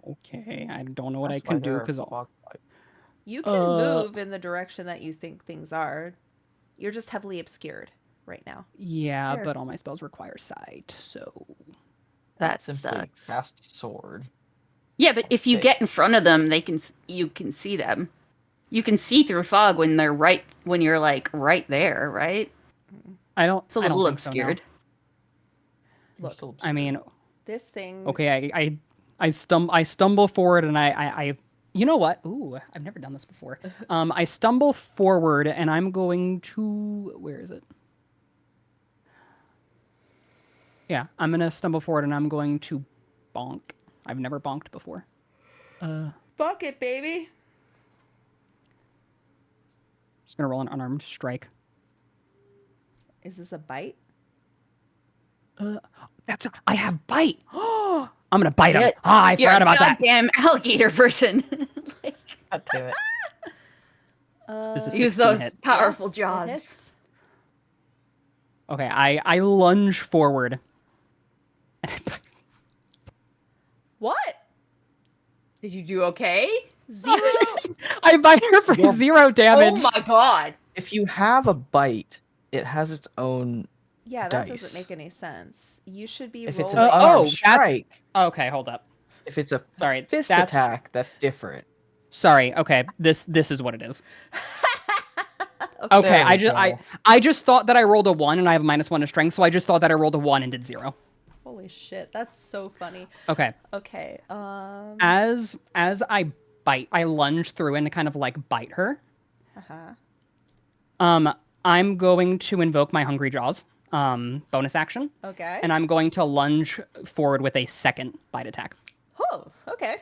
Okay, I don't know what I That's why can do there are because fog lights. You can move in the direction that you think things are. You're just heavily obscured right now. yeah, There. but all my spells require sight, so That Simply sucks. cast sword. Yeah, but if you Fist. get in front of them, you can see them. You can see through fog when you're like right there, right? I don't. It's a I don't little think so, no. obscured. You're Look, still I mean, this thing. okay, I stumble forward and I you know what? Ooh, I've never done this before. I stumble forward and I'm going to where is it? Yeah, I'm gonna stumble forward and I'm going to bonk. I've never bonked before. Fuck it, baby. Just gonna roll an unarmed strike. Is this a bite? I have bite. I'm gonna bite him. Yeah, Ah, I You're forgot a about that. goddamn alligator person. Like, God damn it. This is use 16 those hit. powerful Yes, it jaws. hits. Okay, I lunge forward. What? Did you do okay? Zero. I bite her for You're- 0 damage. Oh my god. If you have a bite, it has its own. Yeah, that Dice. doesn't make any sense. You should be If it's rolling. an oh, unarmed that's- strike, Okay, hold up. if it's a Sorry, fist that's attack, that's different. Sorry. Okay, this is what it is. Okay, There we go. I just thought that I rolled a 1 and I have a -1 to strength, so I just thought that I rolled a 1 and did 0. Holy shit, that's so funny. Okay. Okay. As I bite, I lunge through and kind of like bite her. Uh-huh. I'm going to invoke my Hungry Jaws. bonus action, Okay. and I'm going to lunge forward with a second bite attack. Oh, okay.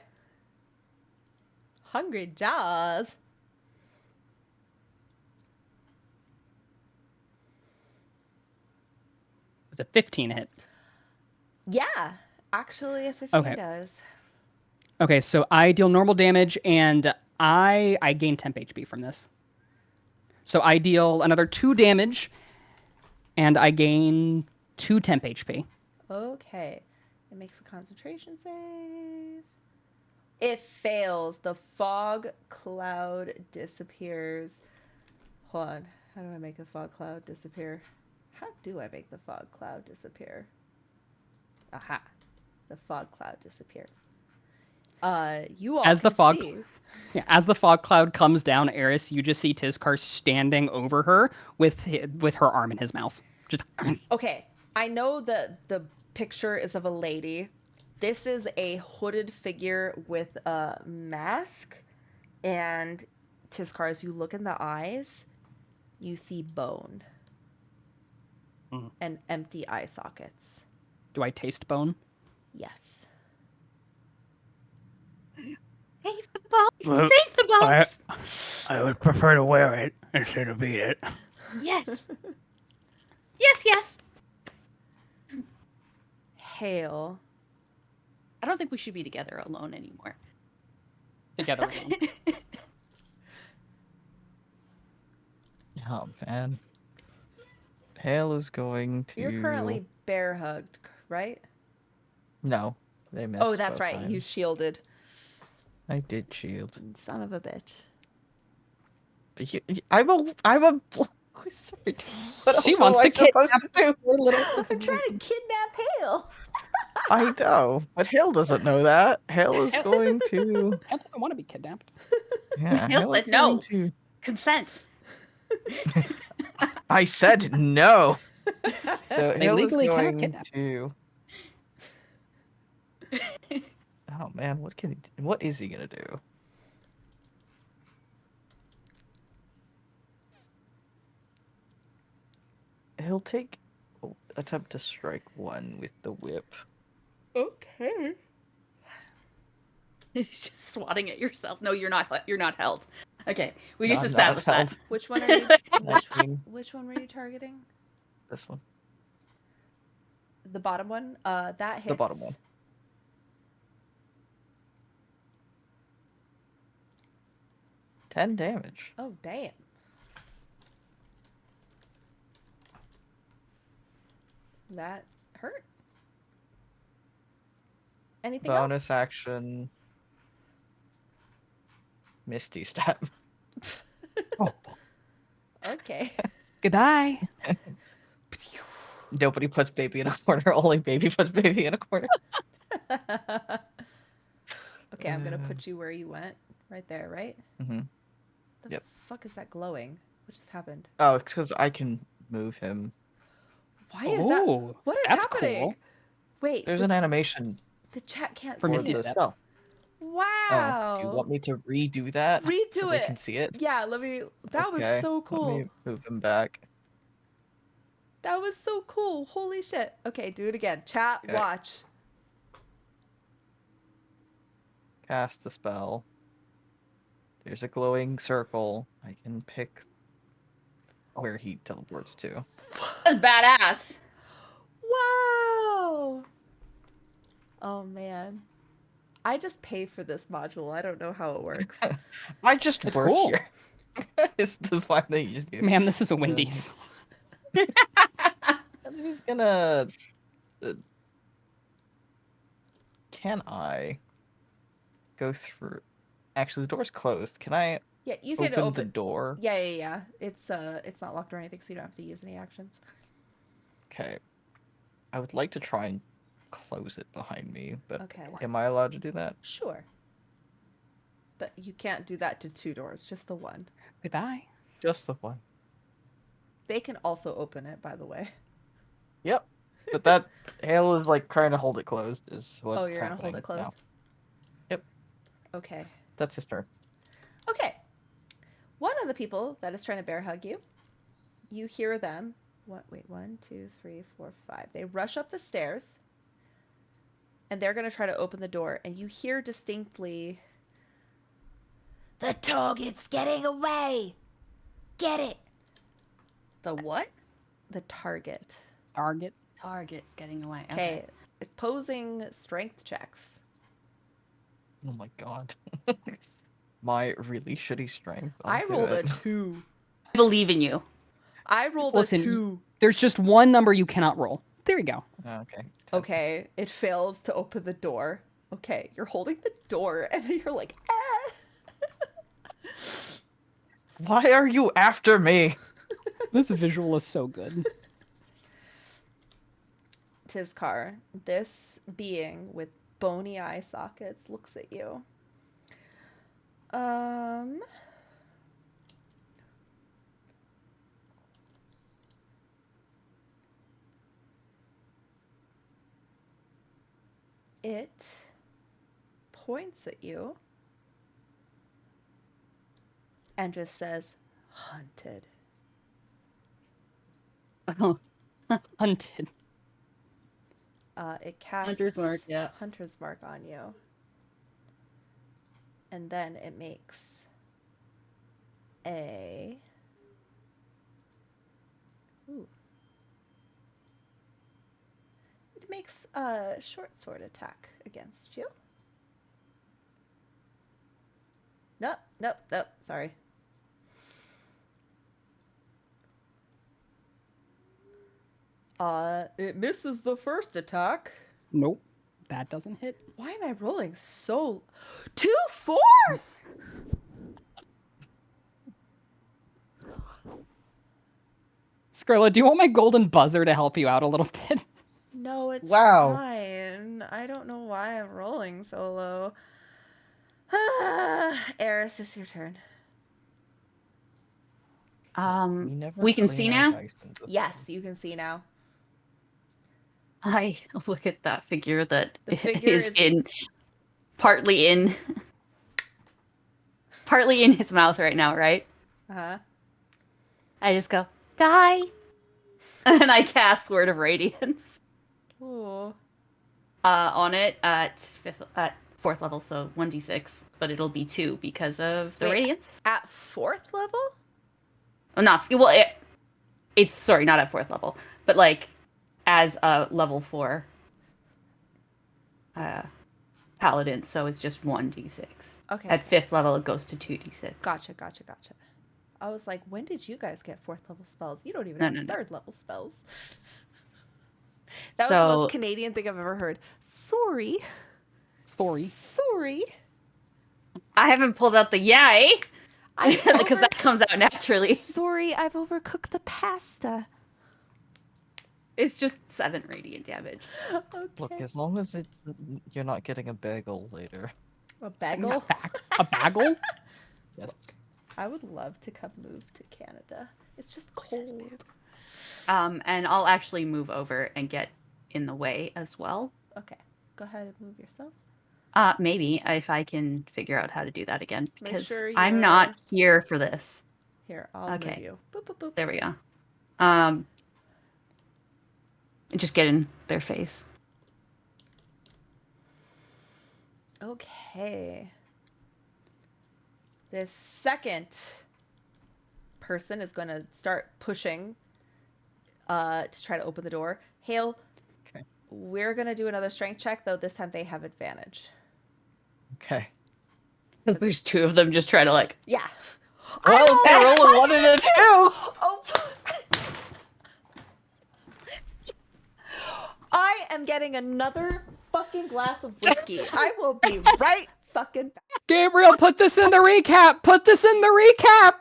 Hungry Jaws. It's a 15 hit. Yeah, actually, a 15 Okay. does. Okay, so I deal normal damage, and I gain temp HP from this. So I deal another 2 damage, and I gain 2 temp HP. Okay. It makes a concentration save. It fails. The fog cloud disappears. Hold on. How do I make a fog cloud disappear? How do I make the fog cloud disappear? Aha. The fog cloud disappears. You all As the can fog- see. Yeah, as the fog cloud comes down, Eris, you just see Tizkar standing over her with her arm in his mouth. Just Okay, I know that the picture is of a lady. This is a hooded figure with a mask, and Tizkar, as you look in the eyes, you see bone and empty eye sockets. do I taste bone? Yes. Save the boats! Well, Save the boats! I would prefer to wear it instead of eat it. Yes. Yes, yes. Hail. I don't think we should be together alone anymore. Together alone. Oh man. Hale is going to. You're currently bear hugged, right? No, they missed. Oh, that's both right. You times. shielded. I did shield. Son of a bitch. I'm a wizard. What She else wants am I to supposed to do? I'm trying to kidnap Hail. I know, but Hale doesn't know that. Hale is going to. I doesn't want to be kidnapped. Yeah, Hale Hale is said no. going to. Consent. I said no. So They Hale is legally cannot going kidnap. to. Oh man, what is he gonna do? He'll take attempt to strike one with the whip. Okay. He's just swatting at yourself. No, you're not. You're not held. Okay, we No, just I'm not established that. held. Which one are you? Nightwing, Which one were you targeting? this one, The bottom one. That hits. the bottom one. 10 damage. Oh damn. That hurt. Anything Bonus action. Misty step. else? Okay. Goodbye. Nobody puts baby in a corner. Only baby puts baby in a corner. Okay, I'm gonna put you where you went. Right there, right? Mm-hmm. The Yep. fuck is that glowing? What just happened? Oh, it's because I can move him. Why is that? Oh, What is that's happening? cool. Wait, There's the, an animation the chat can't For see. Misty the Step. spell. Wow. Do you want me to redo that? Redo so they it. can see it? Yeah, let me. That was Okay, so Let cool. me move him back. That was so cool. Holy shit. Okay, do it again. Chat, Okay. watch. Cast the spell. There's a glowing circle. I can pick where he teleports to. That's badass. Wow. Oh man. I just pay for this module. I don't know how it works. I just It's work cool. here. It's the fine thing you just do. Man, this is a Wendy's. And he's gonna. Can I go through? Actually, the door's closed. Can I Yeah, you can open, open. the door? Yeah. It's not locked or anything, so you don't have to use any actions. Okay. I would like to try and close it behind me, but Okay. am I allowed to do that? Sure. But you can't do that to 2 doors, just the one. Goodbye. Just the one. They can also open it, by the way. Yep. But that Hale is like trying to hold it closed. Is what? Oh, you're gonna hold it closed. Yep. Okay. That's his turn. Okay. One of the people that is trying to bear hug you, you hear them what? Wait, 1, 2, 3, 4, 5. They rush up the stairs, and they're gonna try to open the door. And you hear distinctly, The target's getting away. Get it. The what? the target. Target. Target's getting away. Okay, opposing strength checks. Oh my god. My really shitty strength. I I'll do rolled a it. 2. I believe in you. I rolled Listen, a 2. There's just one number you cannot roll. There you go. Okay. Okay, it fails to open the door. Okay, you're holding the door, and then you're like, ah. Why are you after me? This visual is so good. Tizkar, this being with bony eye sockets looks at you. It points at you and just says, hunted. Oh, Hunted. It casts Hunter's Mark, yeah. Hunter's Mark on you. And then it makes a... Ooh. It makes a short sword attack against you. Nope, nope, nope, sorry. It misses the first attack. Nope. That doesn't hit. Why am I rolling so... 2 4s! Skrilla, do you want my golden buzzer to help you out a little bit? No, it's Wow. fine. I don't know why I'm rolling so low. Eris, it's your turn. We can see now? Yes, you can see now. I look at that figure that The figure is is- in partly in his mouth right now, right? Uh-huh. I just go, die. And I cast Word of Radiance Ooh. on it at 4th level, so 1d6, but it'll be 2 because of the Wait. radiance. At 4th level? It's sorry, not at 4th level, but like as a level 4 paladin, so it's just 1d6. Okay. At 5th level, it goes to 2d6. Gotcha. I was like, when did you guys get 4th level spells? You don't even No, have no, no. 3rd level spells. That was the So- most Canadian thing I've ever heard. Sorry. Sorry. I haven't pulled out the yay I've because that comes out naturally. Sorry, I've overcooked the pasta. It's just 7 radiant damage. Okay. Look, as long as you're not getting a bagel later. A bagel? A bagel? Yes. I would love to come move to Canada. It's just cold. And I'll actually move over and get in the way as well. Okay. Go ahead and move yourself. Maybe if I can figure out how to do that again, Make because sure I'm you're- not here for this. Here, I'll move Okay. you. Boop, boop, boop. There we go. Just get in their face. Okay. This second person is going to start pushing to try to open the door. Hale, Okay. we're going to do another strength check, though this time they have advantage. Okay. Because there's 2 of them just trying to like. Yeah. Well, they're rolling 1 and a 2! Oh. I am getting another fucking glass of whiskey. I will be right fucking back. Gabriel, put this in the recap! Put this in the recap!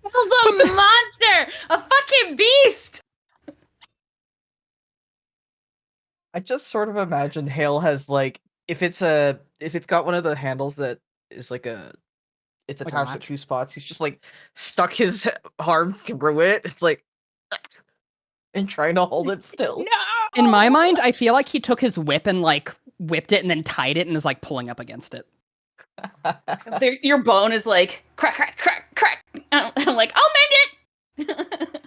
Hale's a monster! A fucking beast! I just sort of imagine Hale has like if it's got one of the handles that is like it's Like a attached at latch? 2 spots. He's just like stuck his arm through it. It's like and trying to hold it still. No! In my mind, I feel like he took his whip and like whipped it and then tied it and is like pulling up against it. Your bone is like crack, crack, crack, crack. I'm like, I'll mend it.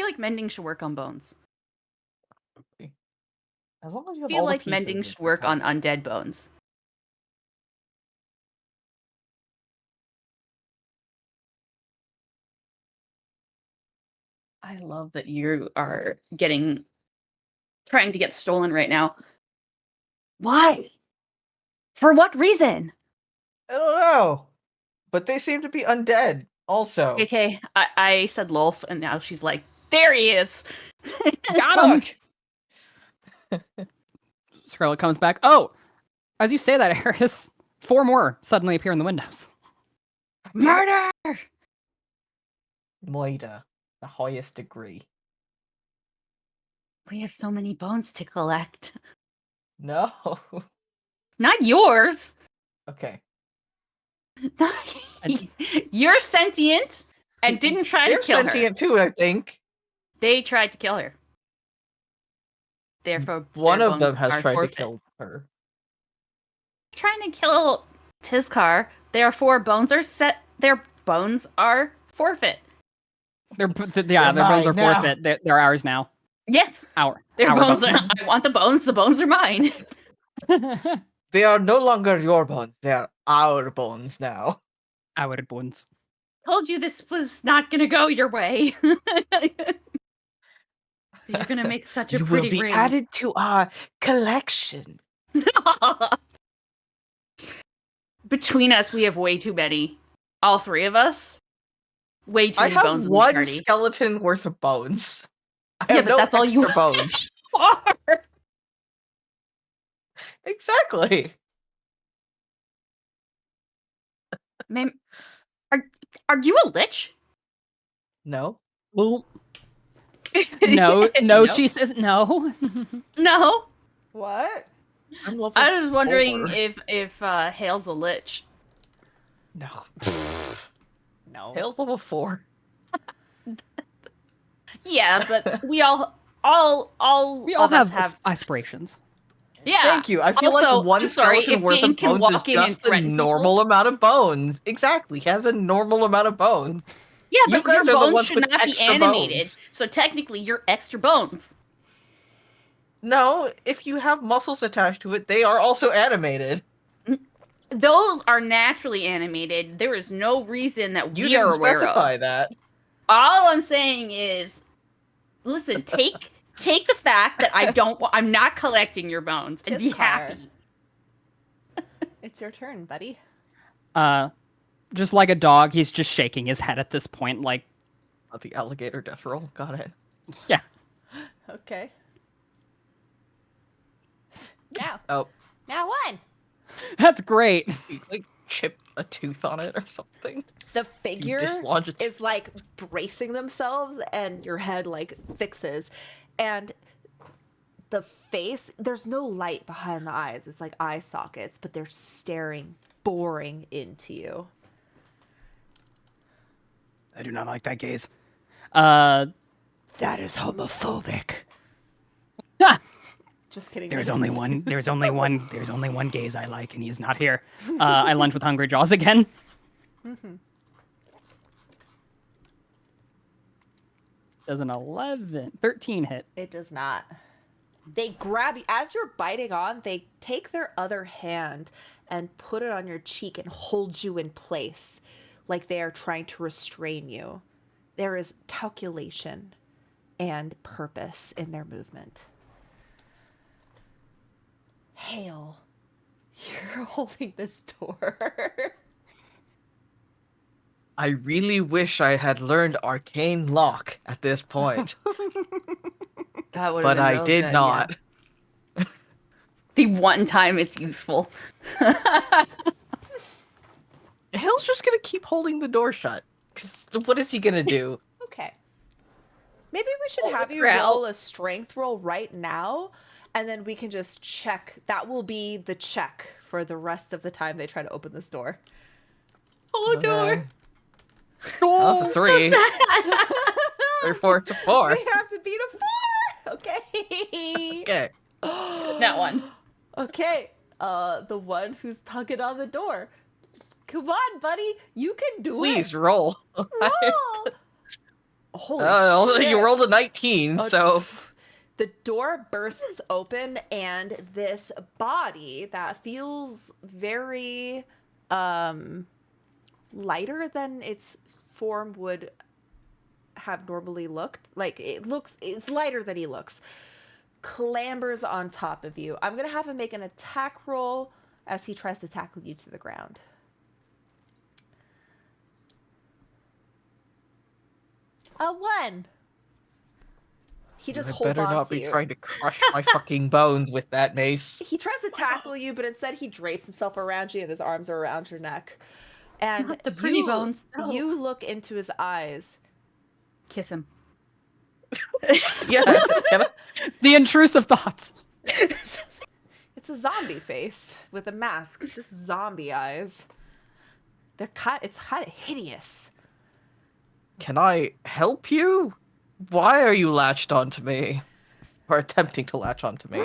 feel like mending should work on bones. As long as you I have feel all the like mending pieces, should work on fine. undead bones. I love that you are trying to get stolen right now. Why? For what reason? I don't know, but they seem to be undead. Also, Okay, I said Lolf, and now she's like, there he is. Got him. Fuck. Scarlet comes back. Oh, as you say that, Eris, 4 more suddenly appear in the windows. Murder! Moida, the highest degree. We have so many bones to collect. No. Not yours. Okay. You're sentient and didn't try to They're kill her. sentient too, I think. They tried to kill her. Therefore, One their of them bones has are tried forfeit. to kill her. Trying to kill Tizkar. Therefore, their bones are forfeit. Their bones are mine now. forfeit. They're ours now. Yes, Our bones bones. are. I want the bones. The bones are mine. They are no longer your bones. They are our bones now. Our bones. Told you this was not gonna go your way. You're gonna make such a You will pretty be ring. added to our collection. Between us, we have way too many. All 3 of us. Way too I many have bones in the one party. skeleton worth of bones. I Yeah, have but no that's all you extra bones. are. Exactly. Man, are you a lich? No. Well, no, No. she says no. No. What? I'm level I was wondering 4. if Hale's a lich. No. No. Hale's level 4. Yeah, but we all We all of us have aspirations. Yeah. Thank you. I feel Also, like one I'm sorry, skeleton if worth Dane of can bones is walk in and just a threaten normal people- amount of bones. Exactly. He has a normal amount of bones. Yeah, You but your guys are the bones ones should with not be extra animated. bones. So technically, you're extra bones. No, if you have muscles attached to it, they are also animated. Those are naturally animated. There is no reason that You we didn't are aware specify of. that. All I'm saying is, listen, take the fact that I'm not collecting your bones and be Tizkar. happy. It's your turn, buddy. Just like a dog, he's just shaking his head at this point, like, The alligator death roll. Got it. yeah. Okay. Now. Oh, Now one. That's great. you like chip a tooth on it or something. The figure dislodge it. is like bracing themselves and your head like fixes. And the face, there's no light behind the eyes. It's like eye sockets, but they're staring, boring into you. I do not like that gaze. That is homophobic. Just kidding. There's ladies. only one. There's only one gaze I like, and he's not here. I lunge with Hungry Jaws again. Does an 13 hit. It does not. They grab you as you're biting on. They take their other hand and put it on your cheek and hold you in place, like they are trying to restrain you. There is calculation and purpose in their movement. Hale, you're holding this door. I really wish I had learned Arcane Lock at this point, That would but I did not. The one time it's useful. Hale's just gonna keep holding the door shut. 'Cause what is he gonna do? Okay. Maybe we should Holy have you crap. roll a strength roll right now, and then we can just check. That will be the check for the rest of the time they try to open this door. Oh, door. Well, that's a 3. Therefore, it's a 4. We have to beat a 4. Okay. Okay. That one. Okay. The one who's tugging on the door. Come on, buddy. You can do Please it. roll. Roll. Holy shit. You rolled a 19, Oh, so the door bursts open and this body that feels very lighter than its form would have normally looked. Like it's lighter than he looks. Clambers on top of you. I'm going to have him make an attack roll as he tries to tackle you to the ground. A 1. He just I holds better on not to be you. trying to crush my fucking bones with that mace. He tries to tackle you, but instead he drapes himself around you and his arms are around your neck. And Not the pretty bones. No. You look into his eyes. Kiss him. Yes. The intrusive thoughts. It's a zombie face with a mask, just zombie eyes. It's kind of hideous. Can I help you? Why are you latched onto me? Or attempting to latch onto me?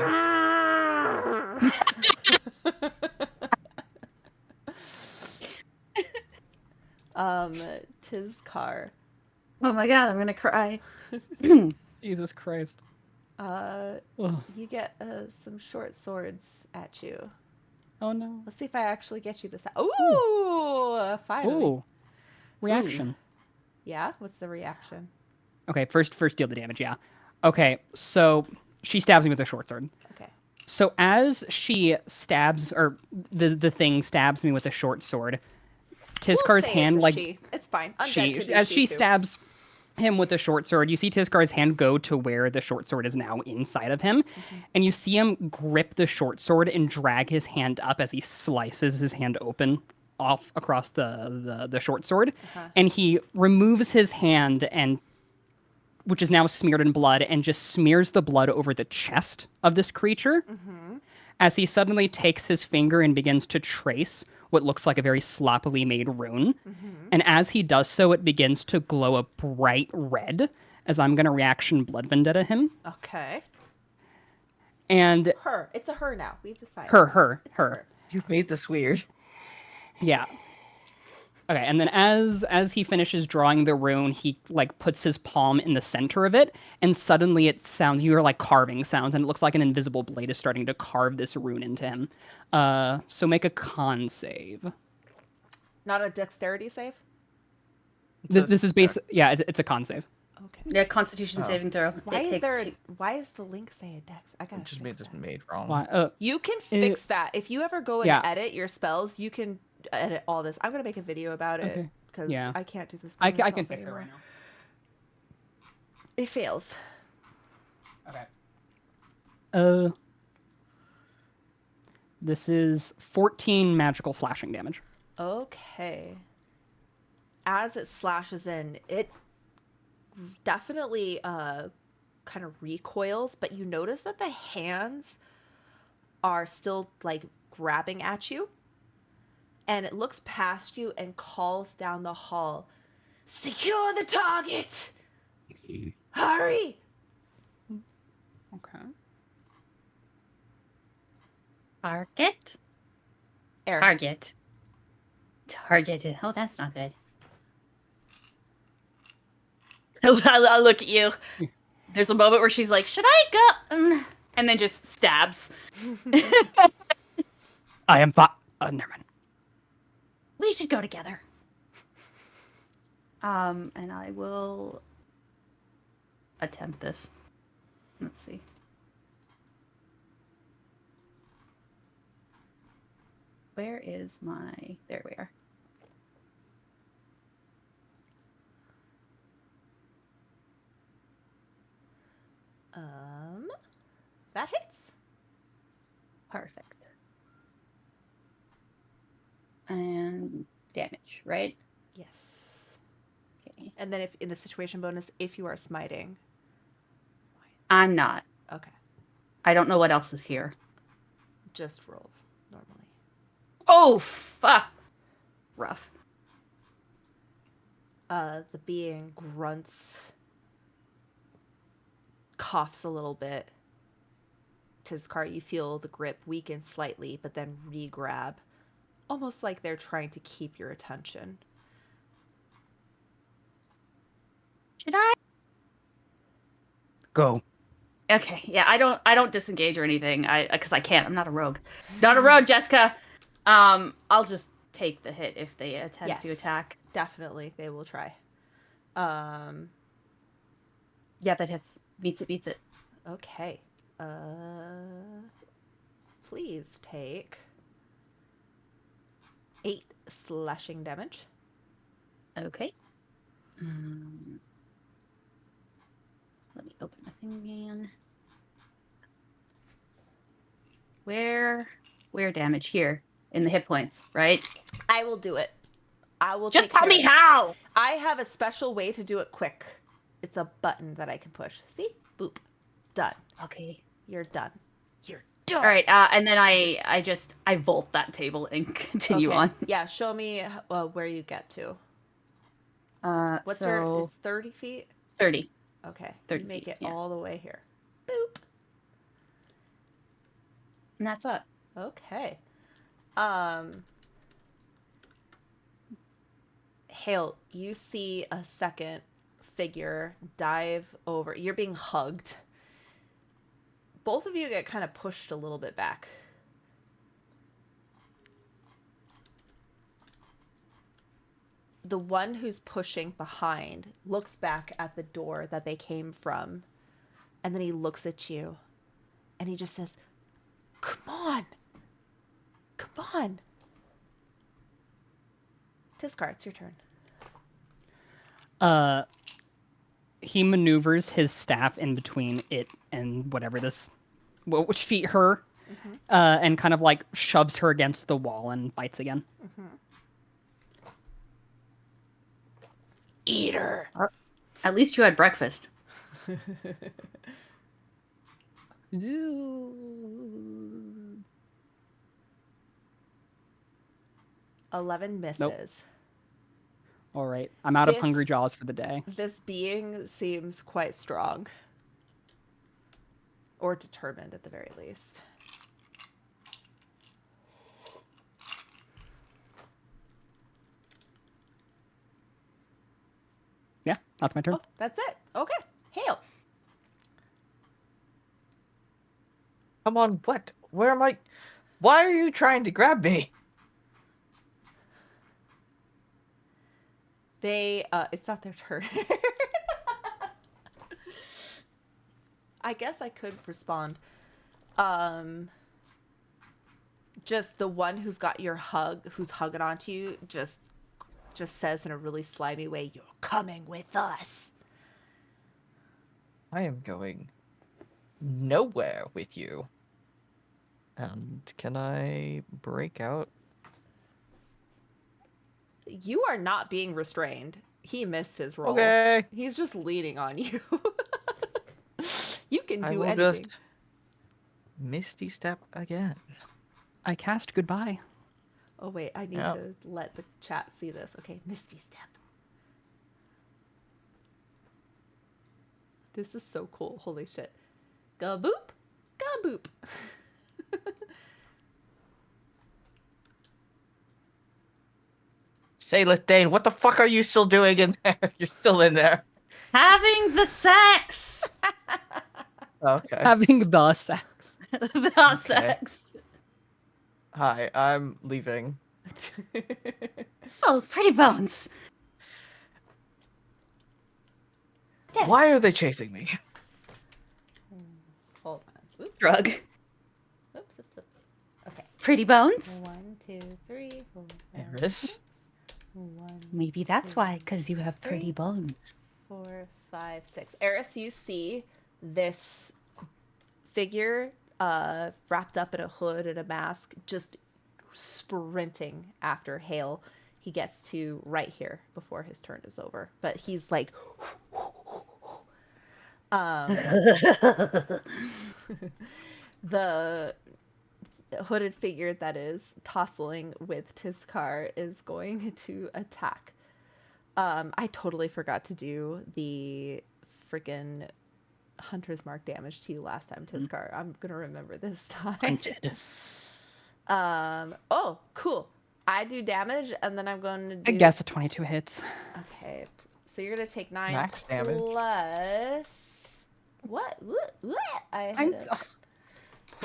Tizkar. Oh my god, I'm gonna cry. Jesus Christ. Ugh. You get some short swords at you. Oh no. Let's see if I actually get you this. Ooh! Finally. Ooh. Reaction. Yeah? What's the reaction? Okay, first deal the damage, yeah. Okay, so she stabs me with a short sword. Okay. So as she stabs, or the thing stabs me with a short sword, Tizkar's say hand, it's a like, she. It's fine. Undead could be as she she too. stabs him with the short sword, you see Tizkar's hand go to where the short sword is now inside of him, and you see him grip the short sword and drag his hand up as he slices his hand open off across the short sword, and he removes his hand and which is now smeared in blood, and just smears the blood over the chest of this creature as he suddenly takes his finger and begins to trace what looks like a very sloppily made rune. And as he does so, it begins to glow a bright red as I'm going to reaction Blood Vendetta him. Okay. And Her. It's a her now. We've decided. her. You've made this weird. Yeah. Okay, and then as he finishes drawing the rune, he like puts his palm in the center of it, and suddenly it sounds, you hear like carving sounds, and it looks like an invisible blade is starting to carve this rune into him. So make a con save. Not a dexterity save? This is yeah, it's a con save. Okay. Yeah, Constitution saving throw. Why It is takes there? two. Why is the link say a dex? I gotta Just fix made that. made wrong. Why? You can fix that. If you ever go and Yeah. edit your spells, you can edit all this. I'm gonna make a video about it Okay. because Yeah. I can't do this. I by can myself fix it anymore. right now. It fails. Okay. This is 14 magical slashing damage. Okay. As it slashes in, it definitely kind of recoils, but you notice that the hands are still like grabbing at you. And it looks past you and calls down the hall. Secure the target! Hurry! Okay. Target? Eris. Target. Targeted. Oh, that's not good. I look at you. There's a moment where she's like, should I go? And then just stabs. I am never mind. We should go together. And I will attempt this. Let's see. Where is my... There we are. That hits. Perfect. And damage, right? Yes. Okay. And then if in the situation bonus, if you are smiting. I'm not. Okay. I don't know what else is here. Just roll normally. Oh, fuck. Rough. The being grunts, coughs a little bit. Tizkar, you feel the grip weaken slightly, but then re-grab. Almost like they're trying to keep your attention. Should I Go. Okay, yeah, I don't disengage or anything. Because I can't. I'm not a rogue. Not a rogue, Jessica. I'll just take the hit if they attempt to Yes. attack. Definitely, they will try. Yeah, that hits. Beats it. Okay. Please take 8 slashing damage. Okay. Let me open my thing again. Where damage? Here in the hit points, right? I will do it. I will Just take tell care me of it. how. I have a special way to do it quick. It's a button that I can push. See? Boop. Done. Okay. You're done. You're All done. right. And then I vault that table and continue on. Yeah, show me where you get to. What's so your... It's 30 feet? 30. Okay. 30 you make feet, it yeah. all the way here. Boop. And that's it. Okay. Hale, you see a second figure dive over. You're being hugged. Both of you get kind of pushed a little bit back. The one who's pushing behind looks back at the door that they came from, and then he looks at you, and he just says, "Come on! Come on!" Tiskar, it's your turn. He maneuvers his staff in between it and whatever this, which feet her, and kind of like shoves her against the wall and bites again. Eat her. At least you had breakfast. 11 misses. Nope. All right, I'm out of This- hungry jaws for the day. This being seems quite strong. Or determined at the very least. Yeah, that's my turn. Oh, that's it. Okay. Hale. Come on, what? Where am I? Why are you trying to grab me? It's not their turn. I guess I could respond. Just the one who's got your hug, who's hugging onto you, just says in a really slimy way, "You're coming with us." I am going nowhere with you. And can I break out? You are not being restrained. He missed his roll. Okay. He's just leaning on you. You can I do will anything. just Misty Step again. I cast goodbye. Oh wait, I need Yeah. to let the chat see this. Okay, Misty Step. This is so cool. Holy shit. Gaboop. Gaboop. Say, Dane, what the fuck are you still doing in there? You're still in there. Having the sex. Okay. Having the sex. The sex. Hi, I'm leaving. Oh, pretty bones. Why are they chasing me? Hold on. Oops. Drug. Oops, oops, oops. Okay. Pretty bones. 1, 2, 3, 4, 5, Eris? 6. 1, Maybe that's why, because you have pretty bones. 4, 5, 6. Eris, you see this figure wrapped up in a hood and a mask just sprinting after Hale. He gets to right here before his turn is over. But he's like... the hooded figure that is tossing with Tiskar is going to attack. I totally forgot to do the freaking Hunter's Mark damage to you last time, Tiskar. I'm gonna remember this time. Hunted. Oh, cool. I do damage, and then I'm going to do... I guess a 22 hits. Okay, so you're gonna take 9 Max damage. plus... What? I I'm. hit a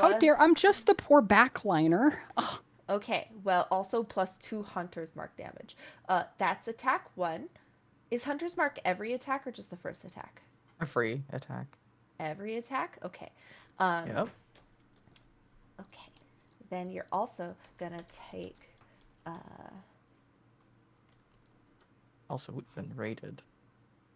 How dare! plus- I'm just the poor backliner. Ugh. Okay, well, also plus 2 Hunter's Mark damage. That's attack 1. Is Hunter's Mark every attack or just the first attack? A free attack. Every attack? Okay. Yep. Okay. Then you're also gonna take Also, we've been raided.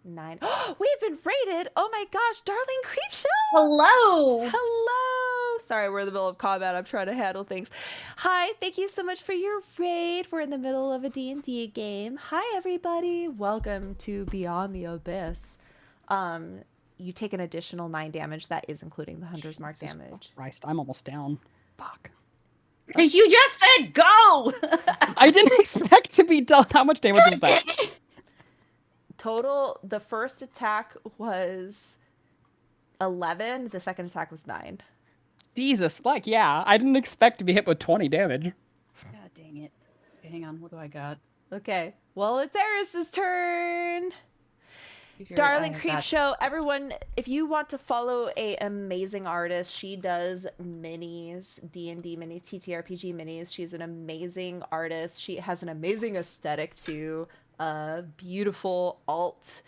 9. We've been raided! Oh my gosh, Darling Creepshow! Hello. Hello! Sorry, we're in the middle of combat. I'm trying to handle things. Hi, thank you so much for your raid. We're in the middle of a D&D game. Hi, everybody. Welcome to Beyond the Abyss. You take an additional 9 damage. That is including the Hunter's Mark Jesus damage. Christ, I'm almost down. Fuck. You just said go. I didn't expect to be done. How much damage was that? Total, the first attack was 11. The second attack was 9. Jesus, like, yeah, I didn't expect to be hit with 20 damage. God dang it. Okay, hang on. What do I got? Okay, well, it's Eris's turn. Darling Creepshow, everyone, if you want to follow a amazing artist, she does minis, D&D minis, TTRPG minis. She's an amazing artist. She has an amazing aesthetic too. Beautiful alt,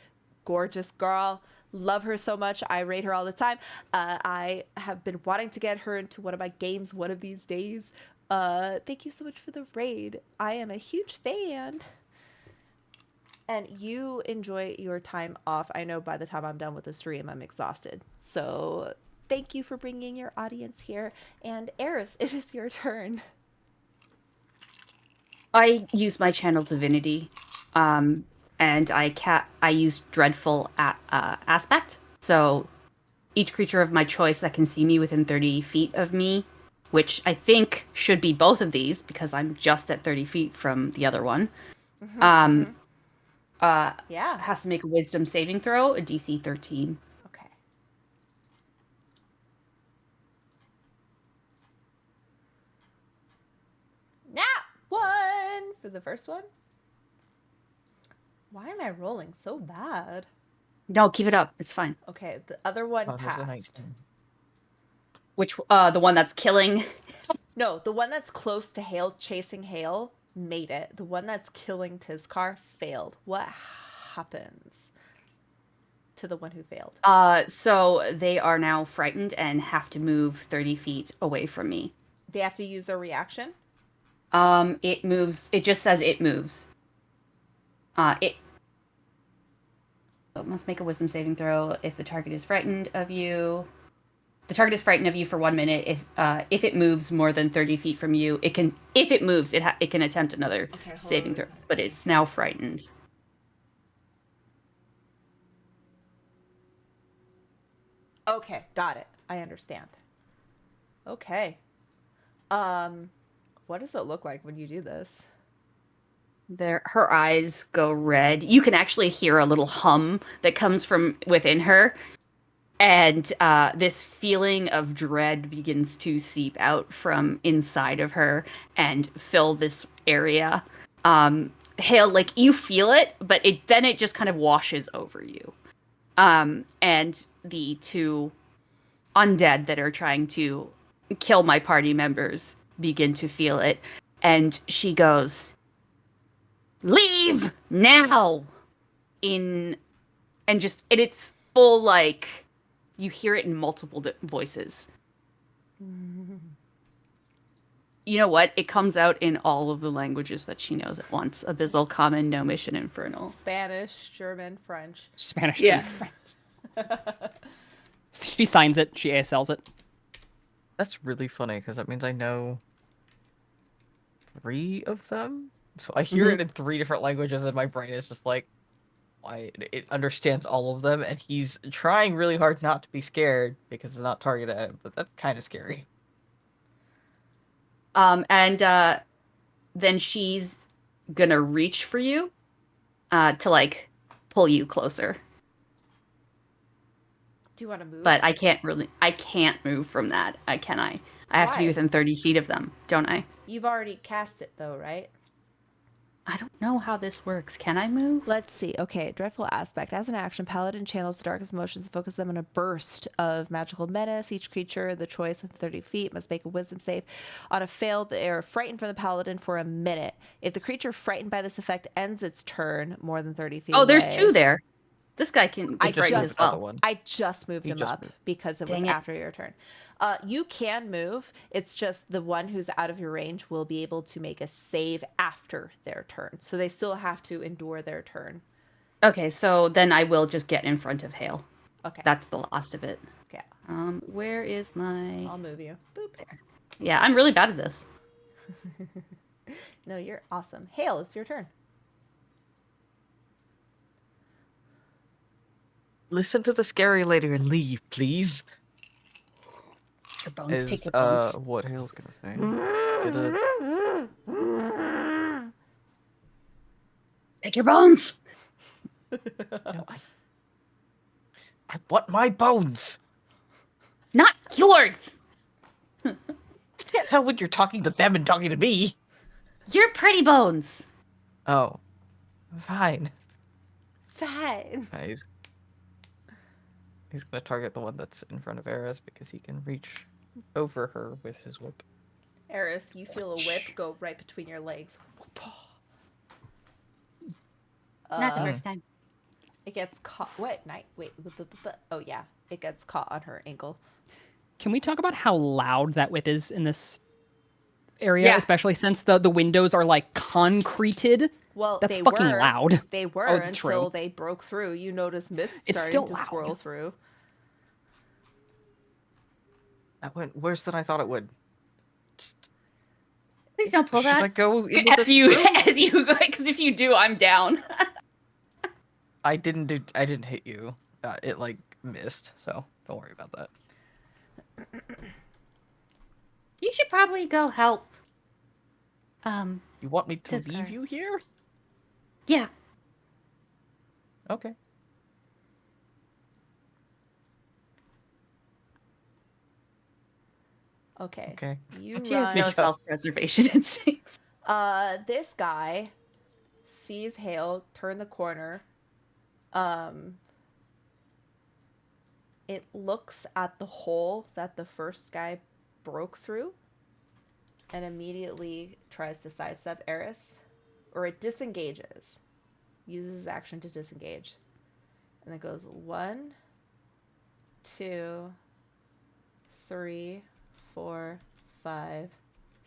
gorgeous girl. Love her so much. I rate her all the time. I have been wanting to get her into one of my games one of these days. Thank you so much for the raid. I am a huge fan. And you enjoy your time off. I know by the time I'm done with the stream, I'm exhausted. So thank you for bringing your audience here. And Eris, it is your turn. I use my channel divinity, and I use dreadful aspect. So each creature of my choice that can see me within 30 feet of me, which I think should be both of these because I'm just at 30 feet from the other one. Yeah. Has to make a wisdom saving throw, a DC 13. Okay. Nat 1 for the first one. Why am I rolling so bad? No, keep it up. It's fine. Okay, the other one Oh, there's a passed. 19. Which, the one that's killing? No, the one that's close to Hale, chasing Hale, made it. The one that's killing Tizkar failed. What happens to the one who failed? So they are now frightened and have to move 30 feet away from me. They have to use their reaction? It moves. It just says it moves. It must make a wisdom saving throw if the target is frightened of you. The target is frightened of you for 1 minute. If it moves more than 30 feet from you, it can. If it moves, it can attempt another saving throw. But it's now frightened. Okay, got it. I understand. Okay. What does it look like when you do this? Her eyes go red. You can actually hear a little hum that comes from within her. And this feeling of dread begins to seep out from inside of her and fill this area. Hale, like, you feel it, but then it just kind of washes over you. And the two undead that are trying to kill my party members begin to feel it. And she goes, "Leave now!" And it's full, like, you hear it in multiple voices. You know what? It comes out in all of the languages that she knows at once. Abyssal, Common, Gnomish, and Infernal. Spanish, German, French. Spanish. Yeah. She signs it. She ASLs it. That's really funny because that means I know 3 of them. So I hear it in 3 different languages, and my brain is just like, why? It understands all of them, and he's trying really hard not to be scared because it's not targeted at him. But that's kind of scary. And then she's gonna reach for you, to, like, pull you closer. Do you want to move? But I can't move from that. Can I? I have to be Why? within 30 feet of them, don't I? You've already cast it though, right? I don't know how this works. Can I move? Let's see. Okay, dreadful aspect. As an action, Paladin channels the darkest emotions and focuses them on a burst of magical menace. Each creature, the choice within 30 feet, must make a wisdom save. On a fail, they are frightened from the Paladin for a minute. If the creature frightened by this effect ends its turn more than 30 feet Oh, there's away- two there. This guy can I get frightened just- as well. Other one. I just moved He him just up moved. because it Dang was it. after your turn. You can move. It's just the one who's out of your range will be able to make a save after their turn. So they still have to endure their turn. Okay, so then I will just get in front of Hale. Okay. That's the last of it. Okay. Where is my... I'll move you. Boop. Yeah, I'm really bad at this. No, you're awesome. Hale, it's your turn. Listen to the scary lady and leave, please. Your bones, Is take your bones. what Hale's gonna say? Get a... Take your bones! No, I want my bones. Not yours! I can't tell when you're talking to them and talking to me. Your pretty bones! Oh, fine. Fine. He's gonna target the one that's in front of Eris because he can reach over her with his whip. Eris, you feel a whip go right between your legs. Not the first time. It gets caught. What? Night. Wait. Oh, yeah. It gets caught on her ankle. Can we talk about how loud that whip is in this area, Yeah. especially since the windows are like concreted? Well, That's they fucking were. loud. They were Oh, until true. they broke through. You notice mist It's starting still to loud. swirl through. That went worse than I thought it would. Just, Please don't pull should I that. go into As this you, room? as you go, because if you do, I'm down. I didn't hit you. It like missed, so don't worry about that. You should probably go help. You want me to This leave guy. you here? Yeah. Okay. Okay. Okay. You She has no run. self-preservation instincts. This guy sees Hale turn the corner. It looks at the hole that the first guy broke through and immediately tries to sidestep Eris. Or it disengages. Uses his action to disengage. And it goes 1, 2, 3, 4, 5,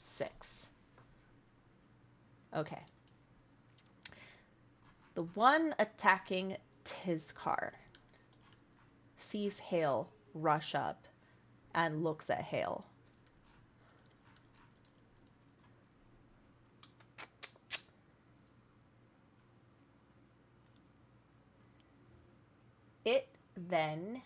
6. Okay. The one attacking Tizkar sees Hale rush up and looks at Hale. It then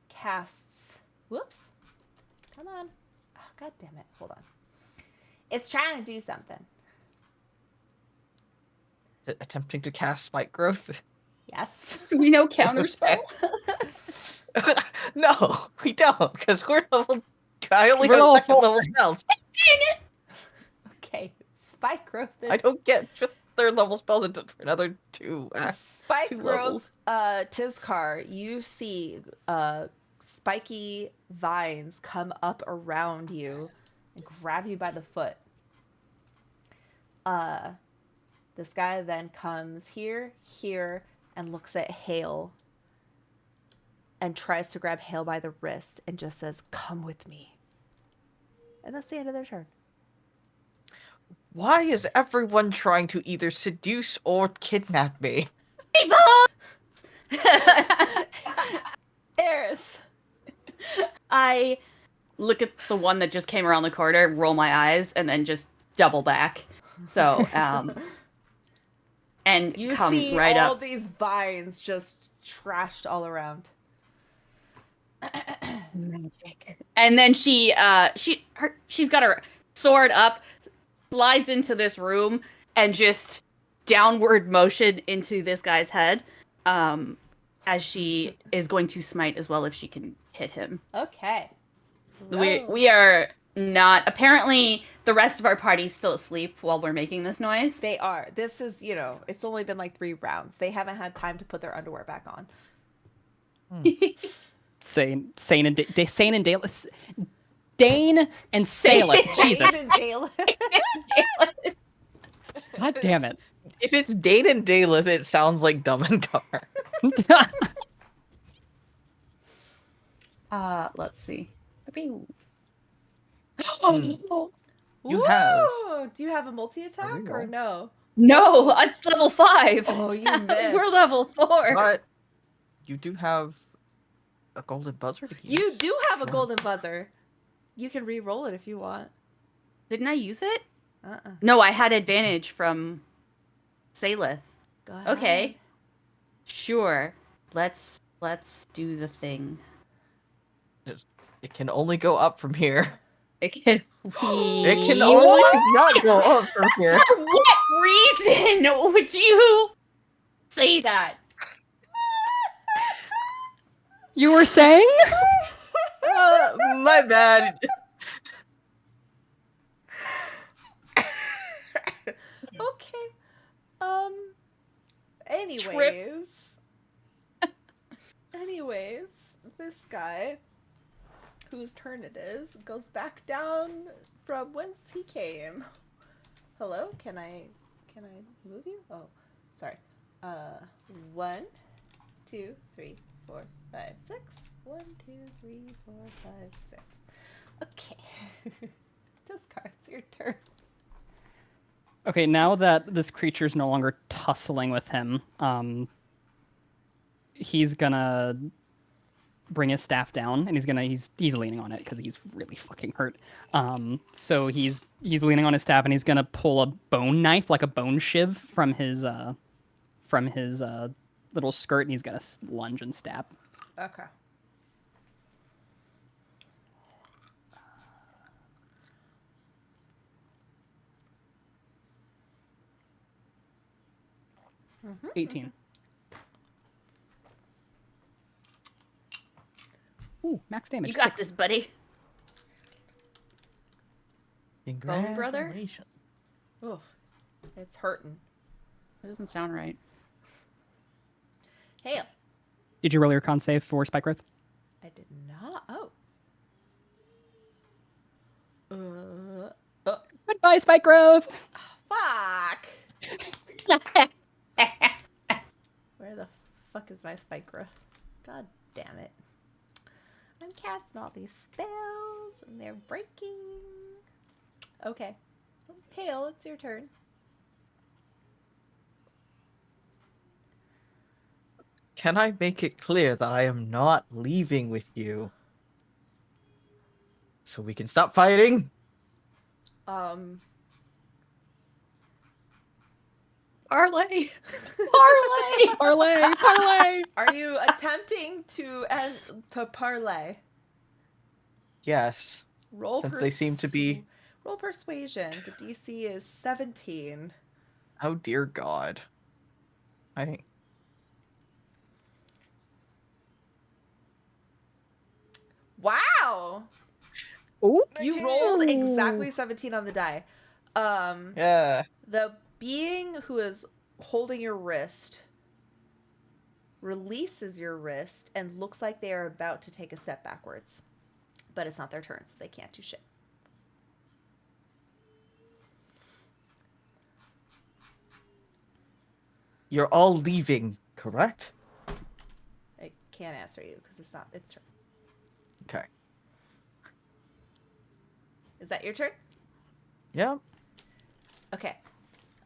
casts. Whoops. Come on. Oh, God damn it. Hold on. It's trying to do something. Is it attempting to cast spike growth? Yes. Do we know counterspell? No, we don't, because we're level. I only We're have level second 4. level spells. Okay. Spike growth. I don't get third level spells until for another 2. Spike 2 growth. levels. Tizkar, you see spiky vines come up around you and grab you by the foot. This guy then comes here, and looks at Hale and tries to grab Hale by the wrist and just says, "Come with me." And that's the end of their turn. Why is everyone trying to either seduce or kidnap me? Eris! I look at the one that just came around the corner, roll my eyes, and then just double back. So, and You come see right all up. these vines just trashed all around. Magic. And then she's got her sword up, slides into this room, and just downward motion into this guy's head. as she is going to smite as well if she can hit him. Okay. We are not. Apparently, the rest of our party's still asleep while we're making this noise. They are. This is, it's only been like 3 rounds. They haven't had time to put their underwear back on. Sane and Daleth. Dane and Saleth. Jesus. Dane and Dale. God damn it. If it's Dane and Daleth, it sounds like Dumb and Dumber. Let's see. You Ooh, have. Do you have a multi-attack There we or go. no? No, it's level 5. Oh, you missed. We're level 4. But you do have a golden buzzer to use. You do have a Sure. golden buzzer. You can re-roll it if you want. Didn't I use it? Uh-uh. No, I had advantage from Saleth. Go ahead. Okay. Sure. Let's do the thing. It can only go up from here. It can It can only not go up from here. For what reason would you say that? You were saying? My bad. Okay. Anyways, this guy, whose turn it is, goes back down from whence he came. Hello? Can I move you? Oh, sorry. 1, 2, 3, 4, 5, 6. 1, 2, 3, 4, 5, 6. Okay. Discard, it's your turn. Okay, now that this creature's no longer tussling with him, he's gonna bring his staff down, and he's leaning on it because he's really fucking hurt. So he's leaning on his staff, and he's gonna pull a bone knife, like a bone shiv, from his little skirt, and he's gonna lunge and stab. Okay. 18. Ooh, max damage. You got 6. this, buddy. Bone brother? Congratulations. Oof. It's hurting. That doesn't sound right. Hey, Did you roll your con save for Spike Growth? I did not. Oh. Goodbye, Spike Growth! Fuck. Where the fuck is my spike growth? God damn it. I'm casting all these spells and they're breaking. Okay. Hale, it's your turn. Can I make it clear that I am not leaving with you? So we can stop fighting? Parlay. Parlay! Are you attempting to parlay? Yes. Roll Since they seem to be- Roll persuasion. The DC is 17. Oh dear God. Wow! Ooh. You rolled exactly 17 on the die. Yeah. The being who is holding your wrist releases your wrist and looks like they are about to take a step backwards. But it's not their turn, so they can't do shit. You're all leaving, correct? I can't answer you because it's not its turn. Okay. Is that your turn? Yeah. Okay.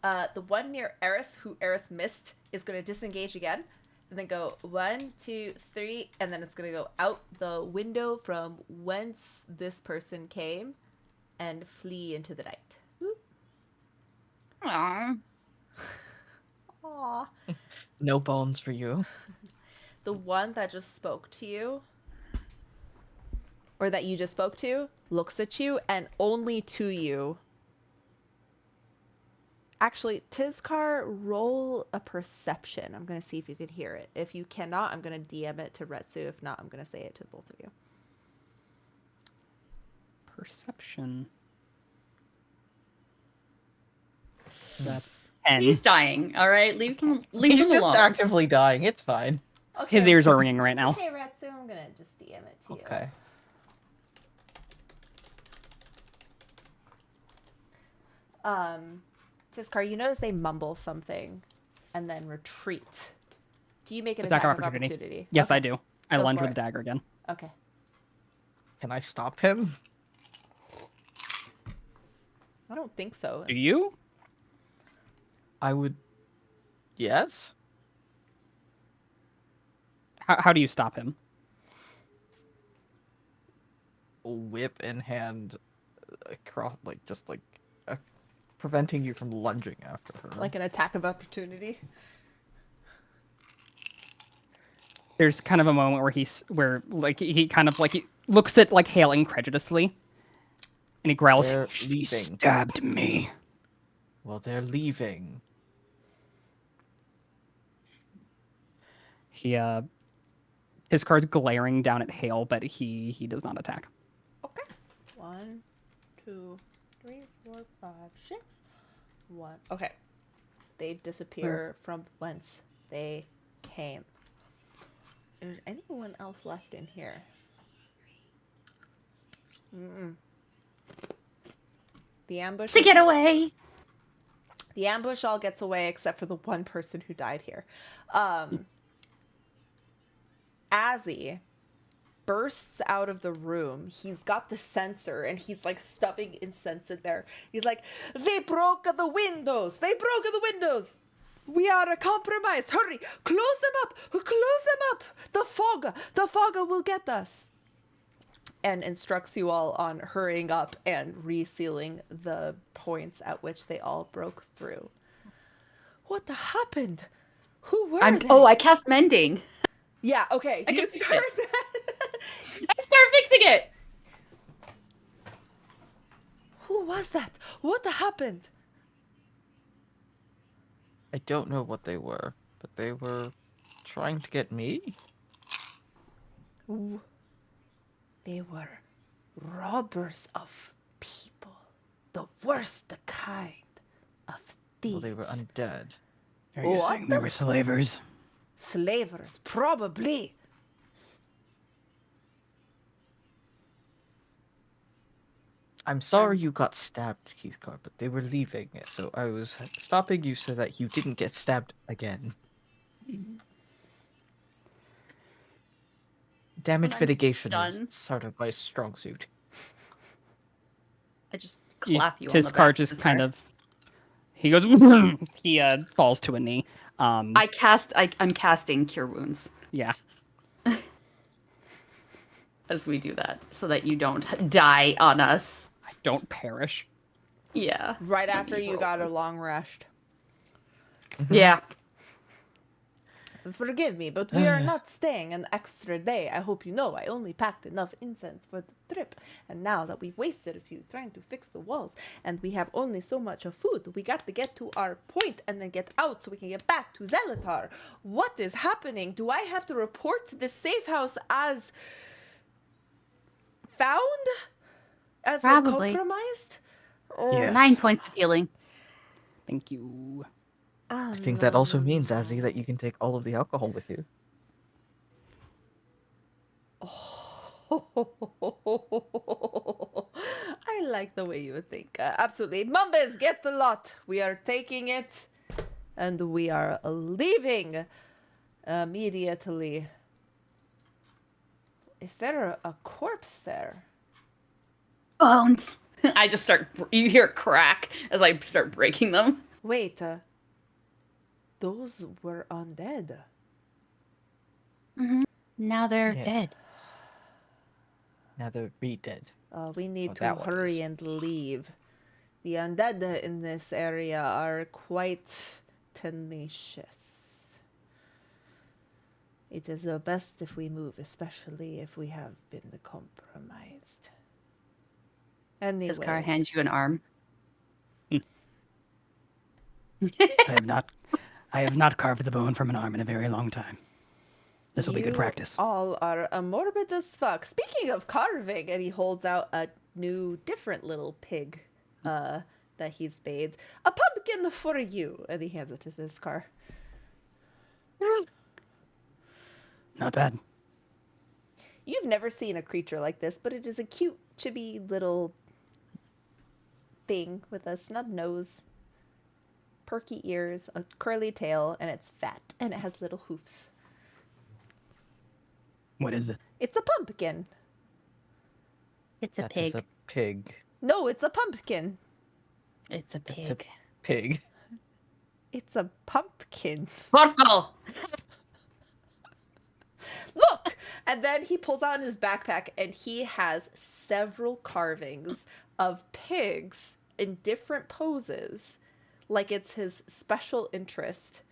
The one near Eris, who Eris missed, is going to disengage again. And then go 1, 2, 3. And then it's going to go out the window from whence this person came and flee into the night. Whoop. Aww. Aww. No bones for you. The one that just spoke to you, or that you just spoke to, looks at you and only to you Actually, Tizkar, roll a perception. I'm going to see if you can hear it. If you cannot, I'm going to DM it to Retsu. If not, I'm going to say it to both of you. Perception. That's 10. He's dying. All right, leave him. Leave He's him just alone. actively dying. It's fine. Okay. His ears are ringing right now. Okay, Retsu, I'm going to just DM it to you. Okay. Tizkar, you notice they mumble something and then retreat. Do you make an Attack attack of of opportunity. opportunity? Yes, Okay. I do. I Go lunge for with the it. dagger again. Okay. Can I stop him? I don't think so. Do you? I would. Yes. How do you stop him? Whip in hand, across, preventing you from lunging after her. Like an attack of opportunity? There's kind of a moment where he looks at like Hale incredulously, and he growls. They're "She leaving." stabbed me. Well, they're leaving. His card's glaring down at Hale, but he does not attack. Okay. 1, 2, 3, 4, 5, 6. 1. Okay. They disappear from whence they came. Is anyone else left in here? Mm-mm. The ambush. To get away. The ambush all gets away except for the one person who died here. Azzy bursts out of the room. He's got the sensor and he's like stuffing incense in there. He's like, they broke the windows. They broke the windows. We are compromised. Hurry, close them up. Close them up. The fog will get us. And instructs you all on hurrying up and resealing the points at which they all broke through. What happened? Who were they? Oh, I cast mending. Yeah, okay. I You can fix start it. that. I start fixing it. Who was that? What happened? I don't know what they were, but they were trying to get me. Ooh. They were robbers of people. The worst kind of thieves. Well, they were undead. Are you What saying they the- were slavers? Slavers, probably. I'm sorry you got stabbed, Keithcar, but they were leaving, so I was stopping you so that you didn't get stabbed again. Damage When I'm mitigation done. is sort of my strong suit. I just clap you on His the card back. just Is kind there- of. He goes. He falls to a knee. I'm casting Cure Wounds Yeah. as we do that, so that you don't die on us. I don't perish. Yeah. Right after you got a long rest. Yeah. Forgive me, but we are not staying an extra day. I hope you know I only packed enough incense for the trip. And now that we've wasted a few trying to fix the walls and we have only so much of food, we got to get to our point and then get out so we can get back to Zelatar. What is happening? Do I have to report the safe house as found? As Probably. compromised? Yes. 9 points of healing. Thank you. I think that also means, Azzy, that you can take all of the alcohol with you. I like the way you would think. Absolutely. Mumbas, get the lot. We are taking it and we are leaving immediately. Is there a corpse there? Bones. I just start. You hear a crack as I start breaking them. Wait, those were undead. Now they're Yes. dead. Now they're re-dead. We need Oh, to that one hurry is. and leave. The undead in this area are quite tenacious. It is best if we move, especially if we have been compromised. This car Anyways, hands you an arm. I have not carved the bone from an arm in a very long time. This will be good You practice. all are morbid as fuck. Speaking of carving, and he holds out a new, different little pig that he's made. A pumpkin for you. And he hands it to his car. Not bad. You've never seen a creature like this, but it is a cute, chibi little thing with a snub nose, perky ears, a curly tail, and it's fat, and it has little hoofs. What is it? It's a pumpkin. It's a That is pig. a pig. No, it's a pumpkin. It's a It's a pig. pig. It's a pumpkin. Porco! Look! And then he pulls out his backpack and he has several carvings of pigs in different poses, like it's his special interest.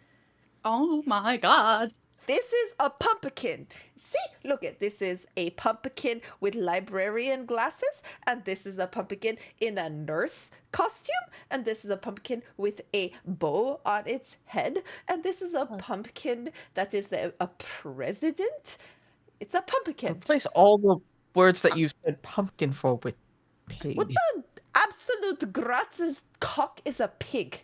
Oh my god. This is a pumpkin. See, look at this is a pumpkin with librarian glasses, and this is a pumpkin in a nurse costume, and this is a pumpkin with a bow on its head, and this is a pumpkin that is a president. It's a pumpkin. Replace all the words that you said pumpkin for with pig. What the absolute Gratz's cock is a pig.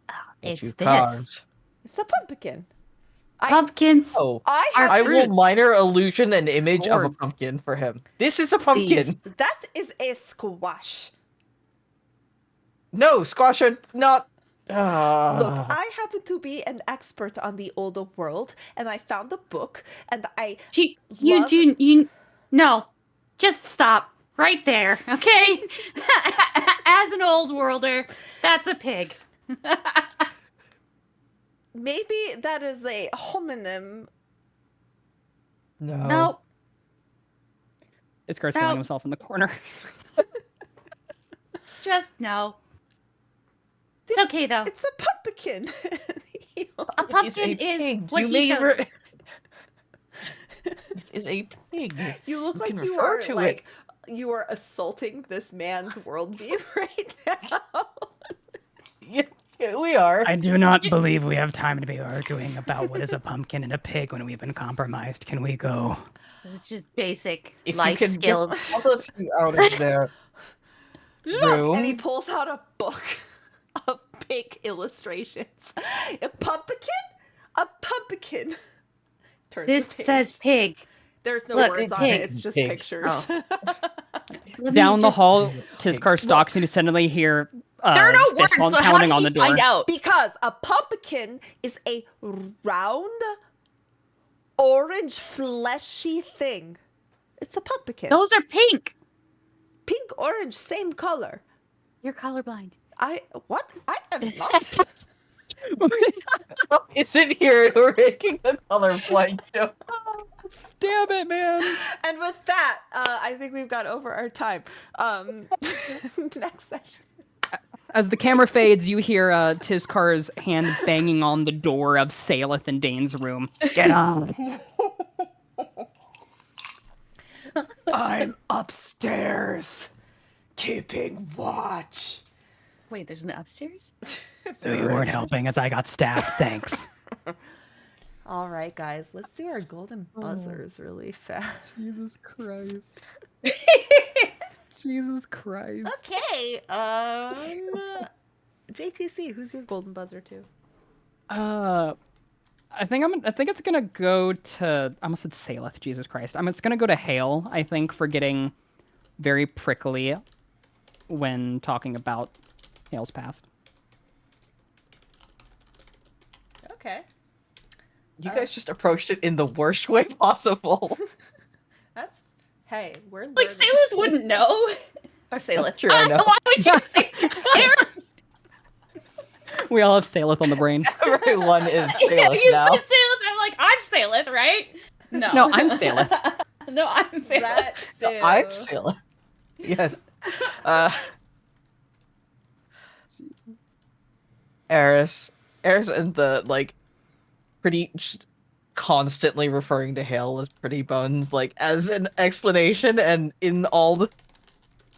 that It's you this. carved. It's a pumpkin. Pumpkins Oh, I Our have I will fruit. minor illusion an image of a Gourds. pumpkin for him. This is a pumpkin. that is a squash. No, squash are not. Look, I happen to be an expert on the older world, and I found a book, and I You no. Just stop right there, okay? As an old worlder, that's a pig. maybe that is a homonym. no. No. Is Curse No. feeling himself in the corner? Just no. It's okay though. It's a pumpkin. A pumpkin It's a is pig. what You he may showed. re- It is a pig. You look You like can you refer are to like you are assaulting this man's worldview right now. Yeah, we are. I do not believe we have time to be arguing about what is a pumpkin and a pig when we've been compromised. Can we go? It's just basic If life you can skills. get all those two out of their Look, and he room. pulls out a book of pig illustrations. A pumpkin? A pumpkin. Turns the This says page. pig. There's no Look, words it's on pig. it. It's just Pig. pictures. Oh. Let me Down the just- hall, Pig. Tizkar stalks and you suddenly hear There are no words, fist so how pounding did on he the door. find out? Because a pumpkin is a round, orange, fleshy thing. It's a pumpkin. Those are pink. Pink, orange, same color. You're colorblind. What? I am not. Isn't here and we're making a colorblind joke. Damn it, man! And with that, I think we've got over our time. Next session. As the camera fades, you hear Tizkar's hand banging on the door of Saleth and Dane's room. Get on. I'm upstairs, keeping watch. Wait, there's an upstairs? So you weren't helping as I got stabbed. Thanks. All right, guys, let's do our golden buzzers really fast. Jesus Christ. Jesus Christ. Okay. JTC, who's your golden buzzer to? I think it's gonna go to. I almost said Saleth. Jesus Christ. It's gonna go to Hale. I think for getting very prickly when talking about Hale's past. Okay. You guys just approached it in the worst way possible. That's hey, we're Like learning. Saleth wouldn't know. Or Saleth. True, I know. Why would you say Saleth? We all have Saleth on the brain. Everyone is Yeah, Saleth you now. said Saleth. I'm like, I'm Saleth, right? No. No, I'm Saleth. No, I'm Saleth. Rat I'm Sue. Saleth. Yes. Eris and the pretty just constantly referring to Hale as Pretty Bones, as an explanation, and in all the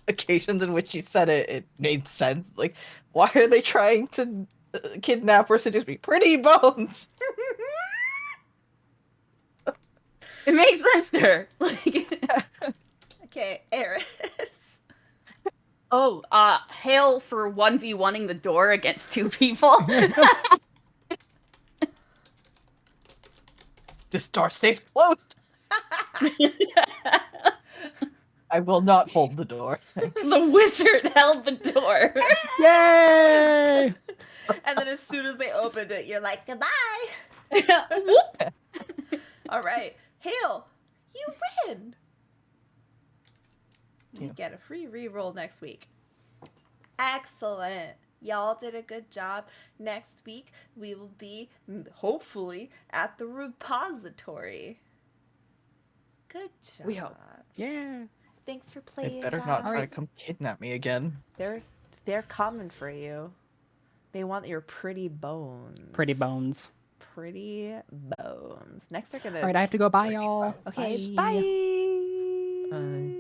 occasions in which she said it, it made sense. Like, why are they trying to kidnap or seduce me? Pretty bones! It makes sense to her. Like, Okay, Eris. oh, hail for 1v1ing the door against 2 people. This door stays closed! I will not hold the door. Thanks. The wizard held the door. Yay! And then as soon as they opened it, you're like, goodbye. All right. Hail, you win. You Yeah. get a free reroll next week. Excellent. Y'all did a good job. Next week, we will be, hopefully, at the repository. Good job. We hope. Yeah. Thanks for They playing. better not guys. try to come kidnap me again. They're coming for you. They want your pretty bones. Pretty bones. Pretty bones. Next, they're gonna. All right, I have to go. Bye, y'all. Okay. Bye. Bye. Bye.